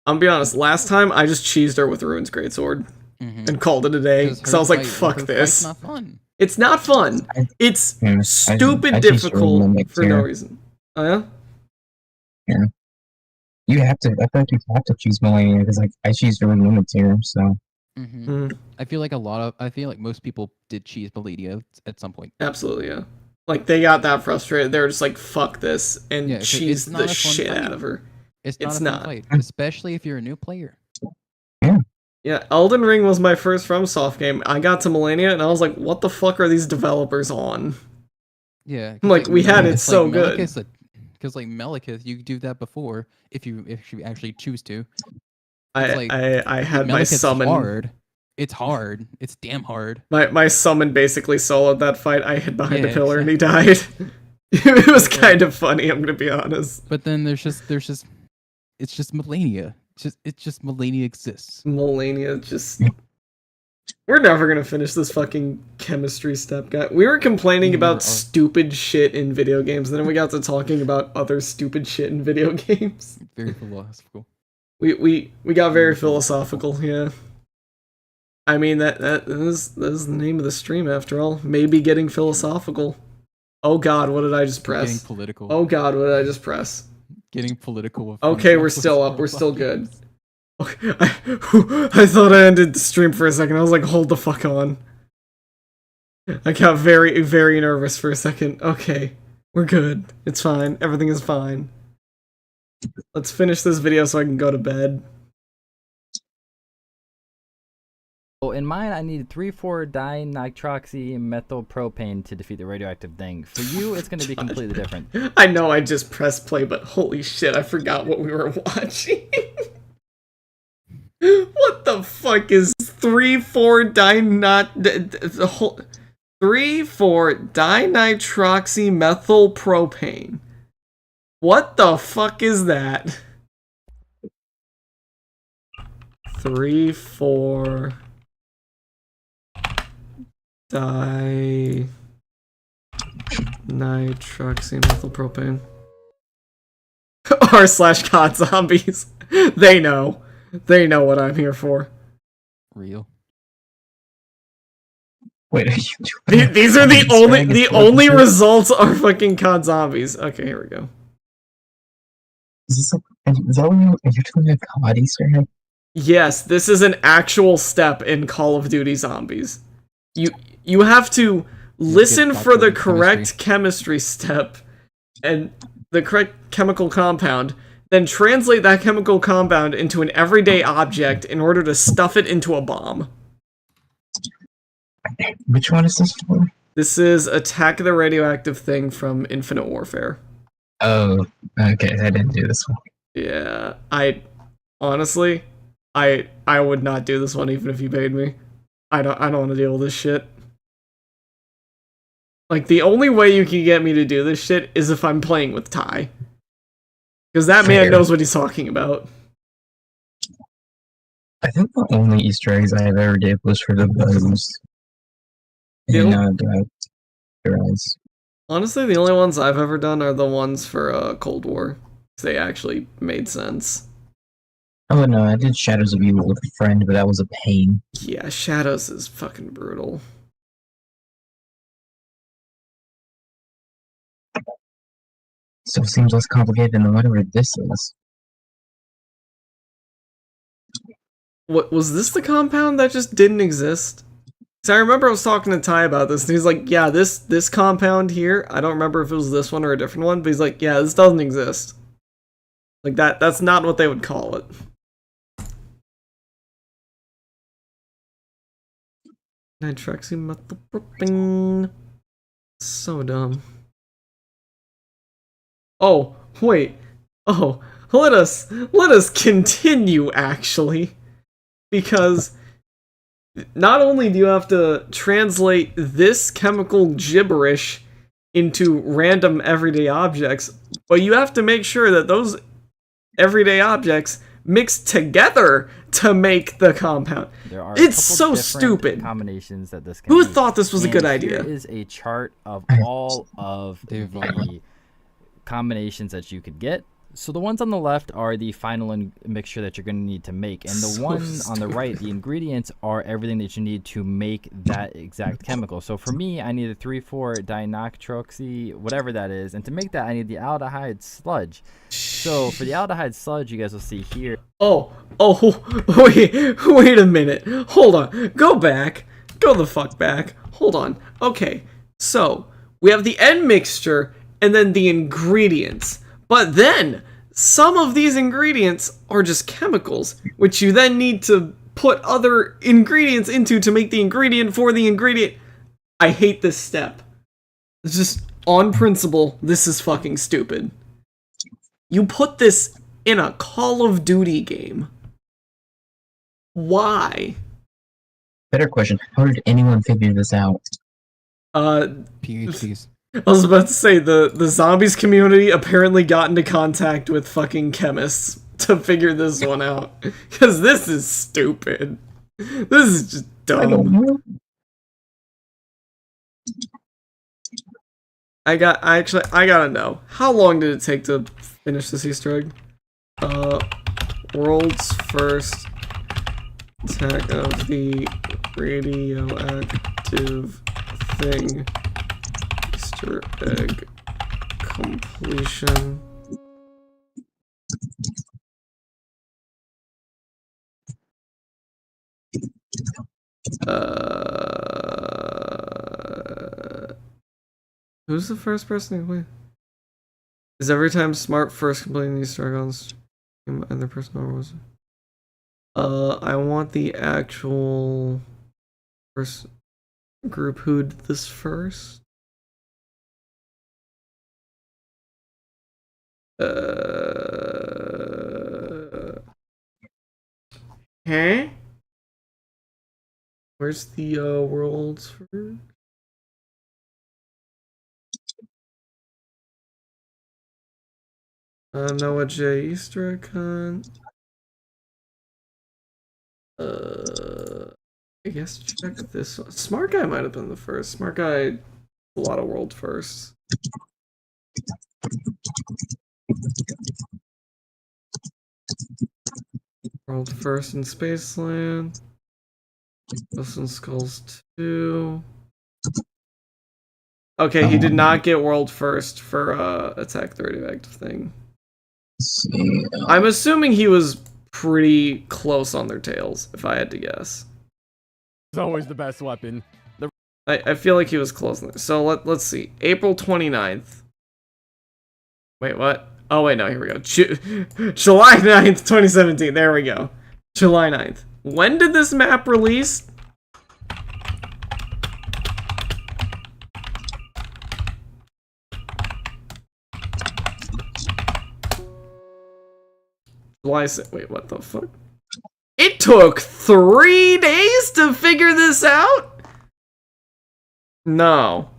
I'm gonna be honest, last time I just cheesed her with Ruin's Greatsword and called it a day because I was like, fuck this. Not fun. It's not fun. It's stupid I difficult for no reason. Oh yeah? Yeah. You have to. I feel like you have to choose Melania because like I choose her with limits here, so. I feel like most people did cheese Melania at some point. Absolutely, yeah. Like they got that frustrated. They were just like, fuck this, and Yeah, 'cause cheese it's not the a fun shit fight. out of her. It's not It's a fun not. fight, especially if you're a new player. Yeah, Elden Ring was my first FromSoft game. I got to Melania and I was like, what the fuck are these developers on? Yeah, Like, we had it so good. Because like Malekith, you do that before if you actually choose to. I had my Malekith's summon. hard. It's hard. It's damn hard. My summon basically soloed that fight. I hid behind a Yeah, pillar and he died. It was kind of funny, I'm gonna be honest. But then it's just Melania. It's just Melania exists. Melania just. We're never gonna finish this fucking chemistry step, guy. We were complaining about stupid shit in video games, then we got to talking about other stupid shit in video games. Very philosophical. We got very philosophical, yeah. I mean that is the name of the stream after all. Maybe getting philosophical. Oh god, what did I just press? Getting political. Oh god, what did I just press? Getting political with Okay, we're still up. We're still good. Okay, I thought I ended the stream for a second. I was like, hold the fuck on. I got very, very nervous for a second. Okay, we're good. It's fine. Everything is fine. Let's finish this video so I can go to bed. So in mine, I need 3,4-dinitroxymethylpropane to defeat the radioactive thing. For you, it's going to be completely different. I know I just pressed play, but holy shit, I forgot what we were watching. What the fuck is 3,4-dinitroxymethylpropane? What the fuck is that? 3,4-dinitroxymethylpropane. R/COD zombies. They know. They know what I'm here for. Real. Wait, these are the only results are fucking COD zombies. Okay, here we go. Is that when you're doing a COD Easter egg? Yes, this is an actual step in Call of Duty Zombies. You have to listen for the correct chemistry step and the correct chemical compound, then translate that chemical compound into an everyday object in order to stuff it into a bomb. Which one is this for? This is Attack the Radioactive Thing from Infinite Warfare. Oh, okay, I didn't do this one. Yeah, honestly, I would not do this one even if you paid me. I don't want to deal with this shit. Like, the only way you can get me to do this shit is if I'm playing with Ty. Because that man knows what he's talking about. I think the only Easter eggs I have ever did was for the bows. And eyes. Honestly, the only ones I've ever done are the ones for Cold War. They actually made sense. Oh no, I did Shadows of Evil with a friend, but that was a pain. Yeah, Shadows is fucking brutal. So it seems less complicated than whatever this is. What was this, the compound that just didn't exist? So I remember I was talking to Ty about this, and he's like, yeah, this compound here, I don't remember if it was this one or a different one, but he's like, yeah, this doesn't exist. Like, that's not what they would call it. Nitroxymethylpropane. So dumb. Oh, wait. Oh, let us continue, actually. Because not only do you have to translate this chemical gibberish into random everyday objects, but you have to make sure that those everyday objects mixed together to make the compound. There are It's a so couple different stupid. combinations that this can Who be. thought this was a good And idea? Here is a chart of all of the combinations that you could get. So the ones on the left are the final mixture that you're going to need to make, and the So one on the stupid. right, the ingredients, are everything that you need to make that exact chemical. So for me, I need a 3,4-dinitroxy, whatever that is, and to make that, I need the aldehyde sludge. So for the aldehyde sludge, you guys will see here. Oh, wait a minute. Hold on. Go back. Go the fuck back. Hold on. Okay, so we have the end mixture and then the ingredients. But then, some of these ingredients are just chemicals, which you then need to put other ingredients into to make the ingredient for the ingredient. I hate this step. It's just, on principle, this is fucking stupid. You put this in a Call of Duty game. Why? Better question. How did anyone figure this out? PhDs. I was about to say, the zombies community apparently got into contact with fucking chemists to figure this one out. Because this is stupid. This is just dumb. I gotta know. How long did it take to finish this Easter egg? World's first attack of the radioactive thing. Easter egg completion. Who's the first person to complete? Is every time Smart first completing Easter egg on stream and their person or was it? I want the actual first group who did this first. Huh? Where's the world's first? Noah J. Easter egg hunt. I guess check this one. Smart Guy might have been the first. Smart Guy, a lot of world firsts. World first in Spaceland. Ghosts and Skulls 2. Okay, he did not get world first for Attack the Radioactive Thing. I'm assuming he was pretty close on their tails, if I had to guess. It's always the best weapon. I feel like he was close. So let's see. April 29th. Wait, what? Oh, wait, no, here we go. July 9th, 2017. There we go. July 9th. When did this map release? July 6th. Wait, what the fuck? It took 3 days to figure this out? No.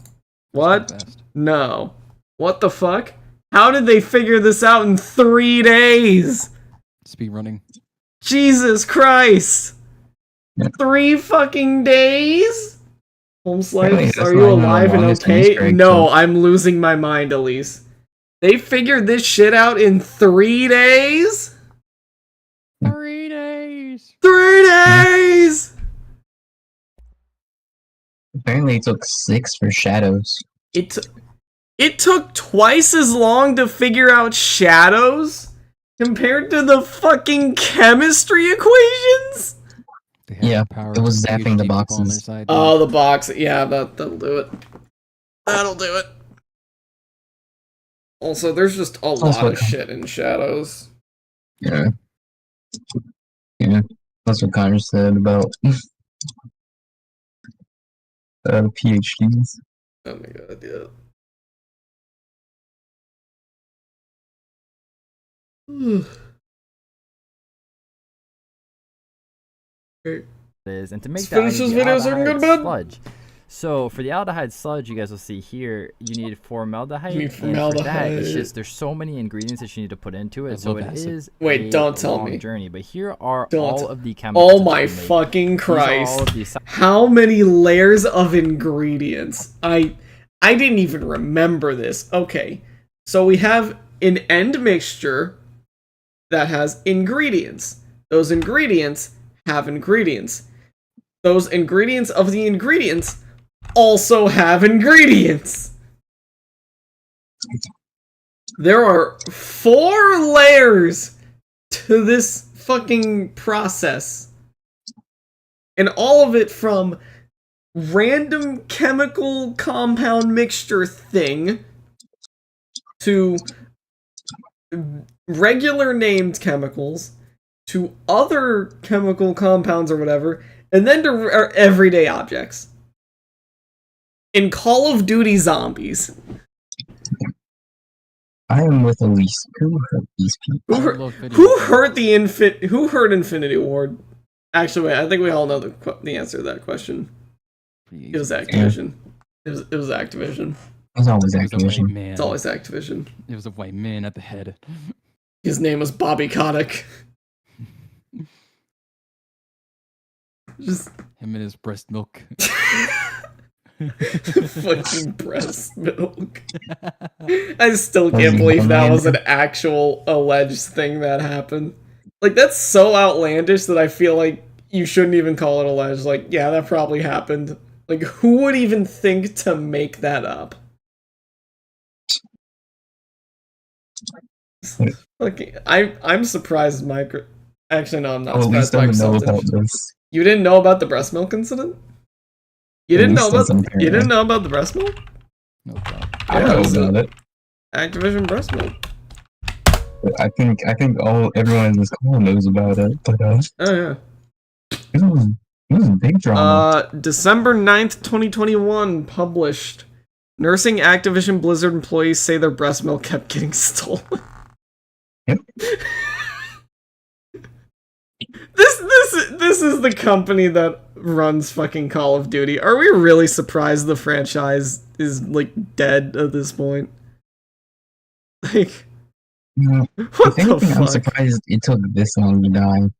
What? No. What the fuck? How did they figure this out in 3 days? Speed running. Jesus Christ! 3 fucking days? Home Slice, are you alive and okay? No, I'm losing my mind, Elise. They figured this shit out in 3 days? 3 days! 3 days! Apparently it took 6 for shadows. It took twice as long to figure out shadows compared to the fucking chemistry equations? Yeah, it was zapping the boxes. Oh, the box. Yeah, that'll do it. That'll do it. Also, there's just a lot of shit in shadows. Yeah. Yeah. That's what Connor said about PhDs. Oh my god, yeah. Is and to make Let's that, I finish need this the video so I can go to aldehyde bed. sludge. So for the aldehyde sludge, you guys will see here, you need formaldehyde. You need And for that, it's formaldehyde. just there's so many ingredients that you need to put into it. So love it acid. is Wait, a don't tell long me. journey. But here are Don't. all of the chemicals. Oh that my you can make. fucking These are all Christ. of the How many layers of ingredients? I didn't even remember this. Okay. So we have an end mixture that has ingredients. Those ingredients have ingredients. Those ingredients of the ingredients also have ingredients. There are 4 layers to this fucking process. And all of it from random chemical compound mixture thing to regular named chemicals to other chemical compounds or whatever, and then to everyday objects. In Call of Duty Zombies. I am with Elise. Who hurt these people? Who hurt Infinity Ward? Actually, wait, I think we all know the answer to that question. It was Activision. It was Activision. It was always It was a white Activision. man. It's always Activision. It was a white man at the head. His name was Bobby Kotick. Just him and his breast milk. fucking breast milk. I still can't believe that was an actual alleged thing that happened. Like, that's so outlandish that I feel like you shouldn't even call it alleged. Like, yeah, that probably happened. Like, who would even think to make that up? Like, I'm surprised Actually, no, I'm not surprised Microsoft didn't. You didn't know about the breast milk incident? You didn't know about the breast milk? No problem. I know about it. Activision breast milk. I think everyone in this call knows about it, but Oh yeah. It was a big drama. December 9th, 2021, published. Nursing Activision Blizzard employees say their breast milk kept getting stolen. Yep. This is the company that runs fucking Call of Duty. Are we really surprised the franchise is like dead at this point? Like, what if anything, the fuck? I'm surprised it took this long to die.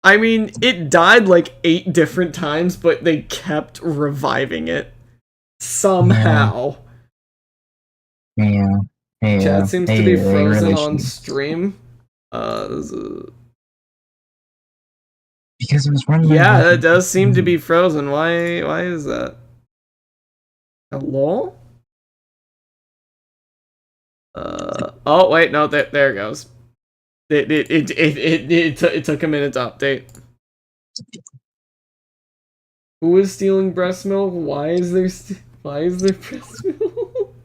I mean, it died like 8 different times, but they kept reviving it somehow. Yeah. Hey, Chat seems to be frozen on stream. Because it was running. Yeah, it does seem to be frozen. Why is that? Hello? Oh wait, no, there it goes. It took a minute to update. Who is stealing breast milk? Why is there breast milk?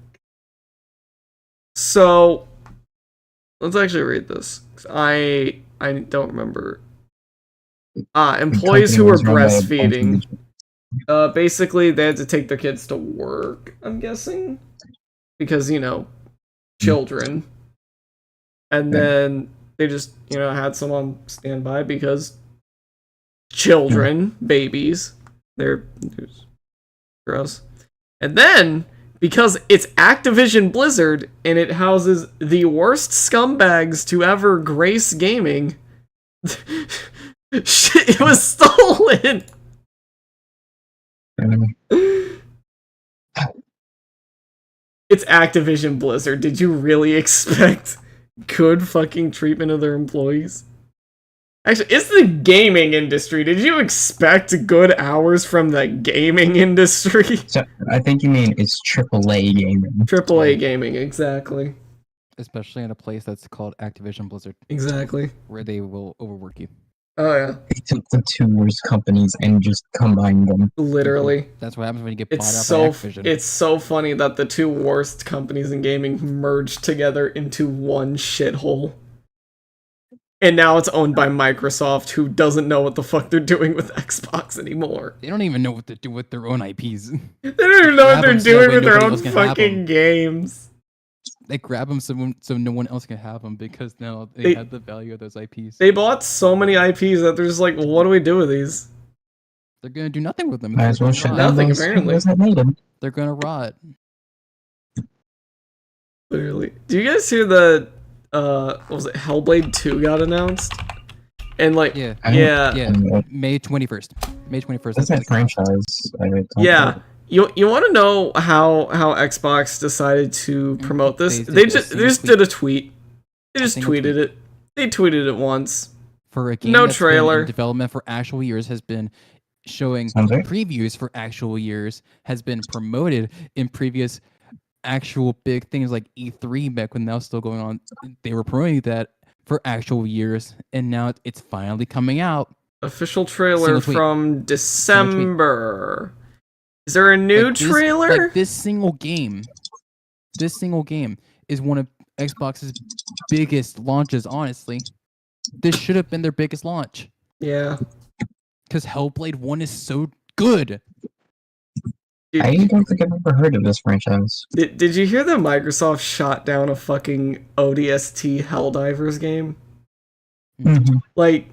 So, let's actually read this. I don't remember. Employees who were breastfeeding. Basically, they had to take their kids to work, I'm guessing. Because, children. And then they just, had some on standby because children, babies, they're gross. And then, because it's Activision Blizzard and it houses the worst scumbags to ever grace gaming, shit, it was stolen! It's Activision Blizzard. Did you really expect good fucking treatment of their employees? Actually, it's the gaming industry. Did you expect good hours from the gaming industry? So, I think you mean it's AAA gaming. AAA gaming, exactly. Especially in a place that's called Activision Blizzard. Exactly. Where they will overwork you. Oh yeah. They took the 2 worst companies and just combined them. Literally. That's what happens when you get bought out by Activision. It's so funny that the 2 worst companies in gaming merged together into one shithole. And now it's owned by Microsoft, who doesn't know what the fuck they're doing with Xbox anymore. They don't even know what to do with their own IPs. They don't even know what they're doing with their own fucking games. They grab them so no one else can have them because now they have the value of those IPs. They bought so many IPs that they're just like, well, what do we do with these? They're gonna do nothing with them. Might as well They're shut gonna down Nothing, those apparently. studios that made them. They're gonna rot. Literally. Do you guys hear that? What was it? Hellblade 2 got announced, and like, Yeah. yeah. May 21st. May 21st. That's that franchise. Yeah. You want to know how Xbox decided to promote this? They just did a tweet. They just tweeted it. They tweeted it once. For a game No that's trailer. been in development for actual years, has been showing Sounds right. previews for actual years, has been promoted in previous actual big things like E3 back when that was still going on. They were promoting that for actual years, and now it's finally coming out. Official trailer Single tweet. from December. Is there a new trailer? This single game is one of Xbox's biggest launches, honestly. This should have been their biggest launch. Yeah. Because Hellblade 1 is so good. I don't think I've ever heard of this franchise. Did you hear that Microsoft shot down a fucking ODST Helldivers game? Mhm. Like,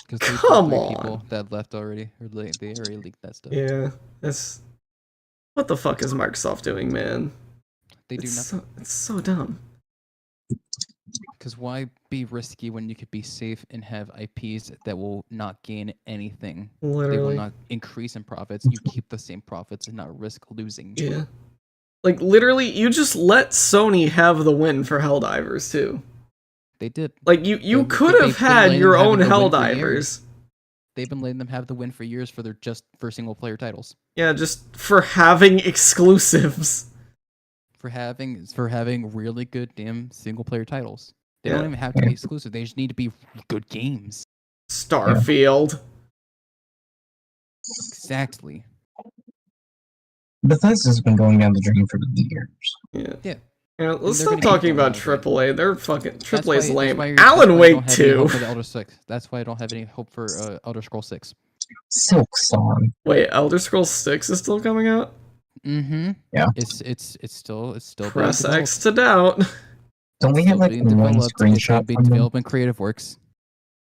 Because come on. people that left already, or they already leaked that stuff. Yeah, that's... What the fuck is Microsoft doing, man? They do nothing. It's so dumb. Because why be risky when you could be safe and have IPs that will not gain anything? They will Literally. not increase in profits. You keep the same profits and not risk losing. Yeah. Like, literally, you just let Sony have the win for Helldivers, too. They did. Like, you They've could been have had letting your them have own the win for Helldivers. years. They've been letting them have the win for years for single player titles. Yeah, just for having exclusives. For having really good damn single player titles. They Yeah. don't even have to be exclusive. They just need to be good games. Starfield. Exactly. Bethesda's been going down the drain for years. Yeah. Yeah. Yeah, let's they're stop gonna keep talking going about down the drain. AAA. They're fucking That's AAA's why- lame. that's why Alan I don't Wake have any 2. hope for the Elder 6. That's why I don't have any hope for Elder Scrolls 6. Silk Song. Wait, Elder Scrolls 6 is still coming out? Mm-hmm. Yeah. It's still being Press developed. X to doubt. Don't we Still have like being one developed. It's screenshot gonna be from them? developed in Creative Works.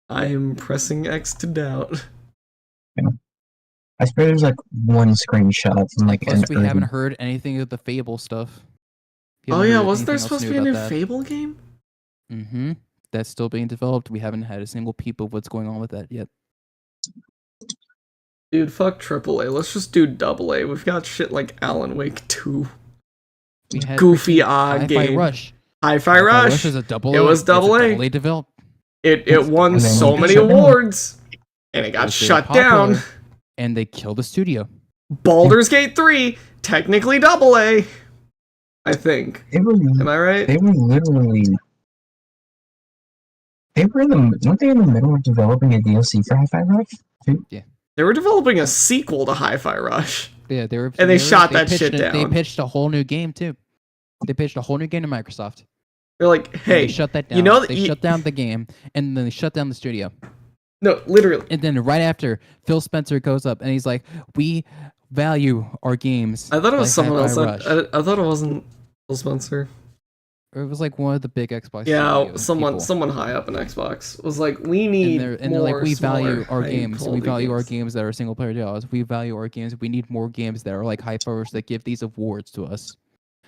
I am pressing X to doubt. I swear there's like one screenshot from like Plus, an we early- haven't heard anything of the Fable stuff. Oh yeah, wasn't there supposed to be a new Fable game? Mm-hmm. That's still being developed. We haven't had a single peep of what's going on with that yet. Dude, fuck AAA. Let's just do AA. We've got shit like Alan Wake 2. We had Goofy freaking odd Hi-Fi game. Rush. Hi-Fi Rush. is a double. It was AA. Double A developed. It won And then so it many shut down. awards. And it got was very shut down. popular, and they killed the studio. Baldur's Gate 3, technically AA. I think. Am I right? They were literally. Weren't they in the middle of developing a DLC for Hi-Fi Rush? Too? Yeah. They were developing a sequel to Hi-Fi Rush. Yeah, they were. And they shot they that shit pitched it- They down. pitched a whole new game too. They pitched a whole new game to Microsoft. They're like, And hey, they shut that down. you know that they shut down the game, and then they shut down the studio. No, literally. And then right after, Phil Spencer goes up and he's like, "We value our games." I thought it was like someone else. Hi-Fi Rush." I thought it wasn't Phil Spencer. Or it was like one of the big Xbox. Yeah, studio someone people. high up in Xbox was like, we need And more they're like, we value smaller, our games. We high-quality value our games." games that are single player titles. We value our games. We need more games that are like Hi-Fi Rush that give these awards to us.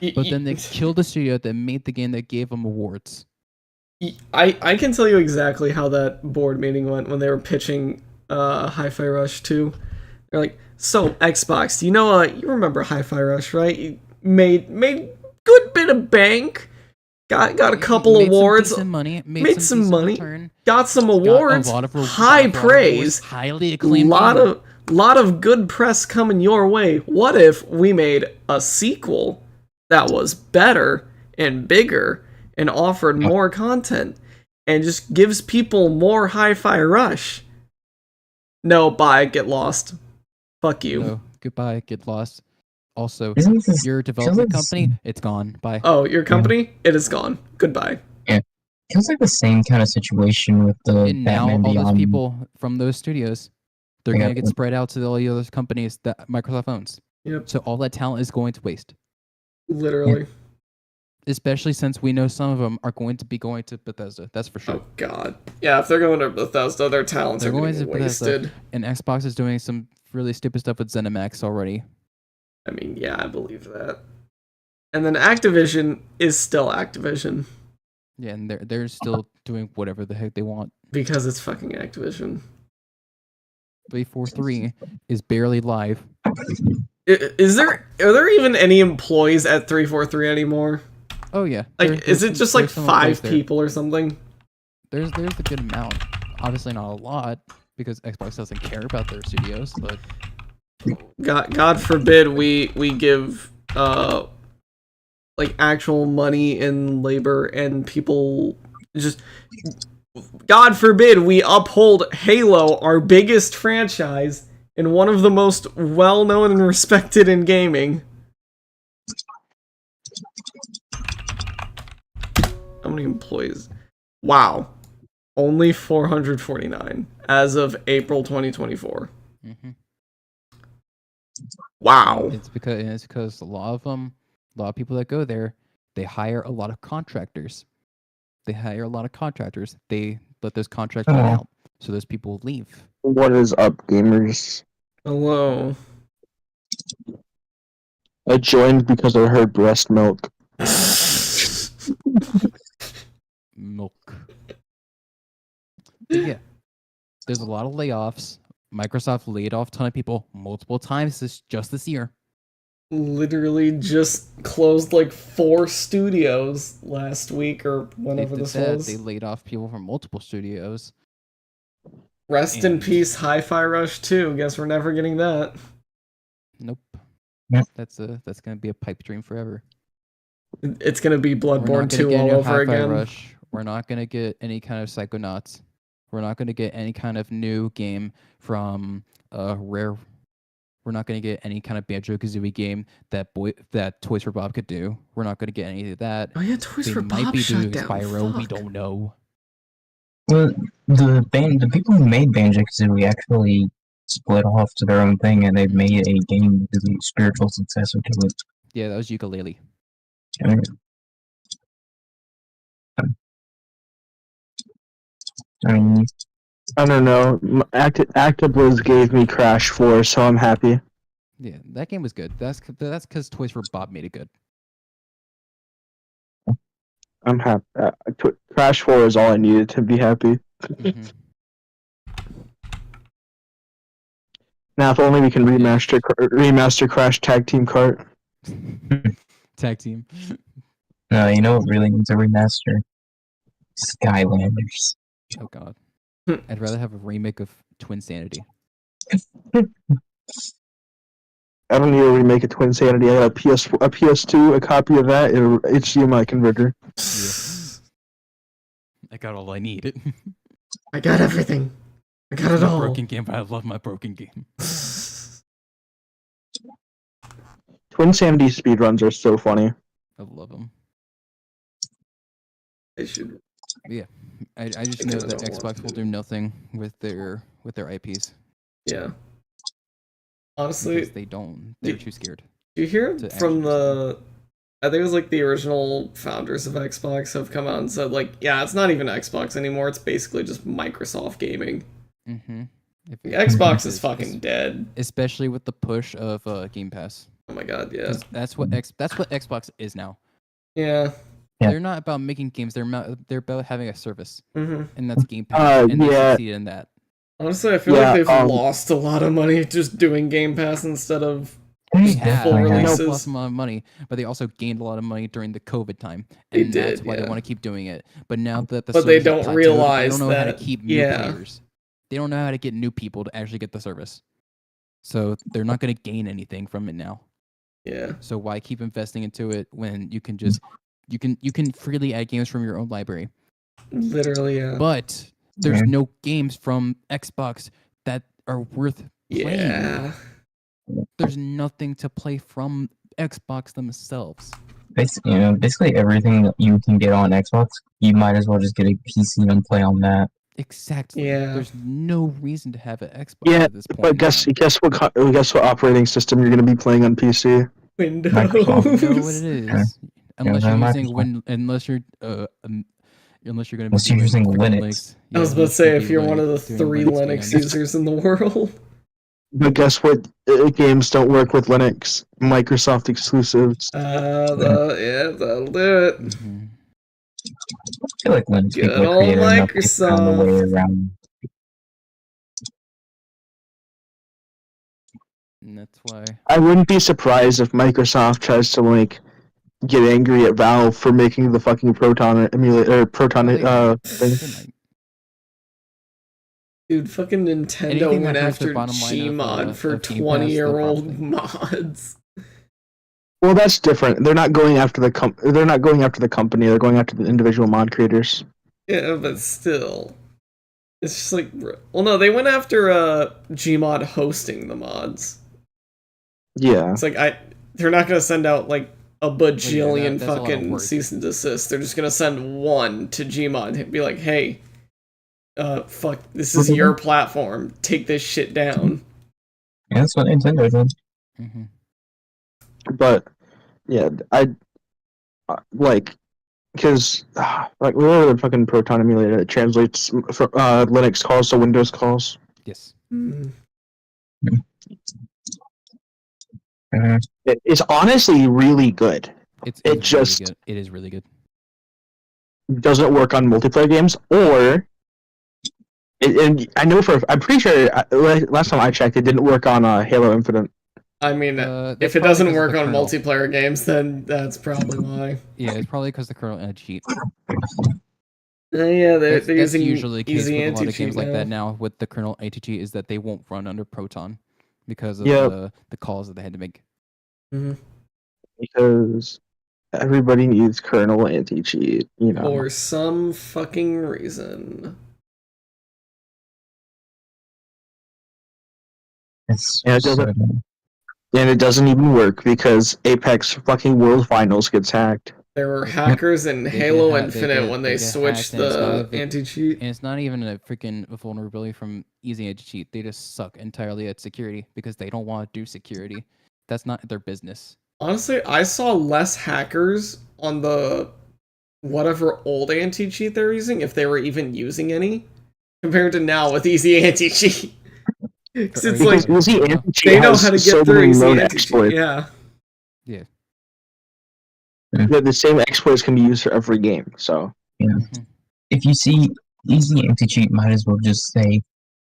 But then they killed the studio that made the game that gave them awards. I can tell you exactly how that board meeting went when they were pitching Hi-Fi Rush 2. They're like, so Xbox, you know, you remember Hi-Fi Rush, right? You made good bit of bank. Got a couple Made some awards. decent money. Made some decent money. return. Got some Got a awards. lot of High praise. Highly acclaimed. Lot game. of good press coming your way. What if we made a sequel that was better and bigger and offered more content and just gives people more Hi-Fi Rush? No, bye, get lost. Fuck you. No, goodbye. Get lost. Also, Isn't this- your feels development like company, it's gone. Bye. Oh, your company? It is gone. Goodbye. Yeah. Feels like the same kind of situation with the And now Batman all those Beyond. people from those studios, they're Yeah. gonna get spread out to all the other companies that Microsoft owns. Yep. So all that talent is going to waste. Literally. Especially since we know some of them are going to be going to Bethesda. That's for sure. Oh god. Yeah, if they're going to Bethesda, their talents They're are going getting to Bethesda, wasted. and Xbox is doing some really stupid stuff with ZeniMax already. I mean, yeah, I believe that. And then Activision is still Activision. Yeah, and they're still doing whatever the heck they want. Because it's fucking Activision. 343 is barely live. Are there even any employees at 343 anymore? Oh yeah. Like, is it just like 5 people or something? There's a good amount. Obviously not a lot, because Xbox doesn't care about their studios, but God forbid we give like actual money and labor and people just, God forbid we uphold Halo, our biggest franchise and one of the most well-known and respected in gaming. How many employees? Wow. Only 449 as of April 2024. Mm-hmm. Wow. It's because a lot of people that go there, they hire a lot of contractors. They let those contracts run out, so those people leave. What is up, gamers? Hello. I joined because I heard breast milk. Milk. But yeah, there's a lot of layoffs. Microsoft laid off a ton of people multiple times just this year. Literally just closed like 4 studios last week or whenever this was. They laid off people from multiple studios. Rest in peace, Hi-Fi Rush 2. Guess we're never getting that. Nope. That's gonna be a pipe dream forever. It's gonna be Bloodborne 2 all over again. Rush. We're not gonna get any kind of Psychonauts. We're not gonna get any kind of new game from Rare. We're not gonna get any kind of Banjo-Kazooie game that Toys for Bob could do. We're not gonna get any of that. Oh yeah, Toys they for might Bob be shut doing down. Spyro. We Fuck. don't know. Well, the people who made Banjo-Kazooie actually split off to their own thing, and they've made a game with a spiritual successor to it. Yeah, that was Yooka-Laylee. I mean, I don't know. Activiz gave me Crash 4, so I'm happy. Yeah, that game was good. That's because Toys for Bob made it good. I'm happy. Crash 4 is all I needed to be happy. Mm-hmm. Now, if only we can remaster Crash Tag Team Kart. Tag team. no, you know what really needs a remaster? Skylanders. Oh god. I'd rather have a remake of Twin Sanity. I don't need to remake a Twin Sanity. I got a PS2, a copy of that, and an HDMI converter. Yeah. I got all I need. I got everything. I got it all. Broken game, but I love my broken game. Twin Sanity speedruns are so funny. I love them. They should. Yeah, I just know that Xbox will do nothing with their IPs. Yeah. Honestly, because they're too scared. Do you hear from I think it was like the original founders of Xbox have come out and said like, yeah, it's not even Xbox anymore. It's basically just Microsoft gaming. Mm-hmm. Xbox is fucking dead. Especially with the push of Game Pass. Oh my god, yeah. That's what Xbox is now. Yeah. They're not about making games. They're about having a service, and that's Game Pass. And they succeed in that. Honestly, I feel like they've lost a lot of money just doing Game Pass instead of full releases. They lost a lot of money, but they also gained a lot of money during the COVID time, and that's why they want to keep doing it. But now that the they don't realize they don't know how to that keep new players. They don't know how to get new people to actually get the service, so they're not going to gain anything from it now. Yeah. So why keep investing into it when you can just you can freely add games from your own library? Literally, yeah. But there's no games from Xbox that are worth playing. Yeah. There's nothing to play from Xbox themselves. Basically everything that you can get on Xbox, you might as well just get a PC and play on that. Exactly. Yeah. There's no reason to have an Xbox at this point. But guess what operating system you're going to be playing on PC? Windows. I know what it is. Unless you're going to be using Linux. I was about to say if you're one of the 3 Linux users in the world. But guess what? Games don't work with Linux. Microsoft exclusives. Yeah, that'll do it. I feel like Linux Good people are old creative enough to find a way Microsoft. around. And that's why. I wouldn't be surprised if Microsoft tries to like get angry at Valve for making the fucking Proton emulator or Proton thing. Dude, fucking Nintendo Anything that went hurts the after bottom line Gmod of for Game Pass, they'll 20-year-old probably- mods. Well, that's different. They're not going after the They're not going after the company. They're going after the individual mod creators. Yeah, but still. It's just like, well, no, they went after Gmod hosting the mods. Yeah. It's like they're not gonna send out like a bajillion that's a lot of fucking work. cease and desist. They're just gonna send one to Gmod and be like, hey, fuck, this is your platform. Take this shit down. Yeah, that's what Nintendo did. But yeah, I like because like whatever the fucking Proton emulator that translates from Linux calls to Windows calls. Yes. It's honestly really good. It just really good. It is really good. doesn't work on multiplayer games, or and I know I'm pretty sure last time I checked, it didn't work on Halo Infinite. I mean, that's if it probably doesn't because of work the on kernel. multiplayer games, then that's probably why. Yeah, it's probably because the kernel anti-cheat. Yeah, they're That's using usually the case easy with a lot of anti-cheat games like now. that now. With the kernel anti-cheat, is that they won't run under Proton because of Yep. the calls that they had to make. Because everybody needs kernel anti-cheat, you know. For some fucking reason. It's And it doesn't even work because Apex fucking World Finals gets hacked. There were hackers in They get Halo ha- Infinite get- when they get switched hacked, and it's not the even- anti-cheat. And it's not even a freaking vulnerability from easy anti-cheat. They just suck entirely at security because they don't want to do security. That's not their business. Honestly, I saw less hackers on the whatever old anti-cheat they're using, if they were even using any, compared to now with easy anti-cheat. Because it's like, Easy anti-cheat they know has how to so get through many easy known anti-cheat. exploits. Yeah. Yeah. The same exploits can be used for every game, so. Yeah. If you see easy anti-cheat, might as well just say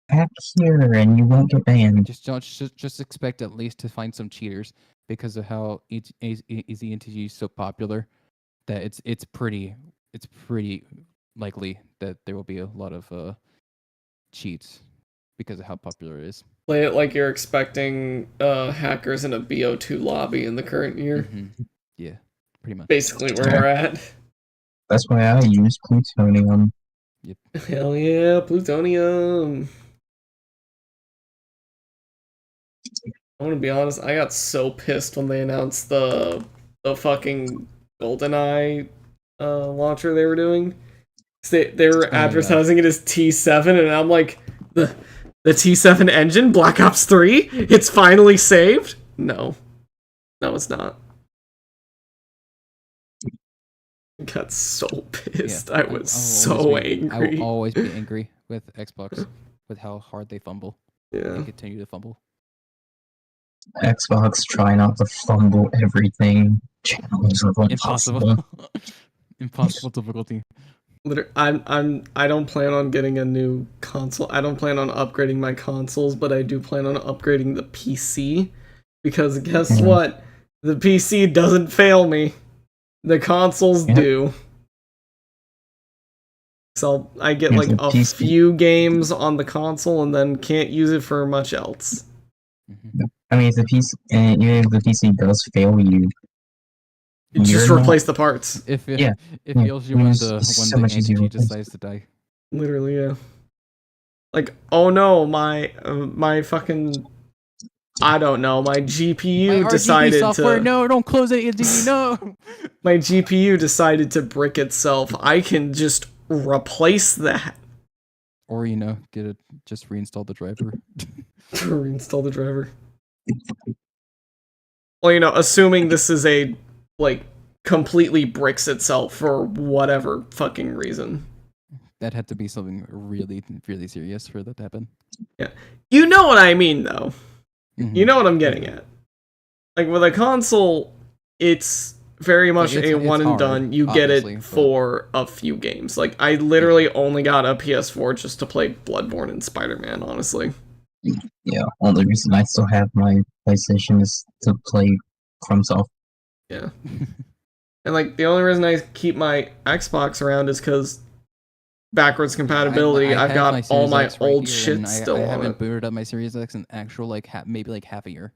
hack here and you won't get banned. Just expect at least to find some cheaters because of how easy anti-cheat is so popular that it's pretty likely that there will be a lot of cheats because of how popular it is. Play it like you're expecting hackers in a BO2 lobby in the current year. Yeah, pretty much. Basically where we're at. That's why I use plutonium. Yep. Hell yeah, plutonium. I'm gonna be honest, I got so pissed when they announced the fucking GoldenEye launcher they were doing. They were advertising it as T7, and I'm like, the T7 engine, Black Ops 3? It's finally saved? No. No, it's not. I got so pissed. I was so angry. I will always be angry with Xbox with how hard they fumble. Yeah. And continue to fumble. Xbox try not to fumble everything. Challenge level Impossible. Impossible difficulty. I don't plan on getting a new console. I don't plan on upgrading my consoles, but I do plan on upgrading the PC. Because guess what? The PC doesn't fail me. The consoles do. So I get like a few games on the console and then can't use it for much else. I mean, if the PC, even if the PC does fail you, Just replace the parts. If it Yeah. fails you when It's the so much easier to anti-cheat replace. decides to die. Literally, yeah. Like, oh no, my fucking, I don't know, my GPU My decided RGB software, to. no, don't close it, ADB, no. My GPU decided to brick itself. I can just replace that. Or just reinstall the driver. Reinstall the driver. Well, assuming this is a completely bricks itself for whatever fucking reason. That had to be something really, really serious for that to happen. Yeah. You know what I mean, though. You know what I'm getting at. Like with a console, it's very much Like, a it's one and hard, done. You get obviously, it but- for a few games. Like I literally only got a PS4 just to play Bloodborne and Spider-Man, honestly. Yeah, only reason I still have my PlayStation is to play FromSoft. Yeah. And like the only reason I keep my Xbox around is because backwards compatibility. I've have got Series all my X right old here, shit and still I on haven't it. booted up my Series X in actual like maybe like half a year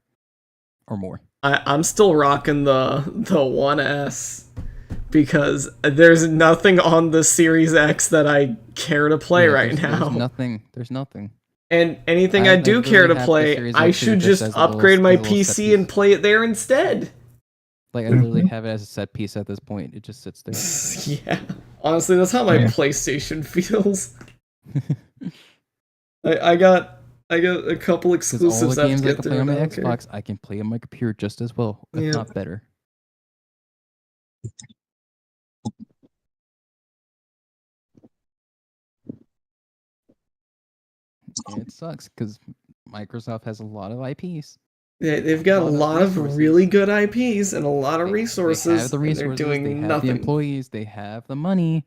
or more. I'm still rocking the 1S because there's nothing on the Series X that I care to play Yeah, right there's now. There's nothing. And anything I do care to literally have the play, Series I X here should just as a little- upgrade my as a little set PC piece. and play it there instead. Like I literally have it as a set piece at this point. It just sits there. Yeah, honestly, that's how my Yeah. PlayStation feels. I got a couple Because exclusives all the I have games to I get can through. play on my and I don't care. Xbox, I can play on my computer just as well, if Yeah. not better. And it sucks because Microsoft has a lot of IPs. They've got a lot of resources. really good IPs and a lot of They resources. have the and resources, they're doing they have nothing. the employees, they have the money.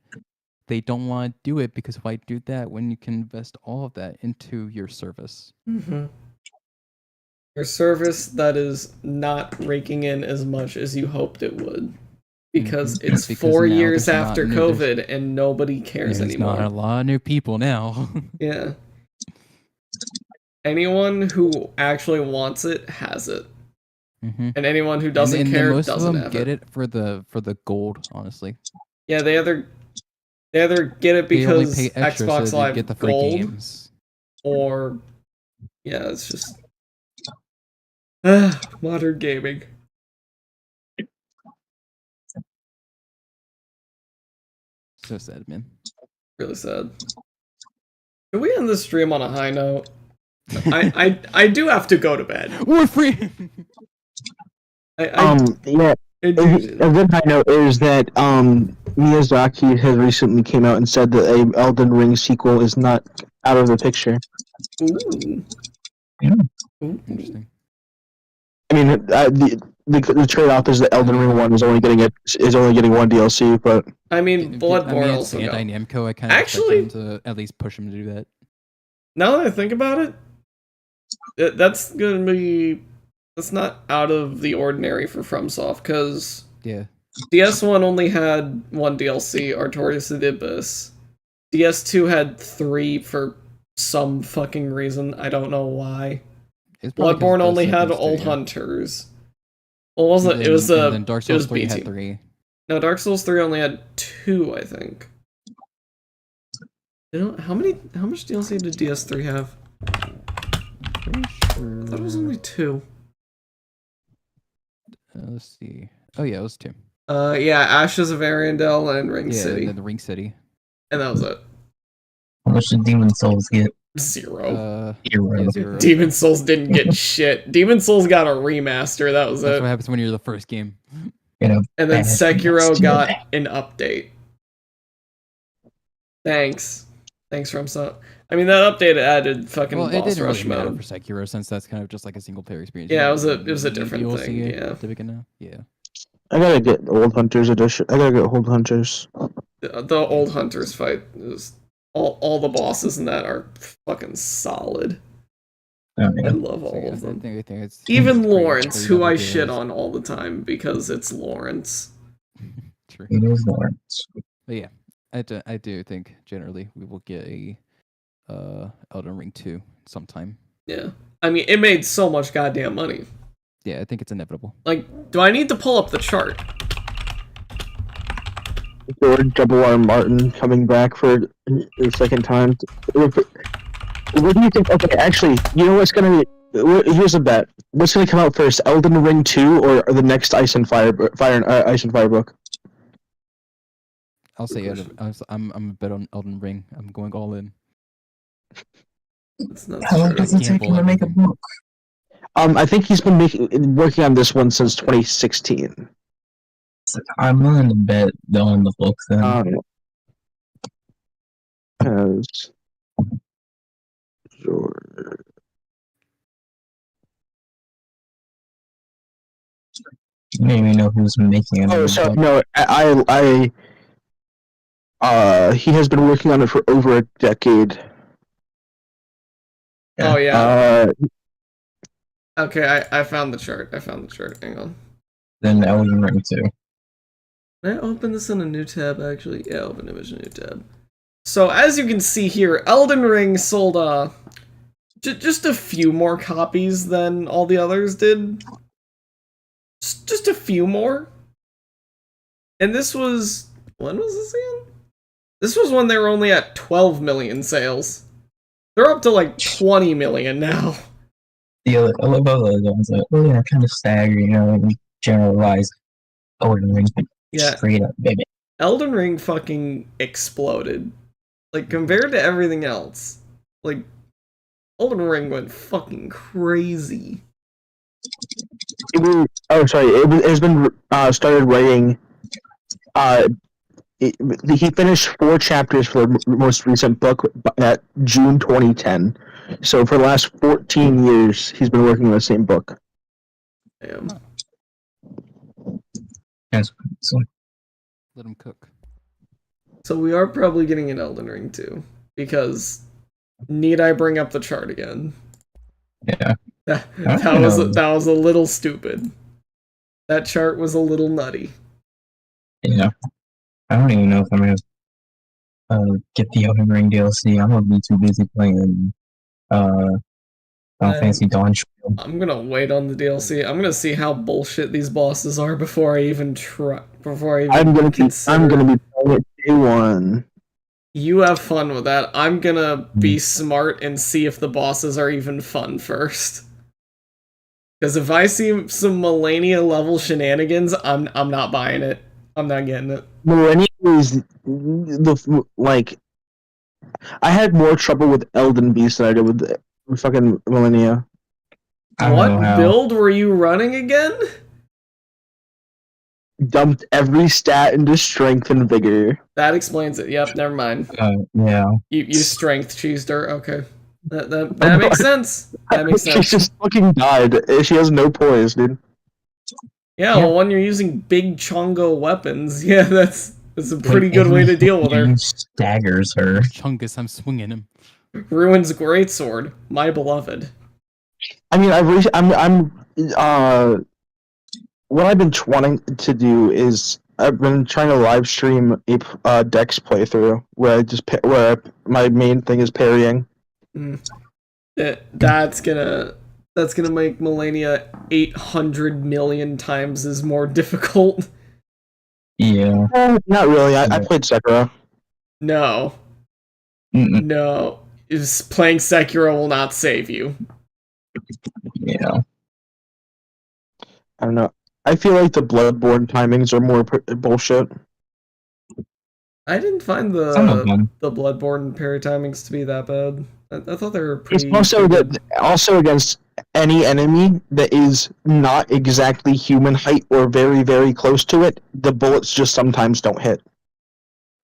They don't want to do it because why do that when you can invest all of that into your service? Mm-hmm. Your service that is not raking in as much as you hoped it would. Because it's Because 4 now years there's not after new- COVID and nobody cares There's anymore. not a lot of new people now. Yeah. Anyone who actually wants it has it. Mhm. And anyone who doesn't and care most doesn't of them have get it. it for the gold, honestly. Yeah, they either get it They only because pay extra Xbox so they Live get the free Gold, games. or yeah, it's just modern gaming. So sad, man. Really sad. Can we end this stream on a high note? I do have to go to bed. We're free. Yeah. A good high note is that Miyazaki has recently came out and said that a Elden Ring sequel is not out of the picture. Ooh. Interesting. I mean, the trade-off is that Elden Ring 1 is only getting one DLC, but I mean, Bloodborne it's also got. Bandai Namco. I kind of Actually, expect them to at least push them to do that. Now that I think about it, that's gonna be. That's not out of the ordinary for FromSoft, because Yeah. DS1 only had one DLC, Artorias of the Abyss. DS2 had 3 for some fucking reason. I don't know why. It's probably 'cause Bloodborne of only the had settings too, Old yeah. Hunters. Well, it wasn't. And It was then- a. and then Dark It Souls was 3 BT. had 3. No, Dark Souls 3 only had 2, I think. How much DLC did DS3 have? Pretty sure. I thought it was only 2. Let's see. Oh yeah, it was 2. Yeah, Ashes of Arendelle and Ring Yeah, City. and then the Ring City. And that was it. How much did Demon Souls get? 0. Zero. Yeah, 0. Demon Souls didn't get shit. Demon Souls got a remaster, that was That's it. what happens when you're the first game. And then bad Sekiro remaster. got an update. Thanks. Thanks, FromSoft. I mean, that update added fucking Well, it boss didn't rush really matter mode. for Sekiro since that's kind of just like a single player experience. Yeah, You it was a don't need different DLC thing, yeah. To begin now. Yeah. I gotta get Old Hunters edition. I gotta get Old Hunters. The old Hunters fight is all the bosses in that are fucking solid. Oh, I yeah. love all So, yeah, of them. I think it's Even pretty- Lawrence, pretty who double I good. shit on all the time because it's Lawrence. True. It is Lawrence. But yeah, I do think generally we will get a Elden Ring 2 sometime. Yeah. I mean, it made so much goddamn money. Yeah, I think it's inevitable. Like, do I need to pull up the chart? George W.R. Martin coming back for the second time. What do you think? Okay, actually, you know what's gonna be? Here's a bet. What's gonna come out first, Elden Ring 2 or the next Ice and Fire book? I'll say I'm a bet on Elden Ring. I'm going all in. It's not How long true. does it take him to make a book? I think he's been working on this one since 2016. I'm willing to bet on the book then. Has George I didn't even know who was making it. Oh, so no, he has been working on it for over a decade. Oh yeah. Uh, Okay, I found the chart. Hang on. Then Elden Ring 2. Can I open this in a new tab, actually? Yeah, open image in a new tab. So, as you can see here, Elden Ring sold, just a few more copies than all the others did. Just a few more. And this was... When was this again? This was when they were only at 12 million sales. They're up to, like, 20 million now. Yeah, I love all those ones that, kind of stagger, and generalize Elden Ring. Yeah. Straight up, baby. Elden Ring fucking exploded. Like, compared to everything else. Like, Elden Ring went fucking crazy. it has been started writing. He finished 4 chapters for the most recent book at June 2010. So for the last 14 years, he's been working on the same book. Damn. So, Let him cook. So we are probably getting an Elden Ring too, because need I bring up the chart again? Yeah. That was a little stupid. That chart was a little nutty. Yeah. I don't even know if I'm gonna get the Elden Ring DLC. I'm gonna be too busy playing Final Fantasy Dawn. I'm gonna wait on the DLC. I'm gonna see how bullshit these bosses are before I even try. I'm gonna be playing it day one. You have fun with that. I'm gonna be smart and see if the bosses are even fun first. Because if I see some Melania level shenanigans, I'm not buying it. I'm not getting it. Melania is I had more trouble with Elden Beast than I did with fucking Melania. What build were you running again? Dumped every stat into strength and vigor. That explains it. Yep, never mind. Yeah. You strength cheese dirt. Okay, that makes sense. That makes sense. She just fucking died. She has no poise, dude. Yeah, well, when you're using big chongo weapons, yeah, that's a pretty good way to deal with her. Staggers her. Chungus, I'm swinging him. Ruin's greatsword, my beloved. I mean, what I've been wanting to do is I've been trying to live stream a Dex playthrough where my main thing is parrying. That's gonna make Melania 800 million times as more difficult. Yeah. Not really. I played Sekiro. No. No. Playing Sekiro will not save you. Yeah. I don't know. I feel like the Bloodborne timings are more bullshit. I didn't find the Bloodborne parry timings to be that bad. I thought they were pretty. It's also against any enemy that is not exactly human height or very, very close to it. The bullets just sometimes don't hit.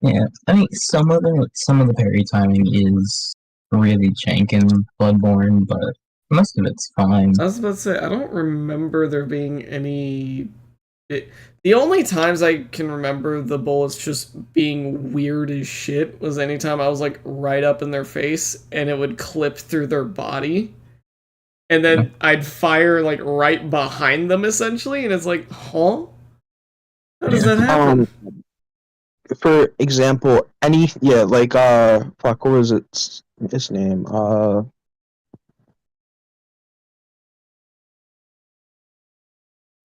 Yeah, I mean some of the parry timing is really jank in Bloodborne, but most of it's fine. I was about to say I don't remember there being any. The only times I can remember the bullets just being weird as shit was anytime I was like right up in their face and it would clip through their body. And then I'd fire like right behind them essentially, and it's like, huh? How does that happen? For example, what was his name?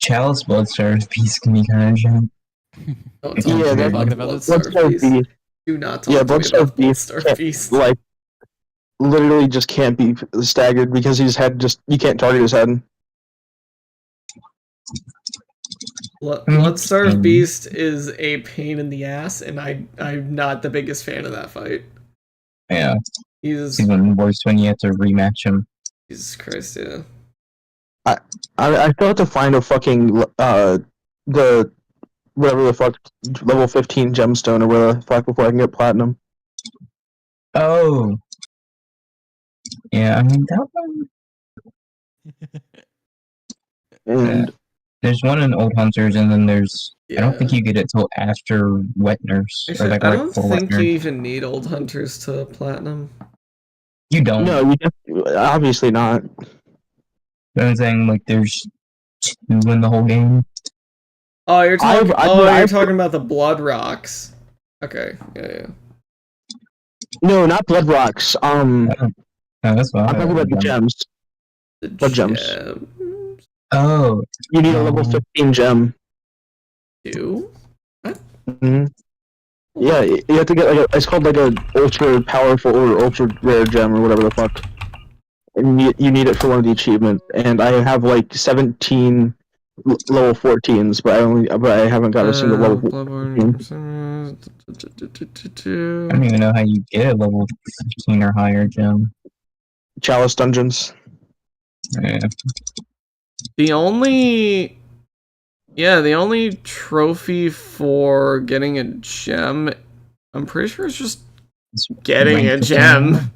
Chalice Bloodstarved Beast can be kind of jank. Don't talk to me about Bloodstarved Beast. Do not talk to me about Bloodstarved Beast. Like, literally just can't be staggered because you can't target his head. Bloodstarved Beast is a pain in the ass, and I'm not the biggest fan of that fight. Yeah. He's even worse when you have to rematch him. Jesus Christ, yeah. I still have to find a fucking the whatever the fuck level 15 gemstone or whatever the fuck before I can get platinum. Oh. Yeah, I mean that one. And There's one in Old Hunters, and then there's. Yeah. I don't think you get it till after Wet Nurse. Actually, like, I right don't before Wet think you Nurse. even need Old Hunters to platinum. You don't. No, obviously not. But I'm saying, like, there's 2 in the whole game. Oh, you're talking. I've- you're talking about the Blood Rocks. Okay, yeah. No, not Blood Rocks. No, that's fine. I'm talking about the gems. Blood gems. Oh. You need a level 15 gem. You? Mm-hmm. Yeah, you have to get like it's called like a ultra powerful or ultra rare gem or whatever the fuck. And you need it for one of the achievements. And I have like 17 level 14s, but I haven't got a single level 14. I don't even know how you get a level 15 or higher gem. Chalice dungeons. Yeah. The only trophy for getting a gem, I'm pretty sure it's just getting a gem.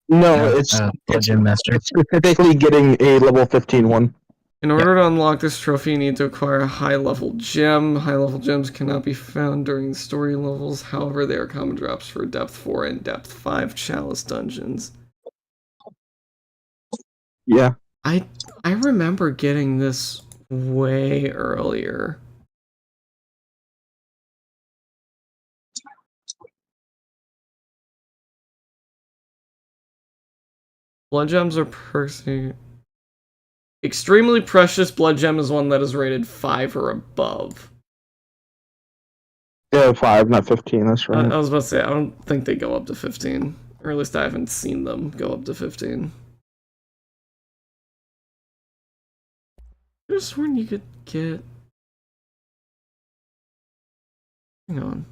No, it's Gem Master. It's specifically getting a level 15 one. In order to unlock this trophy, you need to acquire a high-level gem. High-level gems cannot be found during story levels. However, they are common drops for Depth 4 and Depth 5 Chalice dungeons. Yeah. I remember getting this way earlier. Blood gems are extremely precious. Blood gem is one that is rated 5 or above. Yeah, 5, not 15. That's right. I was about to say, I don't think they go up to 15, or at least I haven't seen them go up to 15. I could have sworn you could get. Hang on.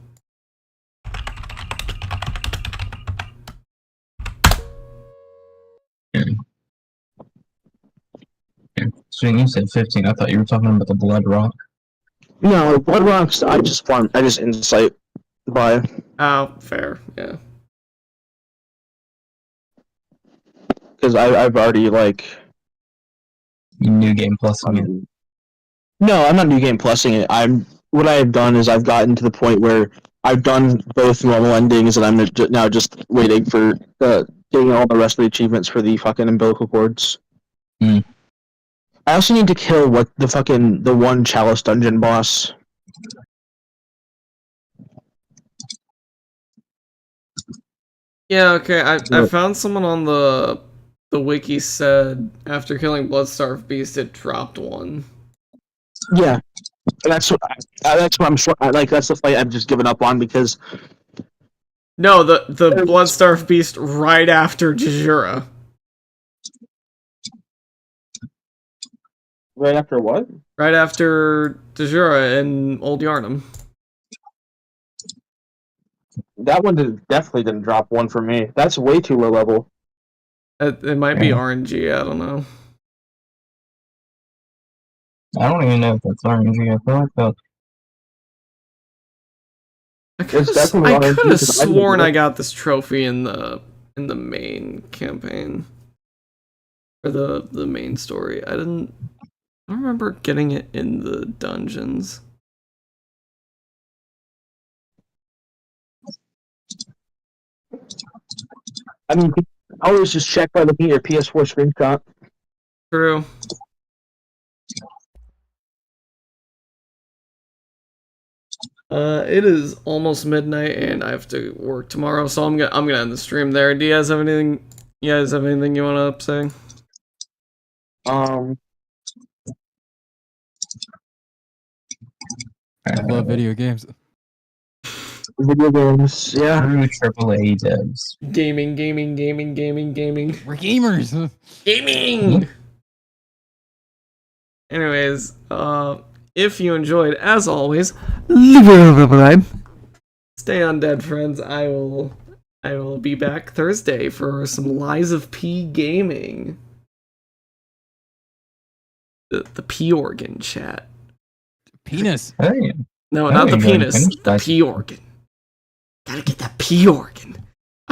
So when you said 15, I thought you were talking about the Blood Rock. No, Blood Rocks, I just insight by. Oh, fair, yeah. Because I've already, like... New Game Plusing it. No, I'm not New Game Plusing it. What I have done is I've gotten to the point where I've done both normal endings, and I'm now just waiting for getting all the rest of the achievements for the fucking umbilical cords. Mm. I also need to kill the one Chalice dungeon boss. Yeah, okay, I found someone on the wiki said after killing Bloodstarved Beast it dropped one. Yeah. That's what that's the fight I've just given up on because no, the Bloodstarved Beast right after Jejura. Right after what? Right after Jejura in Old Yarnum. That one definitely didn't drop one for me. That's way too low level. It might be RNG, I don't know. I don't even know if that's RNG. I feel like that. I could have sworn I got this trophy in the main campaign. Or the main story. I don't remember getting it in the dungeons. I mean, always just check by looking at your PS4 screenshot. True. It is almost midnight and I have to work tomorrow, so I'm gonna end the stream there. Do you guys have anything? You guys have anything you wanna say? I love video games. Video games, yeah. True AAA devs. Gaming. We're gamers. Gaming. Anyways, if you enjoyed, as always, leave a subscribe. Stay undead, friends. I will be back Thursday for some Lies of P gaming. The P organ chat. Penis. Hey. No, not the penis. The P organ. Gotta get that P organ.